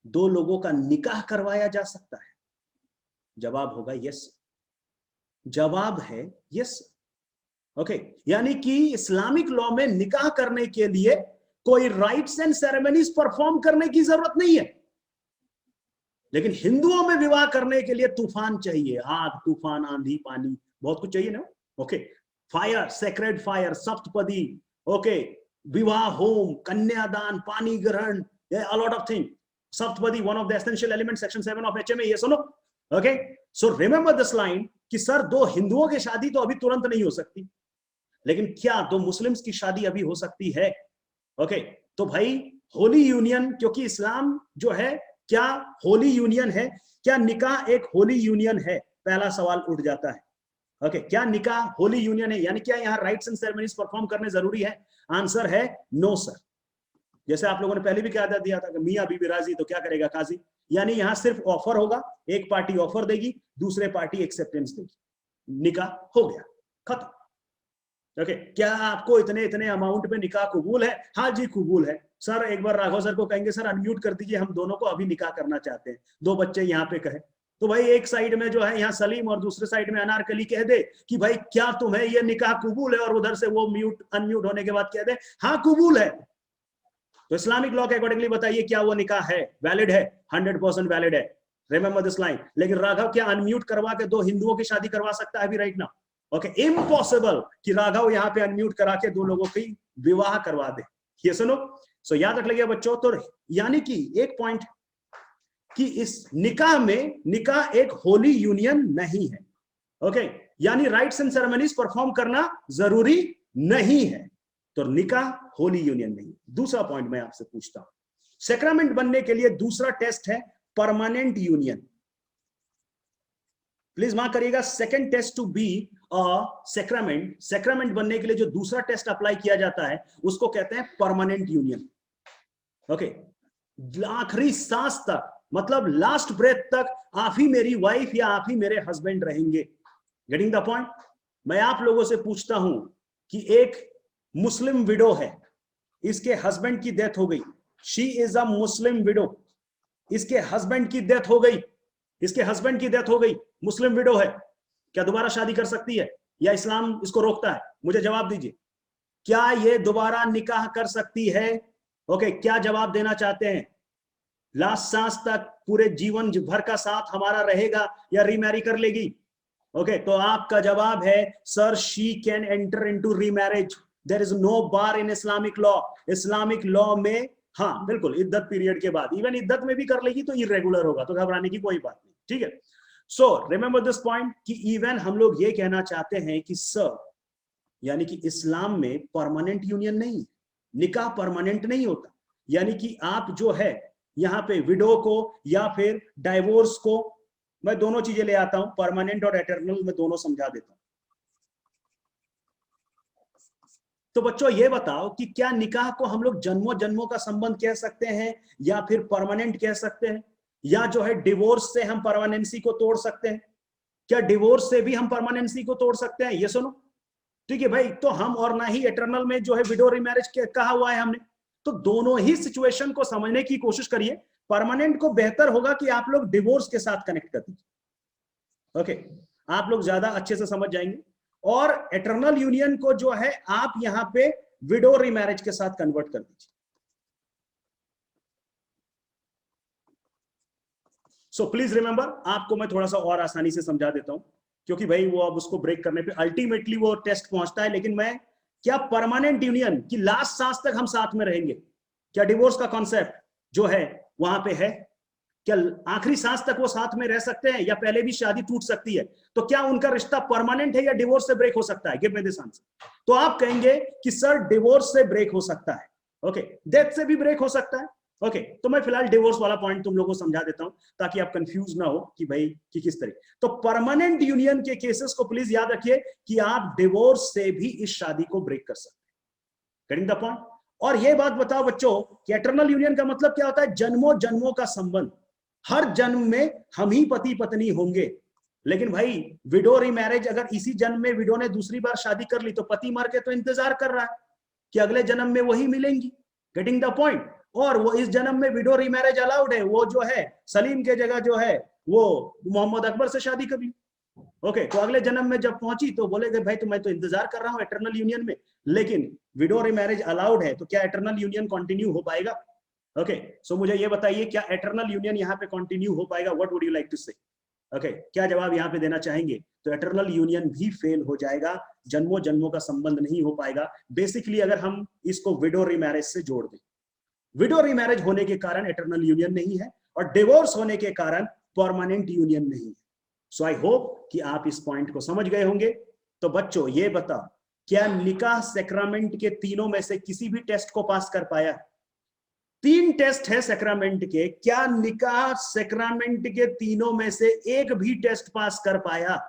2 लोगों का निकाह करवाया जा सकता है? जवाब होगा यस। जवाब है यस। ओके, यानी कि इस्लामिक लॉ में निकाह करने के लिए कोई राइट्स एंड सेरेमनीज परफॉर्म करने की जरूरत नहीं है। लेकिन हिंदुओं में विवाह करने के लिए तूफान चाहिए, आग, तूफान, आंधी, पानी, बहुत कुछ चाहिए ना। Okay, fire, sacred fire, saptapadi, okay, विवाह होम, कन्यादान, पानी ग्रहण, a lot of things. Saptapadi, one of the essential elements, section 7 of HMA, ये सुनो। Okay, so remember this line कि सर 2 हिंदुओं की शादी तो अभी तुरंत नहीं हो सकती, लेकिन क्या 2 मुस्लिम्स की शादी अभी हो सकती है? ओके, तो भाई होली यूनियन, क्योंकि इस्लाम जो है क्या होली यूनियन है? क्या निकाह एक होली यूनियन है? पहला सवाल उठ जाता है। ओके, क्या निकाह होली यूनियन है? यानी क्या यहाँ राइट्स एंड सेरेमनीज परफॉर्म करने जरूरी है? आंसर है नो सर। जैसे आप लोगों ने पहले भी कह दिया था कि मियां बीबी राजी तो क्या करेगा काजी, यानी यहां सिर्फ ऑफर होगा, एक पार्टी ऑफर देगी, दूसरे पार्टी एक्सेप्टेंस देगी, निकाह हो गया, खत्म। ओके, क्या आपको इतने अमाउंट में निकाह कबूल है? हाँ जी कबूल है। सर एक बार राघव सर को कहेंगे सर अनम्यूट कर दीजिए, हम दोनों को अभी निकाह करना चाहते हैं, 2 बच्चे यहाँ पे कहे तो भाई एक साइड में जो है यहाँ सलीम और दूसरे साइड में अनारकली कह दे कि भाई क्या तुम्हें ये निकाह कबूल है, और उधर से वो अनम्यूट होने के बाद कह दे हाँ कबूल है। तो इस्लामिक लॉ के अकॉर्डिंगली बताइए क्या वो निकाह है, वैलिड है? 100% वैलिड है। Remember this line. लेकिन राघव क्या अनम्यूट करवा के 2 हिंदुओं की शादी करवा सकता है अभी राइट नाउ? ओके, इम्पॉसिबल कि राघव यहाँ पे अनम्यूट करा के 2 लोगों की विवाह करवा दे। ये सुनो, सो याद रख लीजिए बच्चों। तो यानी कि एक पॉइंट कि इस निकाह में, निकाह एक होली यूनियन नहीं है। ओके, यानी राइट्स एंड सेरेमनीज परफॉर्म करना जरूरी नहीं है, तो निकाह होली यूनियन नहीं। दूसरा पॉइंट मैं आपसे पूछता हूं, सेक्रामेंट बनने के लिए दूसरा टेस्ट है परमानेंट यूनियन। प्लीज मार्क करिएगा, second test to be a sacrament, sacrament बनने के लिए जो दूसरा टेस्ट अप्लाई किया जाता है उसको कहते हैं परमानेंट यूनियन। ओके, आखिरी सांस तक, मतलब लास्ट ब्रेथ तक आप ही मेरी वाइफ या आप ही मेरे हस्बैंड रहेंगे। Getting the point? मैं आप लोगों से पूछता हूं कि एक मुस्लिम विडो है, इसके हस्बैंड की डेथ हो गई, she is a Muslim window, इसके हस्बैंड की डेथ हो गई, इसके हस्बैंड की डेथ हो गई, मुस्लिम विडो है, क्या दोबारा शादी कर सकती है या इस्लाम इसको रोकता है? मुझे जवाब दीजिए, क्या ये दोबारा निकाह कर सकती है? ओके, क्या जवाब देना चाहते हैं? लास्ट सांस तक पूरे जीवन भर का साथ हमारा रहेगा या रीमैरी कर लेगी? ओके, तो आपका जवाब है sir, she can enter into remarriage, there is no bar in Islamic law. Islamic law में हाँ बिल्कुल, इद्दत पीरियड के बाद, इवन इद्दत में भी कर लेगी तो इरेगुलर होगा, तो घबराने की कोई बात नहीं, ठीक है। सो रिमेंबर दिस पॉइंट कि इवन हम लोग ये कहना चाहते हैं कि सर, यानी कि इस्लाम में परमानेंट यूनियन नहीं, निकाह परमानेंट नहीं होता, यानी कि आप जो है यहाँ पे विडो को या फिर डाइवोर्स को, मैं दोनों चीजें ले आता हूं, परमानेंट और एटर्नल, मैं दोनों समझा देता हूं। तो बच्चों ये बताओ कि क्या निकाह को हम लोग जन्मों जन्मों का संबंध कह सकते हैं या फिर परमानेंट कह सकते हैं, या जो है डिवोर्स से हम परमानेंसी को तोड़ सकते हैं? क्या डिवोर्स से भी हम परमानेंसी को तोड़ सकते हैं? ये सुनो, ठीक है भाई, तो हम और ना ही एटर्नल में जो है विडो रीमैरिज कहा हुआ है हमने, तो दोनों ही सिचुएशन को समझने की कोशिश करिए। परमानेंट को बेहतर होगा कि आप लोग डिवोर्स के साथ कनेक्ट कर दीजिए, ओके, आप लोग ज्यादा अच्छे से समझ जाएंगे। और एटर्नल यूनियन को जो है आप यहां पे विडो रीमैरिज के साथ कन्वर्ट कर दीजिए। सो प्लीज रिमेंबर, आपको मैं थोड़ा सा और आसानी से समझा देता हूं, क्योंकि भाई वो अब उसको ब्रेक करने पे अल्टीमेटली वो टेस्ट पहुंचता है। लेकिन मैं, क्या परमानेंट यूनियन की लास्ट सांस तक हम साथ में रहेंगे? क्या डिवोर्स का कॉन्सेप्ट जो है वहां पे है? क्या आखिरी सांस तक वो साथ में रह सकते हैं या पहले भी शादी टूट सकती है? तो क्या उनका रिश्ता परमानेंट है या डिवोर्स से ब्रेक हो सकता है? Give me this answer. तो आप कहेंगे कि सर डिवोर्स से ब्रेक हो सकता है, ओके, डेथ से भी ब्रेक हो सकता है, ओके। तो मैं फिलहाल डिवोर्स वाला पॉइंट तुम लोगों को समझा देता हूं ताकि आप कंफ्यूज ना हो कि भाई कि किस तरह। तो परमानेंट यूनियन के केसेस को प्लीज याद रखिए कि आप डिवोर्स से भी इस शादी को ब्रेक कर सकते हैं। Getting the point? और ये बात बताओ बच्चों कि एटर्नल यूनियन का मतलब क्या होता है? जन्मों जन्मों का संबंध, हर जन्म में हम ही पति पत्नी होंगे। लेकिन भाई विडो रीमैरिज, अगर इसी जन्म में विडो ने दूसरी बार शादी कर ली तो पति मर के तो इंतजार कर रहा है कि अगले जन्म में वही मिलेंगी। Getting the point? और वो इस जन्म में विडो रीमैरिज अलाउड है, वो जो है सलीम के जगह जो है वो मोहम्मद अकबर से शादी कर ली, ओके। तो अगले जन्म में जब पहुंची तो बोलेगे भाई तो मैं तो इंतजार कर रहा हूं एटर्नल यूनियन में, लेकिन विडो रीमैरिज अलाउड है, तो क्या एटर्नल यूनियन कंटिन्यू हो पाएगा? ओके, सो मुझे ये बताइए, क्या एटर्नल यूनियन यहाँ पे कंटिन्यू हो पाएगा? What would you like to say? Okay, क्या जवाब यहाँ पे देना चाहेंगे? तो एटर्नल यूनियन भी फेल हो जाएगा, जन्मों जन्मों का संबंध नहीं हो पाएगा। बेसिकली अगर हम इसको विडो रीमैरिज से जोड़ दें, विडो रीमैरिज होने के कारण एटर्नल यूनियन नहीं है और डिवोर्स होने के कारण परमानेंट यूनियन नहीं है। सो आई होप कि आप इस पॉइंट को समझ गए होंगे। तो बच्चों ये बताओ, क्या निकाह सैक्रामेंट के तीनों में से किसी भी टेस्ट को पास कर पाया? 3 टेस्ट है सैक्रामेंट के, क्या निकाह सैक्रामेंट के तीनों में से एक भी टेस्ट पास कर पाया?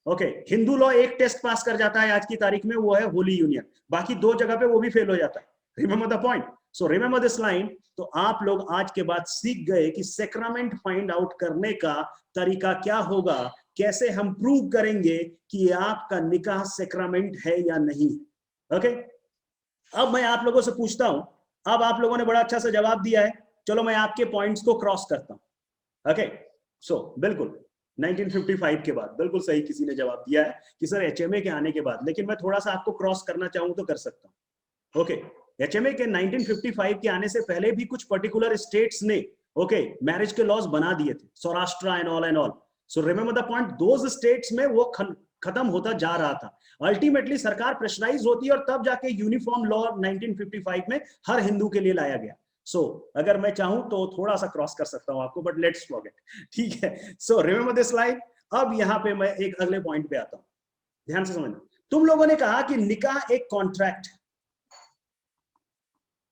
ओके, हिंदू लॉ एक टेस्ट पास कर जाता है आज की तारीख में, वो है होली यूनियन, बाकी 2 जगह पे वो भी फेल हो जाता है। Remember the point? So remember this line. तो आप लोग आज के बाद सीख गए कि सैक्रामेंट फाइंड आउट करने का तरीका क्या होगा, कैसे हम प्रूव करेंगे कि आपका निकाह सैक्रामेंट है या नहीं। ओके, अब मैं आप लोगों से पूछता हूं, अब आप लोगों ने बड़ा अच्छा सा जवाब दिया है, चलो मैं आपके पॉइंट्स को क्रॉस करता हूं। ओके, सो बिल्कुल 1955 के बाद बिल्कुल सही किसी ने जवाब दिया है कि सर एचएमए के आने के बाद, लेकिन मैं थोड़ा सा आपको क्रॉस करना चाहूं तो कर सकता हूं। ओके, एचएमए के 1955 के आने से पहले भी कुछ पर्टिकुलर स्टेट्स ने ओके मैरिज के लॉज बना दिए थे, Saurashtra and all. So remember the point, those states में वो खत्म होता जा रहा था। अल्टीमेटली सरकार प्रेशराइज होती है और तब जाके यूनिफॉर्म लॉ 1955 में हर हिंदू के लिए लाया गया। सो अगर मैं चाहूं तो थोड़ा सा क्रॉस कर सकता हूं आपको, बट लेट्स फॉरगेट, ठीक है। So remember this line. अब यहां पे मैं एक अगले पॉइंट पे आता हूं, ध्यान से समझना। तुम लोगों ने कहा कि निकाह एक कॉन्ट्रैक्ट,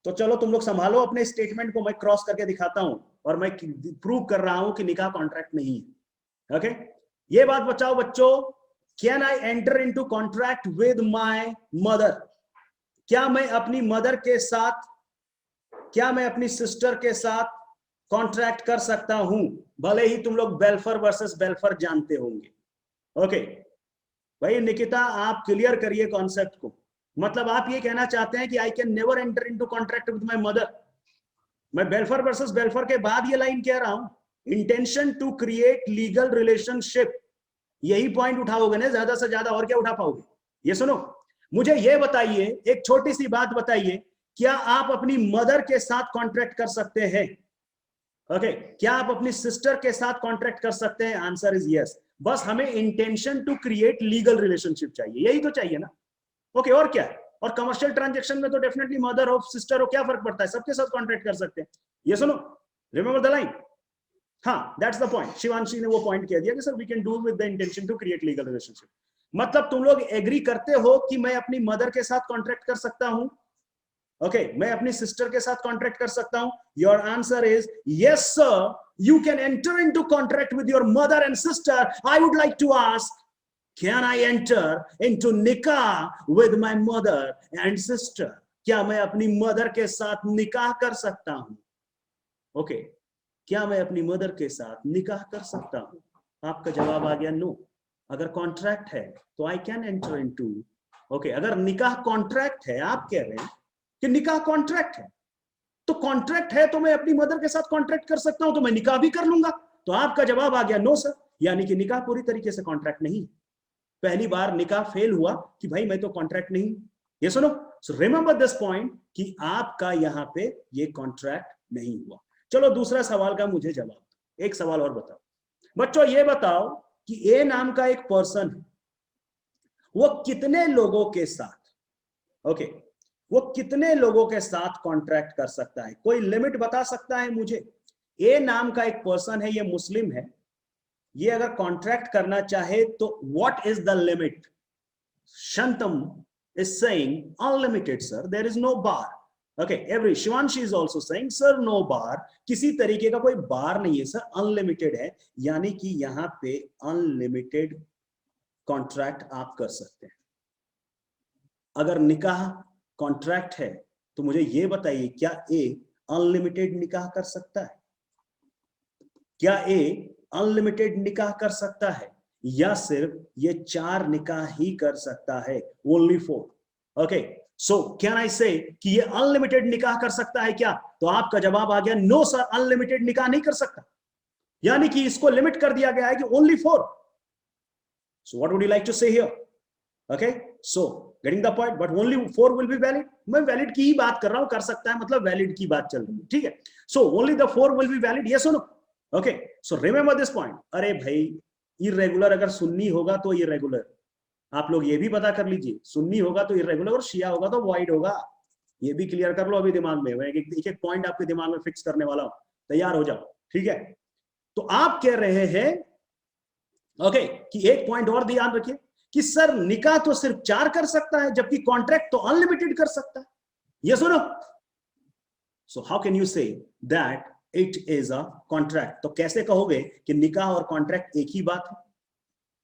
तो चलो तुम लोग संभालो अपने स्टेटमेंट को, मैं क्रॉस करके दिखाता हूं और मैं प्रूव कर रहा हूं कि निकाह कॉन्ट्रैक्ट नहीं है। ओके, ये बात बचाओ बच्चों, can I enter into contract with my mother? क्या मैं अपनी मदर के साथ, क्या मैं अपनी सिस्टर के साथ कॉन्ट्रैक्ट कर सकता हूं? भले ही तुम लोग बेल्फर वर्सेस बेल्फर जानते होंगे। ओके भाई निकिता, आप क्लियर करिए कॉन्सेप्ट को। मतलब आप ये कहना चाहते हैं कि I can never enter into contract with my mother. मैं बेल्फर वर्सेस बेल्फर के बाद ये लाइन कह रहा हूं, intention to create legal relationship, यही पॉइंट उठाओगे ना ज्यादा से ज्यादा, और क्या उठा पाओगे? ये सुनो, मुझे ये बताइए, एक छोटी सी बात बताइए, क्या आप अपनी मदर के साथ कॉन्ट्रैक्ट कर सकते हैं? ओके, क्या आप अपनी सिस्टर के साथ कॉन्ट्रैक्ट कर सकते हैं? Answer is yes. बस हमें intention to create legal relationship चाहिए, यही तो चाहिए ना। ओके, और क्या? और कमर्शियल ट्रांजेक्शन में तो डेफिनेटली मदर हो सिस्टर हो, क्या फर्क पड़ता है, सबके साथ कॉन्ट्रैक्ट कर सकते हैं। ये सुनो, रिमेंबर द लाइन। हाँ, दैट्स द पॉइंट। शिवांशी ने वो पॉइंट कह दिया कि sir we can do with the intention to create legal relationship. मतलब तुम लोग एग्री करते हो कि मैं अपनी मदर के साथ कॉन्ट्रैक्ट कर सकता हूं? ओके, मैं अपनी सिस्टर के साथ कॉन्ट्रैक्ट कर सकता हूं? Your answer is yes sir, you can enter into contract with your mother and sister. I would like to ask, can I enter into निकाह with my mother and sister? क्या मैं अपनी mother के साथ निकाह कर सकता हूं? ओके, क्या मैं अपनी मदर के साथ निकाह कर सकता हूं? आपका जवाब आ गया नो। अगर कॉन्ट्रैक्ट है तो I can enter into. Okay, अगर निकाह कॉन्ट्रैक्ट है, आप कह रहे हैं कि निकाह कॉन्ट्रैक्ट है, तो कॉन्ट्रैक्ट है तो मैं अपनी मदर के साथ कॉन्ट्रैक्ट कर सकता हूं, तो मैं निकाह भी कर लूंगा। तो आपका जवाब आ गया नो सर, यानी कि निकाह पूरी तरीके से कॉन्ट्रैक्ट नहीं। पहली बार निकाह फेल हुआ कि भाई मैं तो कॉन्ट्रैक्ट नहीं। ये सुनो, सो रिमेंबर दिस पॉइंट कि आपका यहां पे ये कॉन्ट्रैक्ट नहीं हुआ। चलो दूसरा सवाल का मुझे जवाब दो। एक सवाल और बताओ बच्चों, ये बताओ कि ए नाम का एक पर्सन है, वो कितने लोगों के साथ, ओके, वो कितने लोगों के साथ कॉन्ट्रैक्ट कर सकता है? कोई लिमिट बता सकता है मुझे? ए नाम का एक पर्सन है, ये मुस्लिम है, ये अगर कॉन्ट्रैक्ट करना चाहे तो what is the limit? Shantam is saying unlimited sir, there is no bar. Okay, every Shivanshi is also saying sir no bar, किसी तरीके का कोई बार नहीं है सर, अनलिमिटेड है, यानी कि यहां पे अनलिमिटेड कॉन्ट्रैक्ट आप कर सकते हैं। अगर निकाह कॉन्ट्रैक्ट है तो मुझे ये बताइए, क्या ए अनलिमिटेड निकाह कर सकता है? क्या ए अनलिमिटेड निकाह कर सकता है, या सिर्फ ये 4 निकाह ही कर सकता है? Only 4। Okay, so can I से कि ये अनलिमिटेड निकाह कर सकता है क्या? तो आपका जवाब आ गया नो सर, अनलिमिटेड निकाह नहीं कर सकता, यानी कि इसको लिमिट कर दिया गया है कि only 4। So what would you like to say here? Okay, so getting the point, but only 4 will be valid. मैं वैलिड की ही बात कर रहा हूं, कर सकता है मतलब वैलिड की बात चल रही है, ठीक है। So only the 4 will be valid, yes और no? Okay, so remember this point. अरे भाई, इर्रेगुलर अगर सुन्नी होगा तो इर्रेगुलर, आप लोग ये भी पता कर लीजिए, सुन्नी होगा तो इर्रेगुलर और शिया होगा तो वाइड होगा। ये भी क्लियर कर लो अभी दिमाग में, मैं एक पॉइंट आपके दिमाग में फिक्स करने वाला हूं, तैयार हो जाओ, ठीक है। तो आप कह रहे हैं ओके कि एक पॉइंट और ध्यान रखिए कि सर निकाह तो सिर्फ 4 कर सकता है, जबकि कॉन्ट्रैक्ट तो अनलिमिटेड कर सकता है। ये सुनो, so how can you say that it is a contract? तो कैसे कहोगे कि निकाह और कॉन्ट्रैक्ट एक ही बात है?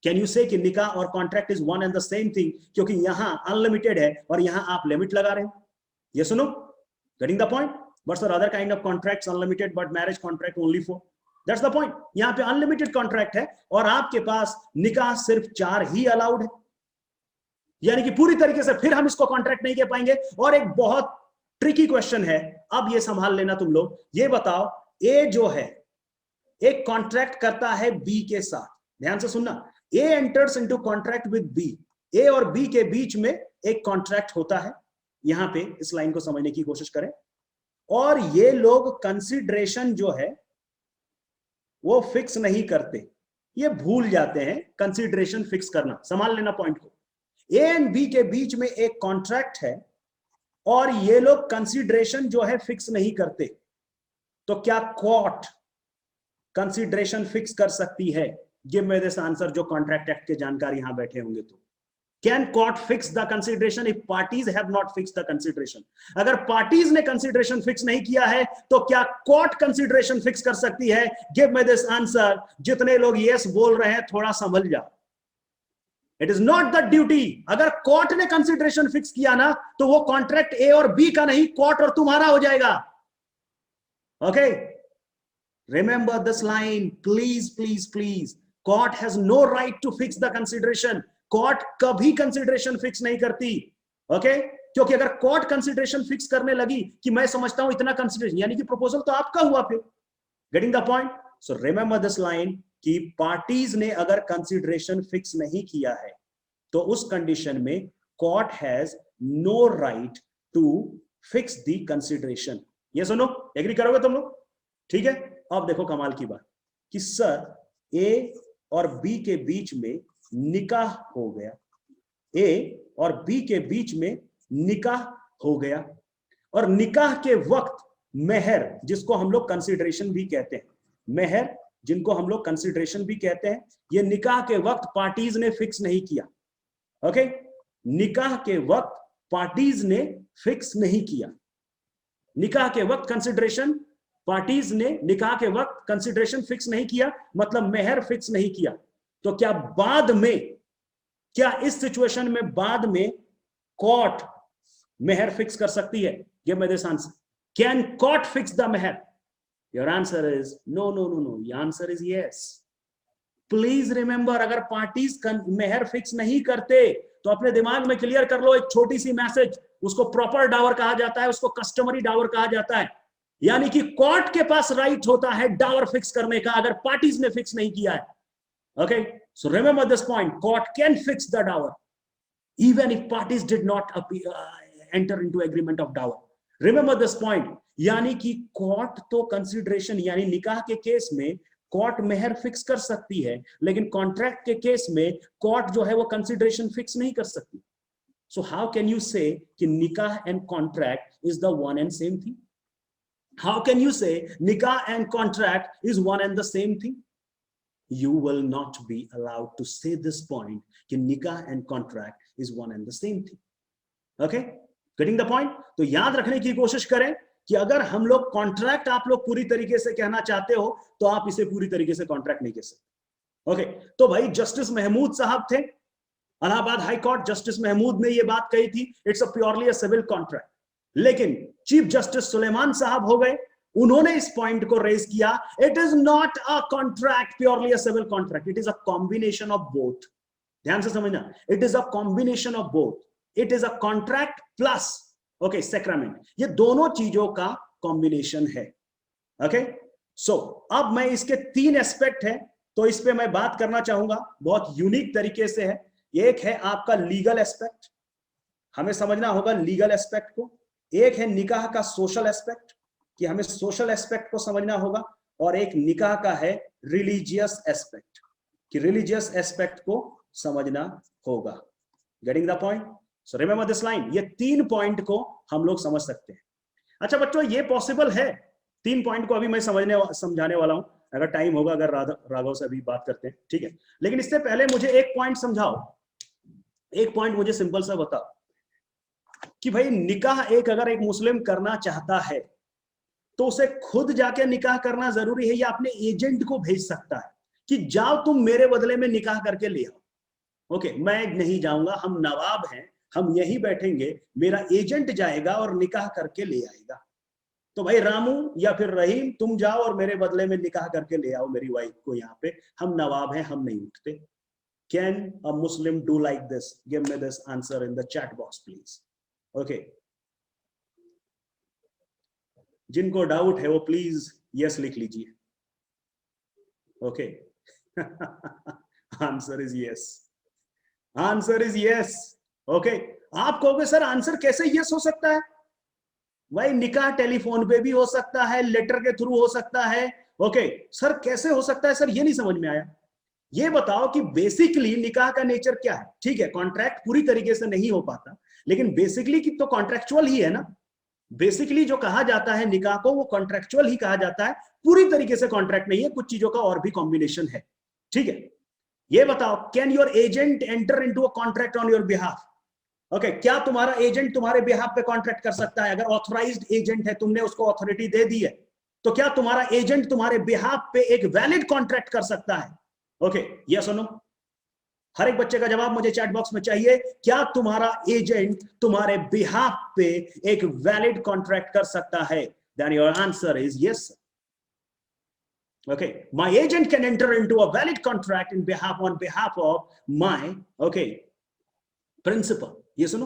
कैन यू से कि निकाह और contract is one and the same thing, क्योंकि यहां अनलिमिटेड है और यहां आप लिमिट लगा रहे हो? ये सुनो, getting the point? But sir other kind of contracts unlimited, but marriage contract only 4। That's the point. यहां पे अनलिमिटेड कॉन्ट्रैक्ट है और आपके पास निकाह सिर्फ 4 ही अलाउड है, यानी कि पूरी तरीके से फिर हम इसको कॉन्ट्रैक्ट नहीं कह पाएंगे। और एक बहुत ट्रिकी क्वेश्चन है, अब ये संभाल लेना तुम लोग। ये बताओ, ए जो है एक कॉन्ट्रैक्ट करता है बी के साथ, ध्यान से सुनना, A enters into contract with B, A और बी के बीच में एक कॉन्ट्रैक्ट होता है। यहां पे इस लाइन को समझने की कोशिश करें, और ये लोग कंसीडरेशन जो है वो फिक्स नहीं करते, ये भूल जाते हैं कंसीडरेशन फिक्स करना। संभाल लेना पॉइंट को। ए एंड बी के बीच में एक कॉन्ट्रैक्ट है और ये लोग कंसीडरेशन जो है फिक्स नहीं करते, तो क्या कोर्ट कंसीडरेशन फिक्स कर सकती है? गिव मी दिस आंसर, जो कॉन्ट्रैक्ट एक्ट के जानकार यहां बैठे होंगे तो। Can court fix the consideration if parties have not fixed the consideration? अगर पार्टीज ने कंसीडरेशन फिक्स नहीं किया है तो क्या कोर्ट कंसीडरेशन फिक्स कर सकती है? Give me this answer. जितने लोग यस बोल रहे हैं थोड़ा संभल जाओ, it is not the duty. अगर कोर्ट ने कंसीडरेशन फिक्स किया ना तो वो कॉन्ट्रैक्ट ए और बी का नहीं, कोर्ट और तुम्हारा हो जाएगा। Okay, remember this line please please please. Court has no right to fix the consideration. Court कभी कंसीडरेशन फिक्स नहीं करती। ओके क्योंकि अगर कोर्ट कंसिडरेशन फिक्स करने लगी कि मैं समझता हूं इतना कंसिडरेशन, यानी कि प्रपोजल तो आपका हुआ फिर। Getting the point? So remember this line कि पार्टीज ने अगर कंसिडरेशन फिक्स नहीं किया है तो उस कंडीशन में court has no right to fix the consideration. ये सुनो, एग्री करोगे तुम लोग? ठीक है। अब देखो कमाल की बात कि सर ए और बी के बीच में निकाह हो गया, ए और बी के बीच में निकाह हो गया, और निकाह के वक्त मेहर, जिसको हम लोग कंसिडरेशन भी कहते हैं, मेहर जिनको हम लोग कंसिडरेशन भी कहते हैं, ये निकाह के वक्त पार्टीज ने फिक्स नहीं किया। ओके, निकाह के वक्त पार्टीज ने फिक्स नहीं किया। निकाह के वक्त कंसिडरेशन, पार्टीज ने निकाह के वक्त कंसिडरेशन फिक्स नहीं किया, मतलब मेहर फिक्स नहीं किया। तो क्या बाद में, क्या इस सिचुएशन में बाद में कोर्ट मेहर फिक्स कर सकती है? Give me this answer. Can court fix the mehr? Your answer is no no no no. Your answer is yes. Please remember, अगर पार्टीज मेहर फिक्स नहीं करते तो अपने दिमाग में क्लियर कर लो एक छोटी सी मैसेज, उसको प्रॉपर डावर कहा जाता है, उसको कस्टमरी डावर कहा जाता है। यानी कि कोर्ट के पास राइट होता है डावर फिक्स करने का अगर पार्टीज ने फिक्स नहीं किया है। Okay, so remember this point, court can fix the dower even if parties did not enter into agreement of dower. Remember this point, यानी कि कोर्ट तो कंसिडरेशन यानी निकाह के केस में कोर्ट मेहर फिक्स कर सकती है, लेकिन कॉन्ट्रैक्ट के केस में कोर्ट जो है वो कंसिडरेशन फिक्स नहीं कर सकती। सो हाउ कैन यू से कि निकाह and contract is the one and same thing? How can you से निकाह and contract is one and the same thing? You will not be allowed to say this point कि निकाह and contract is one and the same thing. Okay, getting the point? तो याद रखने की कोशिश करें कि अगर हम लोग कॉन्ट्रैक्ट आप लोग पूरी तरीके से कहना चाहते हो तो आप इसे पूरी तरीके से कॉन्ट्रैक्ट नहीं कह सकते। ओके, तो भाई जस्टिस महमूद साहब थे Allahabad high court, justice Mahmood ने ये बात कही थी it's a purely a civil contract. लेकिन चीफ जस्टिस सुलेमान साहब हो गए, उन्होंने इस पॉइंट को रेज किया, it is not a contract purely a civil contract, it is a combination of both. ध्यान से समझना, it is a combination of both, it is a contract plus okay sacrament, ये दोनों चीजों का कॉम्बिनेशन है। ओके, सो अब मैं इसके 3 एस्पेक्ट है तो इस पे मैं बात करना चाहूंगा, बहुत यूनिक तरीके से है। एक है आपका लीगल एस्पेक्ट, हमें समझना होगा लीगल एस्पेक्ट को। एक है निकाह का सोशल एस्पेक्ट कि हमें सोशल एस्पेक्ट को समझना होगा, और एक निकाह का है रिलीजियस एस्पेक्ट कि रिलीजियस एस्पेक्ट को समझना होगा। Getting the point? So remember this line, ये 3 पॉइंट को हम लोग समझ सकते हैं। अच्छा बच्चों, ये पॉसिबल है 3 पॉइंट को अभी मैं समझाने वाला हूं, अगर टाइम होगा, अगर राघव से अभी बात करते हैं, ठीक है। लेकिन इससे पहले मुझे एक पॉइंट समझाओ, एक पॉइंट मुझे सिंपल सा बताओ कि भाई निकाह अगर एक मुस्लिम करना चाहता है तो उसे खुद जाके निकाह करना जरूरी है या अपने एजेंट को भेज सकता है कि जाओ तुम मेरे बदले में निकाह करके ले आओ? ओके, मैं नहीं जाऊंगा, हम नवाब हैं, हम यहीं बैठेंगे, मेरा एजेंट जाएगा और निकाह करके ले आएगा। तो भाई रामू या फिर रहीम, तुम जाओ और मेरे बदले में निकाह करके ले आओ मेरी वाइफ को, यहाँ पे हम नवाब हैं, हम नहीं उठते। Can a Muslim do like this? Give me this answer in the chat box please. Okay, जिनको डाउट है वो प्लीज यस लिख लीजिए। Okay, answer is yes, answer is yes. Okay, आप कहोगे सर आंसर कैसे यस हो सकता है? भाई निकाह टेलीफोन पे भी हो सकता है, लेटर के थ्रू हो सकता है। ओके सर, कैसे हो सकता है सर, ये नहीं समझ में आया। ये बताओ कि बेसिकली निकाह का नेचर क्या है? ठीक है, कॉन्ट्रैक्ट पूरी तरीके से नहीं हो पाता, लेकिन बेसिकली की तो कॉन्ट्रैक्चुअल ही है ना। बेसिकली जो कहा जाता है निकाह को वो कॉन्ट्रैक्चुअल ही कहा जाता है, पूरी तरीके से कॉन्ट्रैक्ट नहीं है, कुछ चीजों का और भी कॉम्बिनेशन है। ठीक है, ये बताओ, can your agent enter into a contract on your behalf? Okay, क्या तुम्हारा एजेंट तुम्हारे बिहाफ पे कॉन्ट्रैक्ट कर सकता है? अगर ऑथराइज्ड एजेंट है, तुमने उसको अथॉरिटी दे दी है, तो क्या तुम्हारा एजेंट तुम्हारे बिहाफ पे एक वैलिड कॉन्ट्रैक्ट कर सकता है? ओके, यस और नो? हर एक बच्चे का जवाब मुझे चैट बॉक्स में चाहिए। क्या तुम्हारा एजेंट तुम्हारे बिहाफ पे एक वैलिड कॉन्ट्रैक्ट कर सकता है? Then your answer is yes. Okay, my agent can enter into a valid contract on behalf of my, okay, principal. ये सुनो,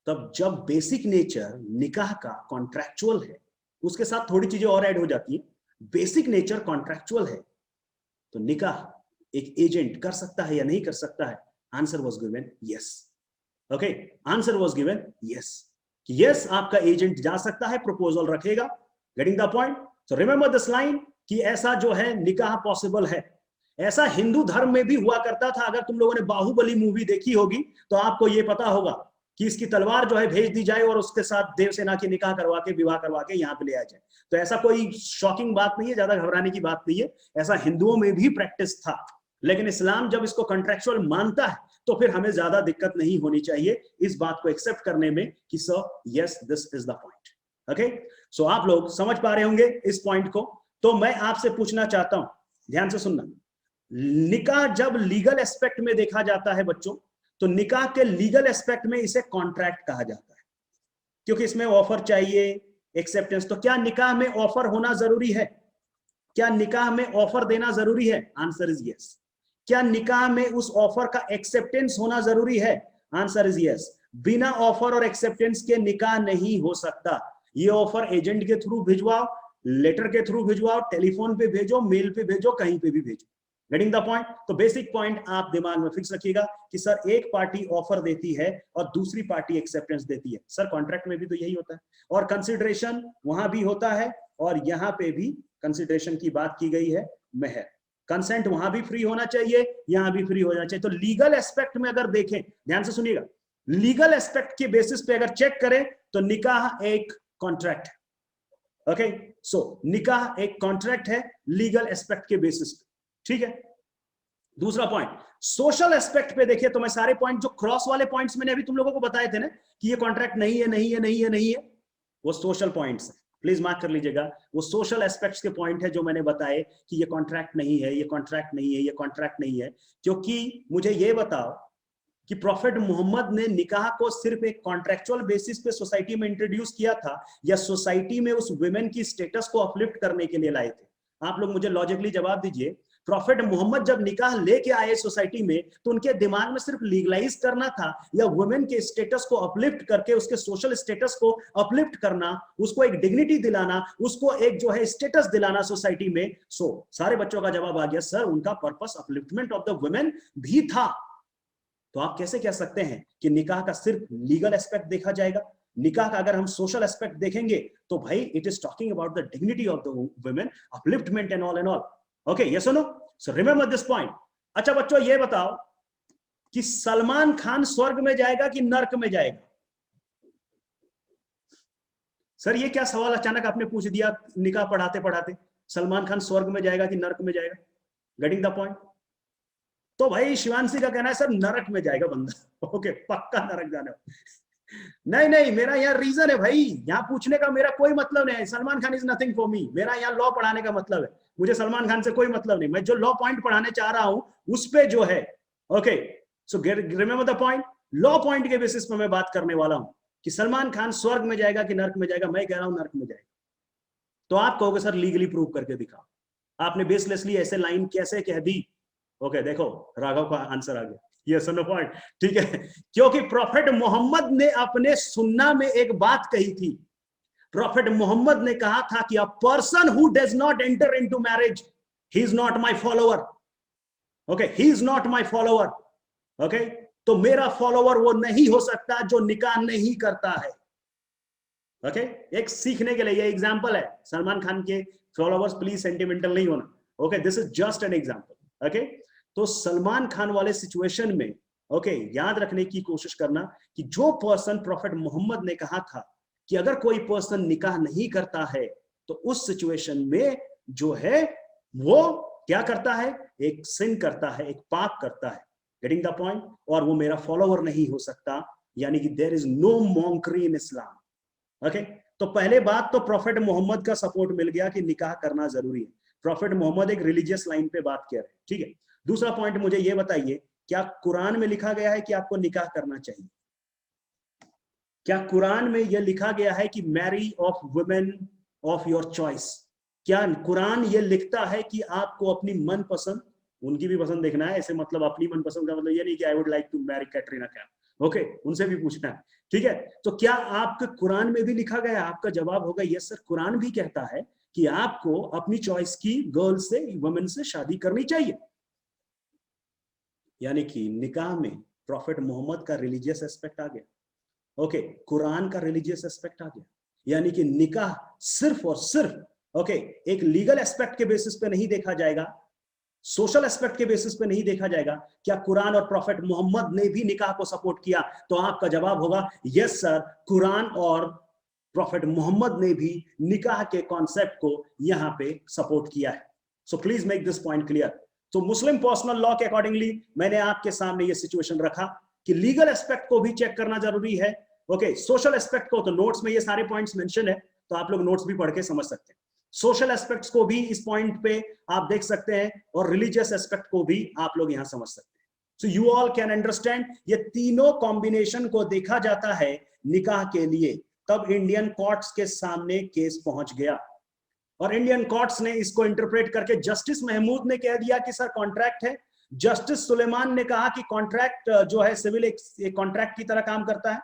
तब जब बेसिक नेचर निकाह का कॉन्ट्रैक्चुअल है, उसके साथ थोड़ी चीजें और ऐड हो जाती है, बेसिक नेचर कॉन्ट्रैक्चुअल है, तो निकाह एक एजेंट कर सकता है या नहीं कर सकता है? Answer was given yes. Okay, answer was given yes, कि यस आपका एजेंट जा सकता है, प्रपोजल रखेगा। Getting the point? So remember this line कि ऐसा जो है निकाह पॉसिबल है। ऐसा हिंदू धर्म में भी हुआ करता था। अगर तुम लोगों ने बाहुबली मूवी देखी होगी तो आपको यह पता होगा कि इसकी तलवार जो है भेज दी जाए और उसके साथ देवसेना की निकाह करवा के, विवाह करवा के यहाँ पे ले आ जाए। तो ऐसा कोई शॉकिंग बात नहीं है, ज्यादा घबराने की बात नहीं है, ऐसा हिंदुओं में भी प्रैक्टिस था। लेकिन इस्लाम जब इसको कॉन्ट्रैक्चुअल मानता है तो फिर हमें ज्यादा दिक्कत नहीं होनी चाहिए इस बात को एक्सेप्ट करने में कि sir yes this is the point. Okay, so आप लोग समझ पा रहे होंगे इस पॉइंट को। तो मैं आपसे पूछना चाहता हूं, ध्यान से सुनना, निकाह जब लीगल एस्पेक्ट में देखा जाता है बच्चों, तो निकाह के लीगल एस्पेक्ट में इसे कॉन्ट्रैक्ट कहा जाता है, क्योंकि इसमें ऑफर चाहिए, एक्सेप्टेंस। तो क्या निकाह में ऑफर होना जरूरी है? क्या निकाह में ऑफर देना जरूरी है? Answer is yes. क्या निकाह में उस ऑफर का एक्सेप्टेंस होना जरूरी है? Answer is yes. बिना ऑफर और एक्सेप्टेंस के निकाह नहीं हो सकता। ये ऑफर एजेंट के थ्रू भिजवाओ, लेटर के थ्रू भिजवाओ, टेलीफोन पे भेजो, मेल पे भेजो, कहीं पे भी भेजो। Getting the point? तो बेसिक पॉइंट आप दिमाग में फिक्स रखिएगा कि सर एक पार्टी ऑफर देती है और दूसरी पार्टी एक्सेप्टेंस देती है। सर कॉन्ट्रैक्ट में भी तो यही होता है, और कंसिडरेशन वहां भी होता है, और यहां पे भी कंसिडरेशन की बात की गई है, मेहर। कंसेंट वहां भी फ्री होना चाहिए, यहां भी फ्री होना चाहिए। तो लीगल एस्पेक्ट में अगर देखें, ध्यान से सुनिएगा, लीगल एस्पेक्ट के बेसिस पे अगर चेक करें तो निकाह एक कॉन्ट्रैक्ट है। ओके, सो निकाह एक कॉन्ट्रैक्ट है लीगल एस्पेक्ट के बेसिस पे, ठीक है। दूसरा पॉइंट, सोशल एस्पेक्ट पे देखिए तो मैं सारे पॉइंट जो क्रॉस वाले पॉइंट्स मैंने अभी तुम लोगों को बताए थे ना कि ये कॉन्ट्रैक्ट नहीं है, नहीं है, नहीं है, नहीं है, वो सोशल पॉइंट्स है। प्लीज मार्क कर लीजिएगा, वो सोशल एस्पेक्ट्स के पॉइंट है जो मैंने बताए कि ये कॉन्ट्रैक्ट नहीं है, ये कॉन्ट्रैक्ट नहीं है, ये कॉन्ट्रैक्ट नहीं है। क्योंकि मुझे ये बताओ कि प्रॉफेट मोहम्मद ने निकाह को सिर्फ एक कॉन्ट्रैक्चुअल बेसिस पे सोसाइटी में इंट्रोड्यूस किया था, या सोसाइटी में उस वुमेन की स्टेटस को अपलिफ्ट करने के लिए लाए थे? आप लोग मुझे लॉजिकली जवाब दीजिए। प्रॉफेट मोहम्मद जब निकाह लेके आए सोसाइटी में तो उनके दिमाग में सिर्फ लीगलाइज करना था, या वुमेन के स्टेटस को अपलिफ्ट करके उसके सोशल स्टेटस को अपलिफ्ट करना, उसको एक डिग्निटी दिलाना, उसको एक जो है स्टेटस दिलाना सोसाइटी में? सारे बच्चों का जवाब आ गया, सर उनका purpose upliftment of the women भी था। तो आप कैसे कह सकते हैं कि निकाह का सिर्फ लीगल एस्पेक्ट देखा जाएगा? निकाह का अगर हम सोशल एस्पेक्ट देखेंगे तो भाई it is talking about the dignity of the women, upliftment and all. Okay, yes और no? So remember this point. अच्छा बच्चों, ये बताओ कि सलमान खान स्वर्ग में जाएगा कि नर्क में जाएगा? सर ये क्या सवाल अचानक आपने पूछ दिया निकाह पढ़ाते पढ़ाते? सलमान खान स्वर्ग में जाएगा कि नर्क में जाएगा? Getting the point? तो भाई शिवांशी का कहना है सर नरक में जाएगा बंदा। ओके, पक्का नरक जाने। नहीं नहीं, मेरा यहाँ रीजन है भाई, यहाँ पूछने का मेरा कोई मतलब नहीं है। Salman Khan is nothing for me. मेरा यहाँ लॉ पढ़ाने का मतलब है, मुझे सलमान खान से कोई मतलब नहीं। मैं जो लॉ पॉइंट पढ़ाने चाह रहा हूं उस पे जो है, okay, so remember the point, law point के बेसिस पे मैं बात करने वाला हूं कि सलमान खान स्वर्ग में जाएगा कि नर्क में जाएगा। मैं कह रहा हूं नर्क में जाएगा। तो आप कहोगे सर लीगली प्रूव करके दिखाओ, आपने बेसलेसली ऐसे लाइन कैसे कह दी? ओके, देखो राघव का आंसर आ गया, यस नो पॉइंट, ठीक है। क्योंकि प्रॉफेट मोहम्मद ने अपने सुन्ना में एक बात कही थी। प्रॉफेट मोहम्मद ने कहा था कि a person who does not enter into marriage, he is not my follower. Okay, he is not my follower. Okay, तो मेरा फॉलोअर वो नहीं हो सकता जो निकाह नहीं करता है। ओके, एक सीखने के लिए ये एग्जांपल है। सलमान खान के फॉलोअर्स प्लीज सेंटिमेंटल नहीं होना। Okay, this is just an example. Okay, तो सलमान खान वाले सिचुएशन में ओके, याद रखने की कोशिश करना कि जो पर्सन प्रॉफेट मोहम्मद ने कहा था कि अगर कोई पर्सन निकाह नहीं करता है तो उस सिचुएशन में जो है वो क्या करता है? एक सिन करता है, एक पाप करता है। Getting the point? और वो मेरा फॉलोअर नहीं हो सकता, यानी कि there is no monkery in Islam. Okay, तो पहले बात तो प्रॉफेट मोहम्मद का सपोर्ट मिल गया कि निकाह करना जरूरी है। प्रॉफेट मोहम्मद एक रिलीजियस लाइन पे बात कर रहे हैं, ठीक है। दूसरा पॉइंट मुझे ये बताइए, क्या कुरान में लिखा गया है कि आपको निकाह करना चाहिए? क्या कुरान में यह लिखा गया है कि marry of women of your choice? क्या कुरान ये लिखता है कि आपको अपनी मनपसंद, उनकी भी पसंद देखना है, ऐसे मतलब अपनी मनपसंद का मतलब ये नहीं कि I would like to marry Katrina Kaif, okay, उनसे भी पूछना है। ठीक है, तो क्या आपके कुरान में भी लिखा गया? आपका जवाब होगा यस सर, कुरान भी कहता है कि आपको अपनी चॉइस की गर्ल से, वुमेन से शादी करनी चाहिए। यानी कि निकाह में प्रॉफेट मोहम्मद का रिलीजियस एस्पेक्ट आ गया। ओके, कुरान का रिलीजियस एस्पेक्ट आ गया। यानी कि निकाह सिर्फ और सिर्फ ओके एक लीगल एस्पेक्ट के बेसिस पे नहीं देखा जाएगा, सोशल एस्पेक्ट के बेसिस पे नहीं देखा जाएगा। क्या कुरान और प्रॉफेट मोहम्मद ने भी निकाह को सपोर्ट किया? तो आपका जवाब होगा यस सर, कुरान और प्रॉफेट मोहम्मद ने भी निकाह के कॉन्सेप्ट को यहां पे सपोर्ट किया है। So please make this point clear. तो मुस्लिम पर्सनल लॉ के अकॉर्डिंगली मैंने आपके सामने ये सिचुएशन रखा कि लीगल एस्पेक्ट को भी चेक करना जरूरी है। ओके, सोशल एस्पेक्ट को तो नोट्स में ये सारे पॉइंट्स मेंशन है, तो आप लोग नोट्स भी पढ़ के समझ सकते हैं। सोशल एस्पेक्ट्स को भी इस पॉइंट पे आप देख सकते हैं, और रिलीजियस एस्पेक्ट को भी आप लोग यहां समझ सकते हैं। So you all can understand, ये तीनों कॉम्बिनेशन को देखा जाता है निकाह के लिए, तब इंडियन कोर्ट्स के सामने केस पहुंच गया और इंडियन कोर्ट्स ने इसको इंटरप्रेट करके जस्टिस महमूद ने कह दिया कि सर कॉन्ट्रैक्ट है। जस्टिस सुलेमान ने कहा कि कॉन्ट्रैक्ट जो है सिविल एक कॉन्ट्रैक्ट की तरह काम करता है,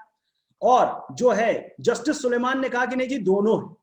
और जो है जस्टिस सुलेमान ने कहा कि नहीं जी दोनों है,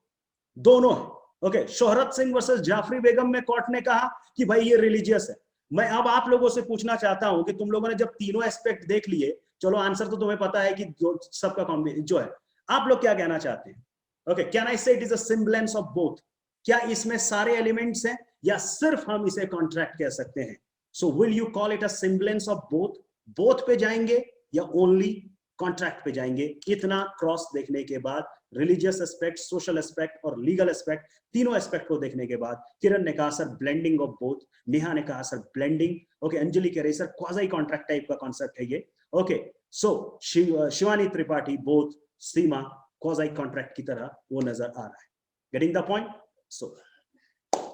दोनों है। ओके, शोहरत सिंह वर्सेस जाफरी बेगम में कोर्ट ने कहा कि भाई ये रिलीजियस है। मैं अब आप लोगों से पूछना चाहता हूं कि तुम लोगों ने जब तीनों एस्पेक्ट देख लिए, चलो आंसर तो तुम्हें पता है कि सबका कॉम्बिनेशन जो है, आप लोग क्या कहना चाहते हैं? Okay, can I say it is a semblance of both? क्या इसमें सारे एलिमेंट्स हैं या सिर्फ हम इसे कॉन्ट्रैक्ट कह सकते हैं? So will you call it a semblance of both? Both पे जाएंगे या ओनली कॉन्ट्रैक्ट पे जाएंगे? इतना क्रॉस देखने के बाद, रिलीजियस एस्पेक्ट, सोशल एस्पेक्ट और लीगल एस्पेक्ट, तीनों एस्पेक्ट को देखने के बाद किरण ने कहा sir blending of both, Neha ने कहा सर ब्लेंडिंग, ओके, अंजलि कह रही सर क्वाज़ी कॉन्ट्रैक्ट टाइप का कॉन्सेप्ट है ये। ओके, सो शिवानी त्रिपाठी बोथ, सीमा क्वाज़ी कॉन्ट्रैक्ट की तरह वो नजर आ रहा है। Getting the point? So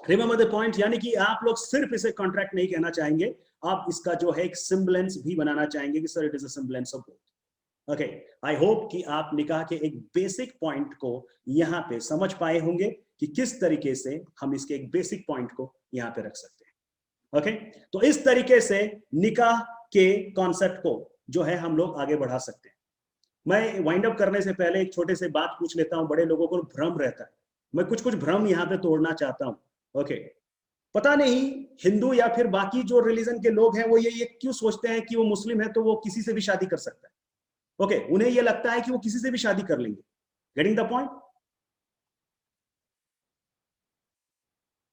remember the point, यानी कि आप लोग सिर्फ इसे कॉन्ट्रैक्ट नहीं कहना चाहेंगे, आप इसका जो है एक सिम्बलेंस भी बनाना चाहेंगे कि sir it is a semblance of both. Okay, I hope कि आप निकाह के एक बेसिक पॉइंट को यहां पे समझ पाए होंगे कि किस तरीके से हम इसके एक बेसिक पॉइंट को यहां पे रख सकते हैं। ओके, तो इस तरीके से निकाह के कॉन्सेप्ट को जो है हम लोग आगे बढ़ा सकते हैं। मैं वाइंड अप करने से पहले एक छोटे से बात पूछ लेता हूं, बड़े लोगों को भ्रम रहता है, मैं कुछ भ्रम यहां पे तोड़ना चाहता हूं। ओके, पता नहीं हिंदू या फिर बाकी जो रिलीजन के लोग हैं वो ये क्यों सोचते हैं कि वो मुस्लिम है तो वो किसी से भी शादी कर सकता है। ओके, उन्हें ये लगता है कि वो किसी से भी शादी कर लेंगे। Getting the point?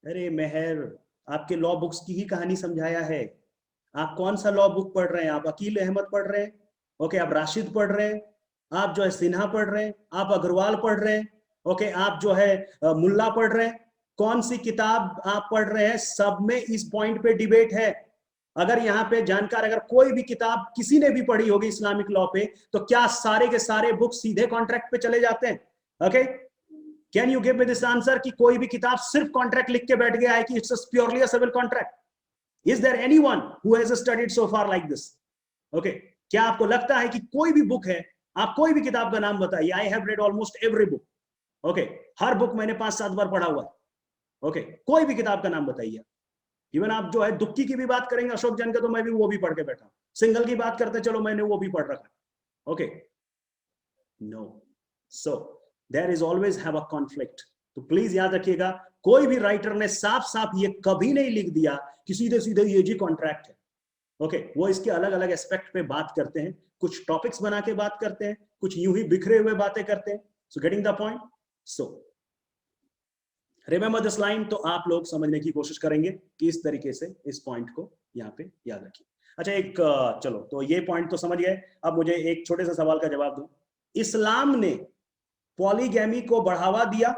अरे मेहर, आपके लॉ बुक्स की ही कहानी समझाया है। आप कौन सा लॉ बुक पढ़ रहे हैं? आप अकील अहमद पढ़ रहे हैं? ओके, आप राशिद पढ़ रहे हैं? आप जो है सिन्हा पढ़ रहे हैं? आप अग्रवाल पढ़ रहे हैं? ओके, आप जो है मुल्ला पढ़ रहे हैं? कौन सी किताब आप पढ़ रहे हैं? सब में इस पॉइंट पे डिबेट है। अगर यहाँ पे जानकार, अगर कोई भी किताब किसी ने भी पढ़ी होगी इस्लामिक लॉ पे, तो क्या सारे के सारे बुक सीधे कॉन्ट्रैक्ट पे चले जाते हैं? Okay, can you give me this answer कि कोई भी किताब सिर्फ कॉन्ट्रैक्ट लिख के बैठ गया है कि it's purely a civil contract? Is there anyone who has studied so far like this? Okay, क्या आपको लगता है कि कोई भी बुक है, आप कोई भी किताब का नाम बताइए। I have read almost every book. Okay, her book मैंने 5-7 बार पढ़ा हुआ है। ओके, कोई भी किताब का नाम बताइए। इवन आप जो है दुक्की की भी बात करेंगे, अशोक जैन का, तो मैं भी वो भी पढ़ के बैठा हूं। सिंगल की बात करते चलो, मैंने वो भी पढ़ रखा है। Okay, no, so there is always have a conflict. तो प्लीज याद रखिएगा, कोई भी राइटर ने साफ साफ ये कभी नहीं लिख दिया कि सीधे सीधे ये जी कॉन्ट्रैक्ट है। ओके, वो इसके अलग अलग एस्पेक्ट पे बात करते हैं, कुछ टॉपिक्स बना के बात करते हैं, कुछ यूं ही बिखरे हुए बातें करते हैं। सो getting the point? So remember this line, तो आप लोग समझने की कोशिश करेंगे कि इस तरीके से इस पॉइंट को यहाँ पे याद रखिए। अच्छा, एक चलो, तो ये पॉइंट तो समझ गए। अब मुझे एक छोटे से सवाल का जवाब दो। इस्लाम ने पॉलीगैमी को बढ़ावा दिया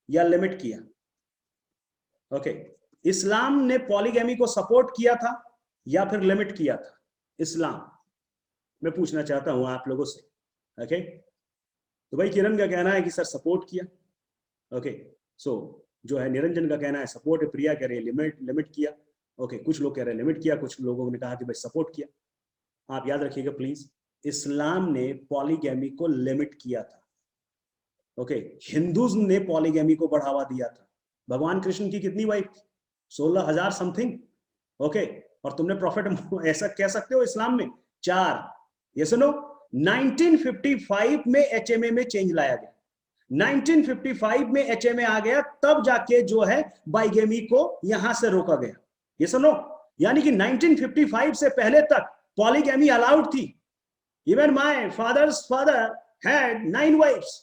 या लिमिट किया? ओके, इस्लाम ने पॉलीगैमी को सपोर्ट किया था या फिर लिमिट किया था? इस्लाम, मैं पूछना चाहता हूं आप लोगों से। ओके, तो भाई किरण का कहना है कि सर सपोर्ट किया। ओके, सो जो है निरंजन का कहना है सपोर्ट है, प्रिया कह रही है लिमिट किया। ओके, कुछ लोग कह रहे हैं लिमिट किया, कुछ लोगों ने कहा कि भाई सपोर्ट किया। आप याद रखिएगा प्लीज, इस्लाम ने पॉलीगैमी को लिमिट किया था। ओके, हिंदूज ने पॉलीगैमी को बढ़ावा दिया था। भगवान कृष्ण की कितनी वाइफ थी? 16,000 समथिंग। ओके, और तुमने प्रॉफिट ऐसा कह सकते हो इस्लाम में 4? ये सुनो, 1955 में एचएमए में चेंज लाया गया, 1955 में एचएमए आ गया, तब जाके जो है बाइगेमी को यहां से रोका गया। ये सुनो, यानी कि 1955 से पहले तक पॉलीगैमी अलाउड थी। Even my father's father had 9 wives.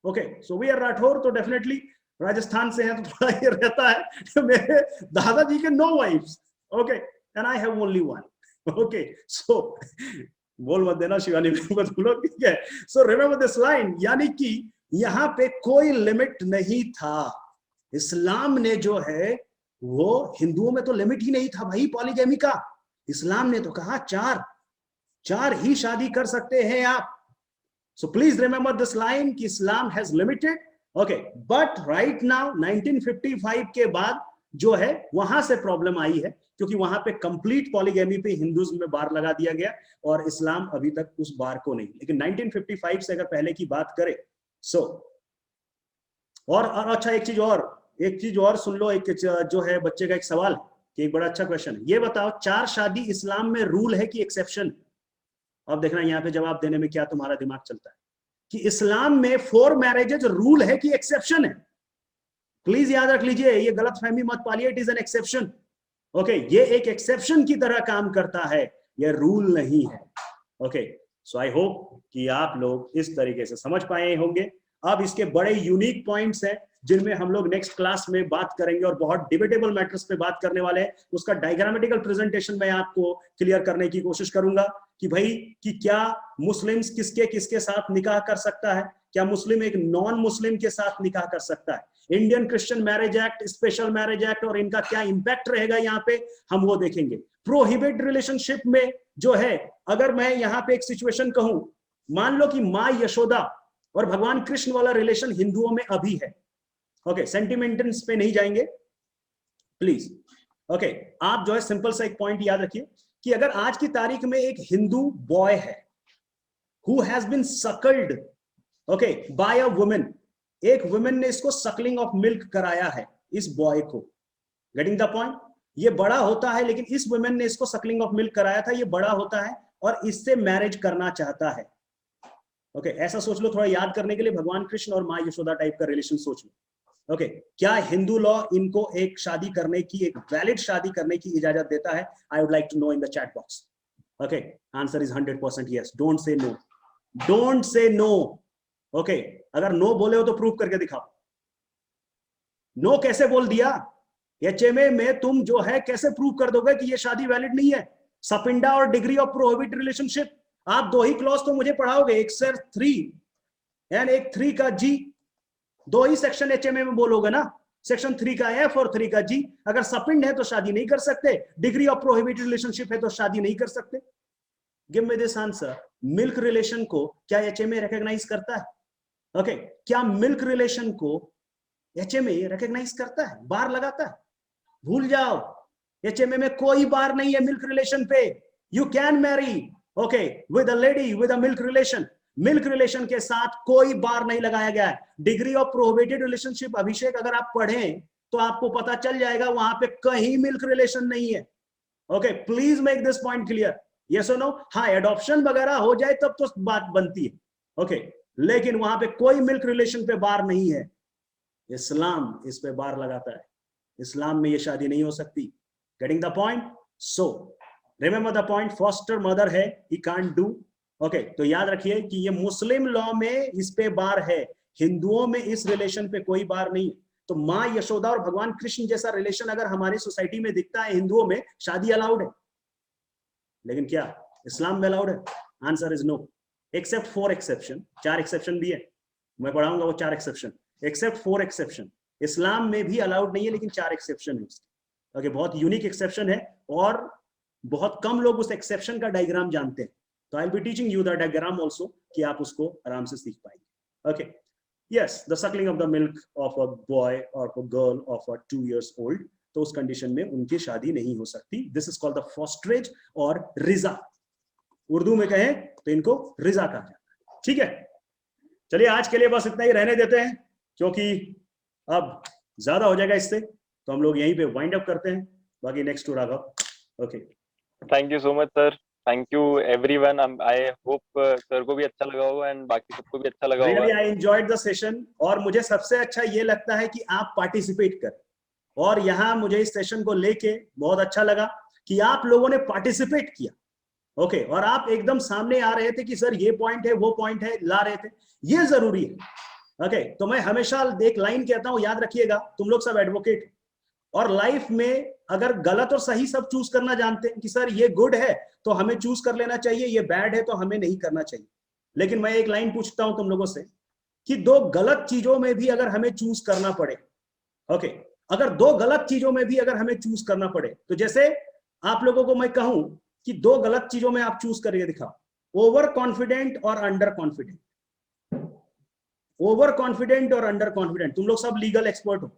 Okay, so we are Rathore, तो डेफिनेटली राजस्थान से हैं तो थोड़ा ये रहता है। मेरे दादाजी के 9 wives, okay, and I have only 1। Okay, so बोल मत देना शिवानी मत बोलो, ठीक है। सो रिमेंबर दिस लाइन, यानी कि यहां पे कोई लिमिट नहीं था। इस्लाम ने जो है वो, हिंदुओं में तो लिमिट ही नहीं था भाई पॉलीगैमी का। इस्लाम ने तो कहा 4 ही शादी कर सकते हैं आप। So please remember this line कि Islam has limited. Okay, but right now 1955 के बाद जो है वहां से प्रॉब्लम आई है, क्योंकि वहां पे कंप्लीट पॉलीगैमी पे हिंदुइज्म में बार लगा दिया गया और इस्लाम अभी तक उस बार को नहीं। लेकिन 1955 से अगर पहले की बात करें, सो और अच्छा एक चीज और सुन लो। एक जो है बच्चे का एक सवाल कि एक बड़ा अच्छा क्वेश्चन है, ये बताओ 4 शादी इस्लाम में रूल है कि एक्सेप्शन? अब देखना यहाँ पे जवाब देने में क्या तुम्हारा दिमाग चलता है कि इस्लाम में 4 मैरिजेज रूल है कि एक्सेप्शन है। प्लीज याद रख लीजिए, ये गलत फहमी मत पालिए, it is an exception. Okay, ये एक एक्सेप्शन की तरह काम करता है, ये रूल नहीं है। ओके, सो आई होप कि आप लोग इस तरीके से समझ पाए होंगे। अब इसके बड़े यूनिक पॉइंट्स हैं जिनमें हम लोग नेक्स्ट क्लास में बात करेंगे और बहुत डिबेटेबल मैटर्स पे बात करने वाले हैं। उसका डायग्रामेटिकल प्रेजेंटेशन मैं आपको क्लियर करने की कोशिश करूंगा कि भाई कि क्या मुस्लिम्स किसके साथ निकाह कर सकता है, क्या मुस्लिम एक नॉन मुस्लिम के साथ निकाह कर सकता है, Indian Christian marriage act, special marriage act और इनका क्या इंपैक्ट रहेगा यहाँ पे, हम वो देखेंगे। प्रोहिबिट रिलेशनशिप में जो है, अगर मैं यहाँ पे एक सिचुएशन कहूं, मान लो कि माँ यशोदा और भगवान कृष्ण वाला रिलेशन हिंदुओं में अभी है। ओके, सेंटिमेंटल्स पे नहीं जाएंगे प्लीज। ओके, आप जो है सिंपल सा एक पॉइंट याद रखिए कि अगर आज की तारीख में एक हिंदू बॉय है who has been suckled, okay, by a woman, एक वुमन ने इसको सकलिंग ऑफ मिल्क कराया है इस बॉय को, गेटिंग द पॉइंट? ये बड़ा होता है, लेकिन इस वुमन ने इसको सकलिंग ऑफ मिल्क कराया था, ये बड़ा होता है और इससे मैरिज करना चाहता है। ओके, ऐसा सोच लो थोड़ा याद करने के लिए, भगवान कृष्ण और माँ यशोदा टाइप का रिलेशन सोच लो। ओके, क्या हिंदू लॉ इनको एक शादी करने की, एक वैलिड शादी करने की इजाजत देता है? I would like to know in the chat box. Okay, answer is 100% yes. Don't say no, don't say no. Okay, अगर नो बोले हो तो प्रूव करके दिखाओ। नो कैसे बोल दिया? एचएमए में तुम जो है कैसे प्रूव कर दोगे कि ये शादी वैलिड नहीं है? सपिंडा और डिग्री ऑफ प्रोहिबिट रिलेशनशिप, आप 2 ही क्लॉज तो मुझे पढ़ाओगे, एक सर 3 एंड एक 3 का जी, 2 ही सेक्शन एचएमए में बोलोगे ना, सेक्शन 3 का एफ और 3 का जी। अगर सपिंड है तो शादी नहीं कर सकते, डिग्री ऑफ प्रोहिबिटेड रिलेशनशिप है तो शादी नहीं कर सकते। Give me this answer. Milk relation को क्या एचएमए रिकॉग्नाइज करता है? ओके, क्या मिल्क रिलेशन को एचएमए रिकॉग्नाइज करता है, बार लगाता है? भूल जाओ, एचएमए में कोई बार नहीं है मिल्क रिलेशन पे। You can marry okay with a lady with a milk relation, milk relation के साथ कोई बार नहीं लगाया गया है। डिग्री ऑफ प्रोहिबिटेड रिलेशनशिप, अभिषेक अगर आप पढ़ें तो आपको पता चल जाएगा वहां पे कहीं मिल्क रिलेशन नहीं है। Okay, please make this point clear. Yes और नो? हाँ, एडॉप्शन वगैरह हो जाए तब तो बात बनती है। ओके, लेकिन वहां पे कोई मिल्क रिलेशन पे बार नहीं है। इस्लाम इस पे बार लगाता है, इस्लाम में ये शादी नहीं हो सकती। Getting the point? So remember the point, foster mother है, ही कांट डू। ओके, तो याद रखिए कि ये मुस्लिम लॉ में इस पे बार है, हिंदुओं में इस रिलेशन पे कोई बार नहीं। तो माँ यशोदा और भगवान कृष्ण जैसा रिलेशन अगर हमारी सोसाइटी में दिखता है हिंदुओं में, शादी अलाउड है, लेकिन क्या इस्लाम में अलाउड है? Answer is no, except 4 exception. 4 exception भी है, मैं पढ़ाऊंगा वो 4 एक्सेप्शन, एक्सेप्ट 4 एक्सेप्शन। इस्लाम में भी अलाउड नहीं है, लेकिन 4 एक्सेप्शन है उसके। ओके, बहुत यूनिक एक्सेप्शन है और बहुत कम लोग उस एक्सेप्शन का डायग्राम जानते हैं। तो I will be teaching you the diagram also कि आप उसको आराम से सीख पाएंगे। Okay, yes, the suckling of the milk of a boy और a girl of 2 years old, तो उस कंडीशन में उनकी शादी नहीं हो सकती। दिस इज कॉल्ड द फॉस्ट्रेज और रिजा। उर्दू में कहें तो इनको रिजा कहा जाता है। ठीक है, चलिए आज के लिए बस इतना ही रहने देते हैं, क्योंकि अब ज्यादा हो जाएगा इससे, तो हम लोग यहीं पे वाइंड अप करते हैं। बाकी next to Raghav. Okay, thank you so much sir thank you everyone. I hope sir को भी अच्छा लगा होगा एंड बाकी सबको भी अच्छा लगा रियली होगा। आई एंजॉयड द सेशन, और मुझे सबसे अच्छा ये लगता है कि आप पार्टिसिपेट कर, और यहाँ मुझे इस सेशन को लेके बहुत अच्छा लगा कि आप लोगों ने पार्टिसिपेट किया। ओके, और आप एकदम सामने आ रहे थे कि सर ये पॉइंट है, वो पॉइंट है, ला रहे थे, ये जरूरी है। ओके, तो मैं हमेशा एक लाइन कहता हूं, याद रखिएगा, तुम लोग सब एडवोकेट, और लाइफ में अगर गलत और सही सब चूज करना जानते हैं कि सर ये गुड है तो हमें चूज कर लेना चाहिए, ये बैड है तो हमें नहीं करना चाहिए। लेकिन मैं एक लाइन पूछता हूं तुम लोगों से कि दो गलत चीजों में भी अगर हमें चूज करना पड़े, ओके, अगर दो गलत चीजों में भी अगर हमें चूज करना पड़े, तो जैसे आप लोगों को मैं कहूं कि दो गलत चीजों में आप चूज करके दिखाओ, ओवर कॉन्फिडेंट और अंडर कॉन्फिडेंट। ओवर कॉन्फिडेंट और अंडर कॉन्फिडेंट, तुम लोग सब लीगल एक्सपर्ट हो,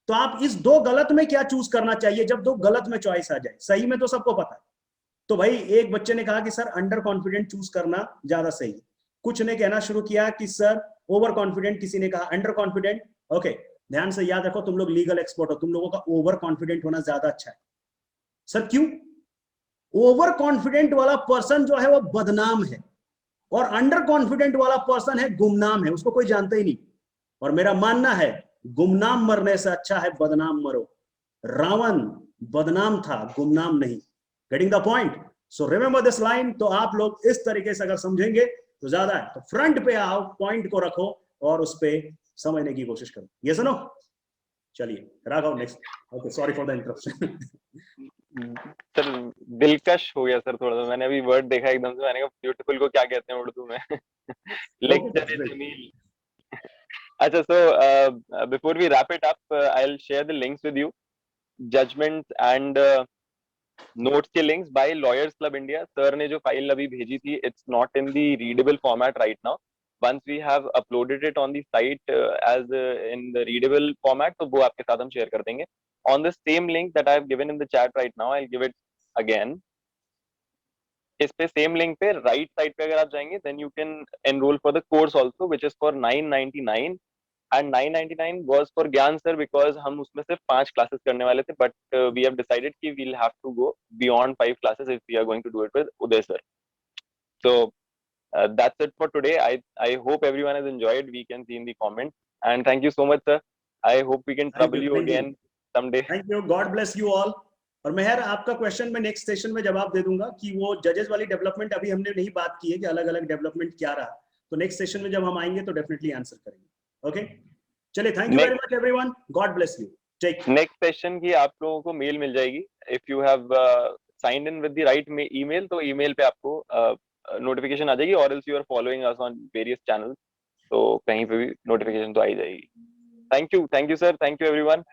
तो आप इस दो गलत में क्या चूज करना चाहिए जब दो गलत में चॉइस आ जाए? सही में तो सबको पता है। तो भाई एक बच्चे ने कहा कि सर अंडर कॉन्फिडेंट चूज करना ज्यादा सही है, कुछ ने कहना शुरू किया कि सर ओवर कॉन्फिडेंट, किसी ने कहा अंडर कॉन्फिडेंट। ओके, ध्यान से याद रखो, तुम लोग लीगल एक्सपर्ट हो, तुम लोगों का ओवर कॉन्फिडेंट होना ज्यादा अच्छा है। सर क्यों? ओवर कॉन्फिडेंट वाला पर्सन जो है वो बदनाम है, और अंडर कॉन्फिडेंट वाला पर्सन है गुमनाम है, उसको कोई जानता ही नहीं। और मेरा मानना है गुमनाम मरने से अच्छा है बदनाम मरो। रावण बदनाम था, गुमनाम नहीं। Getting the point? So remember this line. तो आप लोग इस तरीके से अगर समझेंगे तो ज्यादा है, तो फ्रंट पे आओ, पॉइंट को रखो और उस पे समझने की कोशिश करो। ये सुनो, चलिए Raghav next. Okay, sorry for the interruption. Sir दिलकश हो गया सर थोड़ा सा, मैंने अभी वर्ड देखा एकदम से, मैंने कहा ब्यूटीफुल को क्या कहते हैं उर्दू में। Lecture is Jameel. अच्छा, so before we wrap it up, I'll share the links with you. Judgments and notes के links by Lawyers Club India. Sir ने जो फाइल अभी भेजी थी, it's not in the readable format right now. Once we have uploaded it on the site as in the readable format, तो वो आपके साथ हम share कर देंगे. On the same link that I have given in the chat right now, I'll give it again. इस पे same link पे राइट साइड पे अगर आप जाएंगे, then you can enroll for the course also, which is for 999. And 999 was for Gyan sir because हम उसमें सिर्फ 5 classes करने वाले थे, but we have decided कि we'll have to go beyond 5 classes if we are going to do it with Uday sir. So that's it for today. I hope everyone has enjoyed. We can see in the comments. And thank you so much, sir. I hope we can trouble you again someday. Thank you, God bless you all. और मेहर, आपका question मैं next session में जवाब दे दूंगा कि वो जजेस वाली डेवलपमेंट अभी हमने नहीं बात की है कि अलग अलग डेवलपमेंट क्या रहा, तो नेक्स्ट सेशन में जब हम आएंगे तो डेफिनेटली आंसर करेंगे। ओके, चलिए, thank you very much everyone, god bless you. Take next session की आप लोगों को मेल मिल जाएगी if you have signed in with the right email, तो ईमेल पे आपको नोटिफिकेशन आ जाएगी, और else you are following us on various channels, तो कहीं पे भी नोटिफिकेशन तो आ ही जाएगी। Thank you sir, thank you everyone.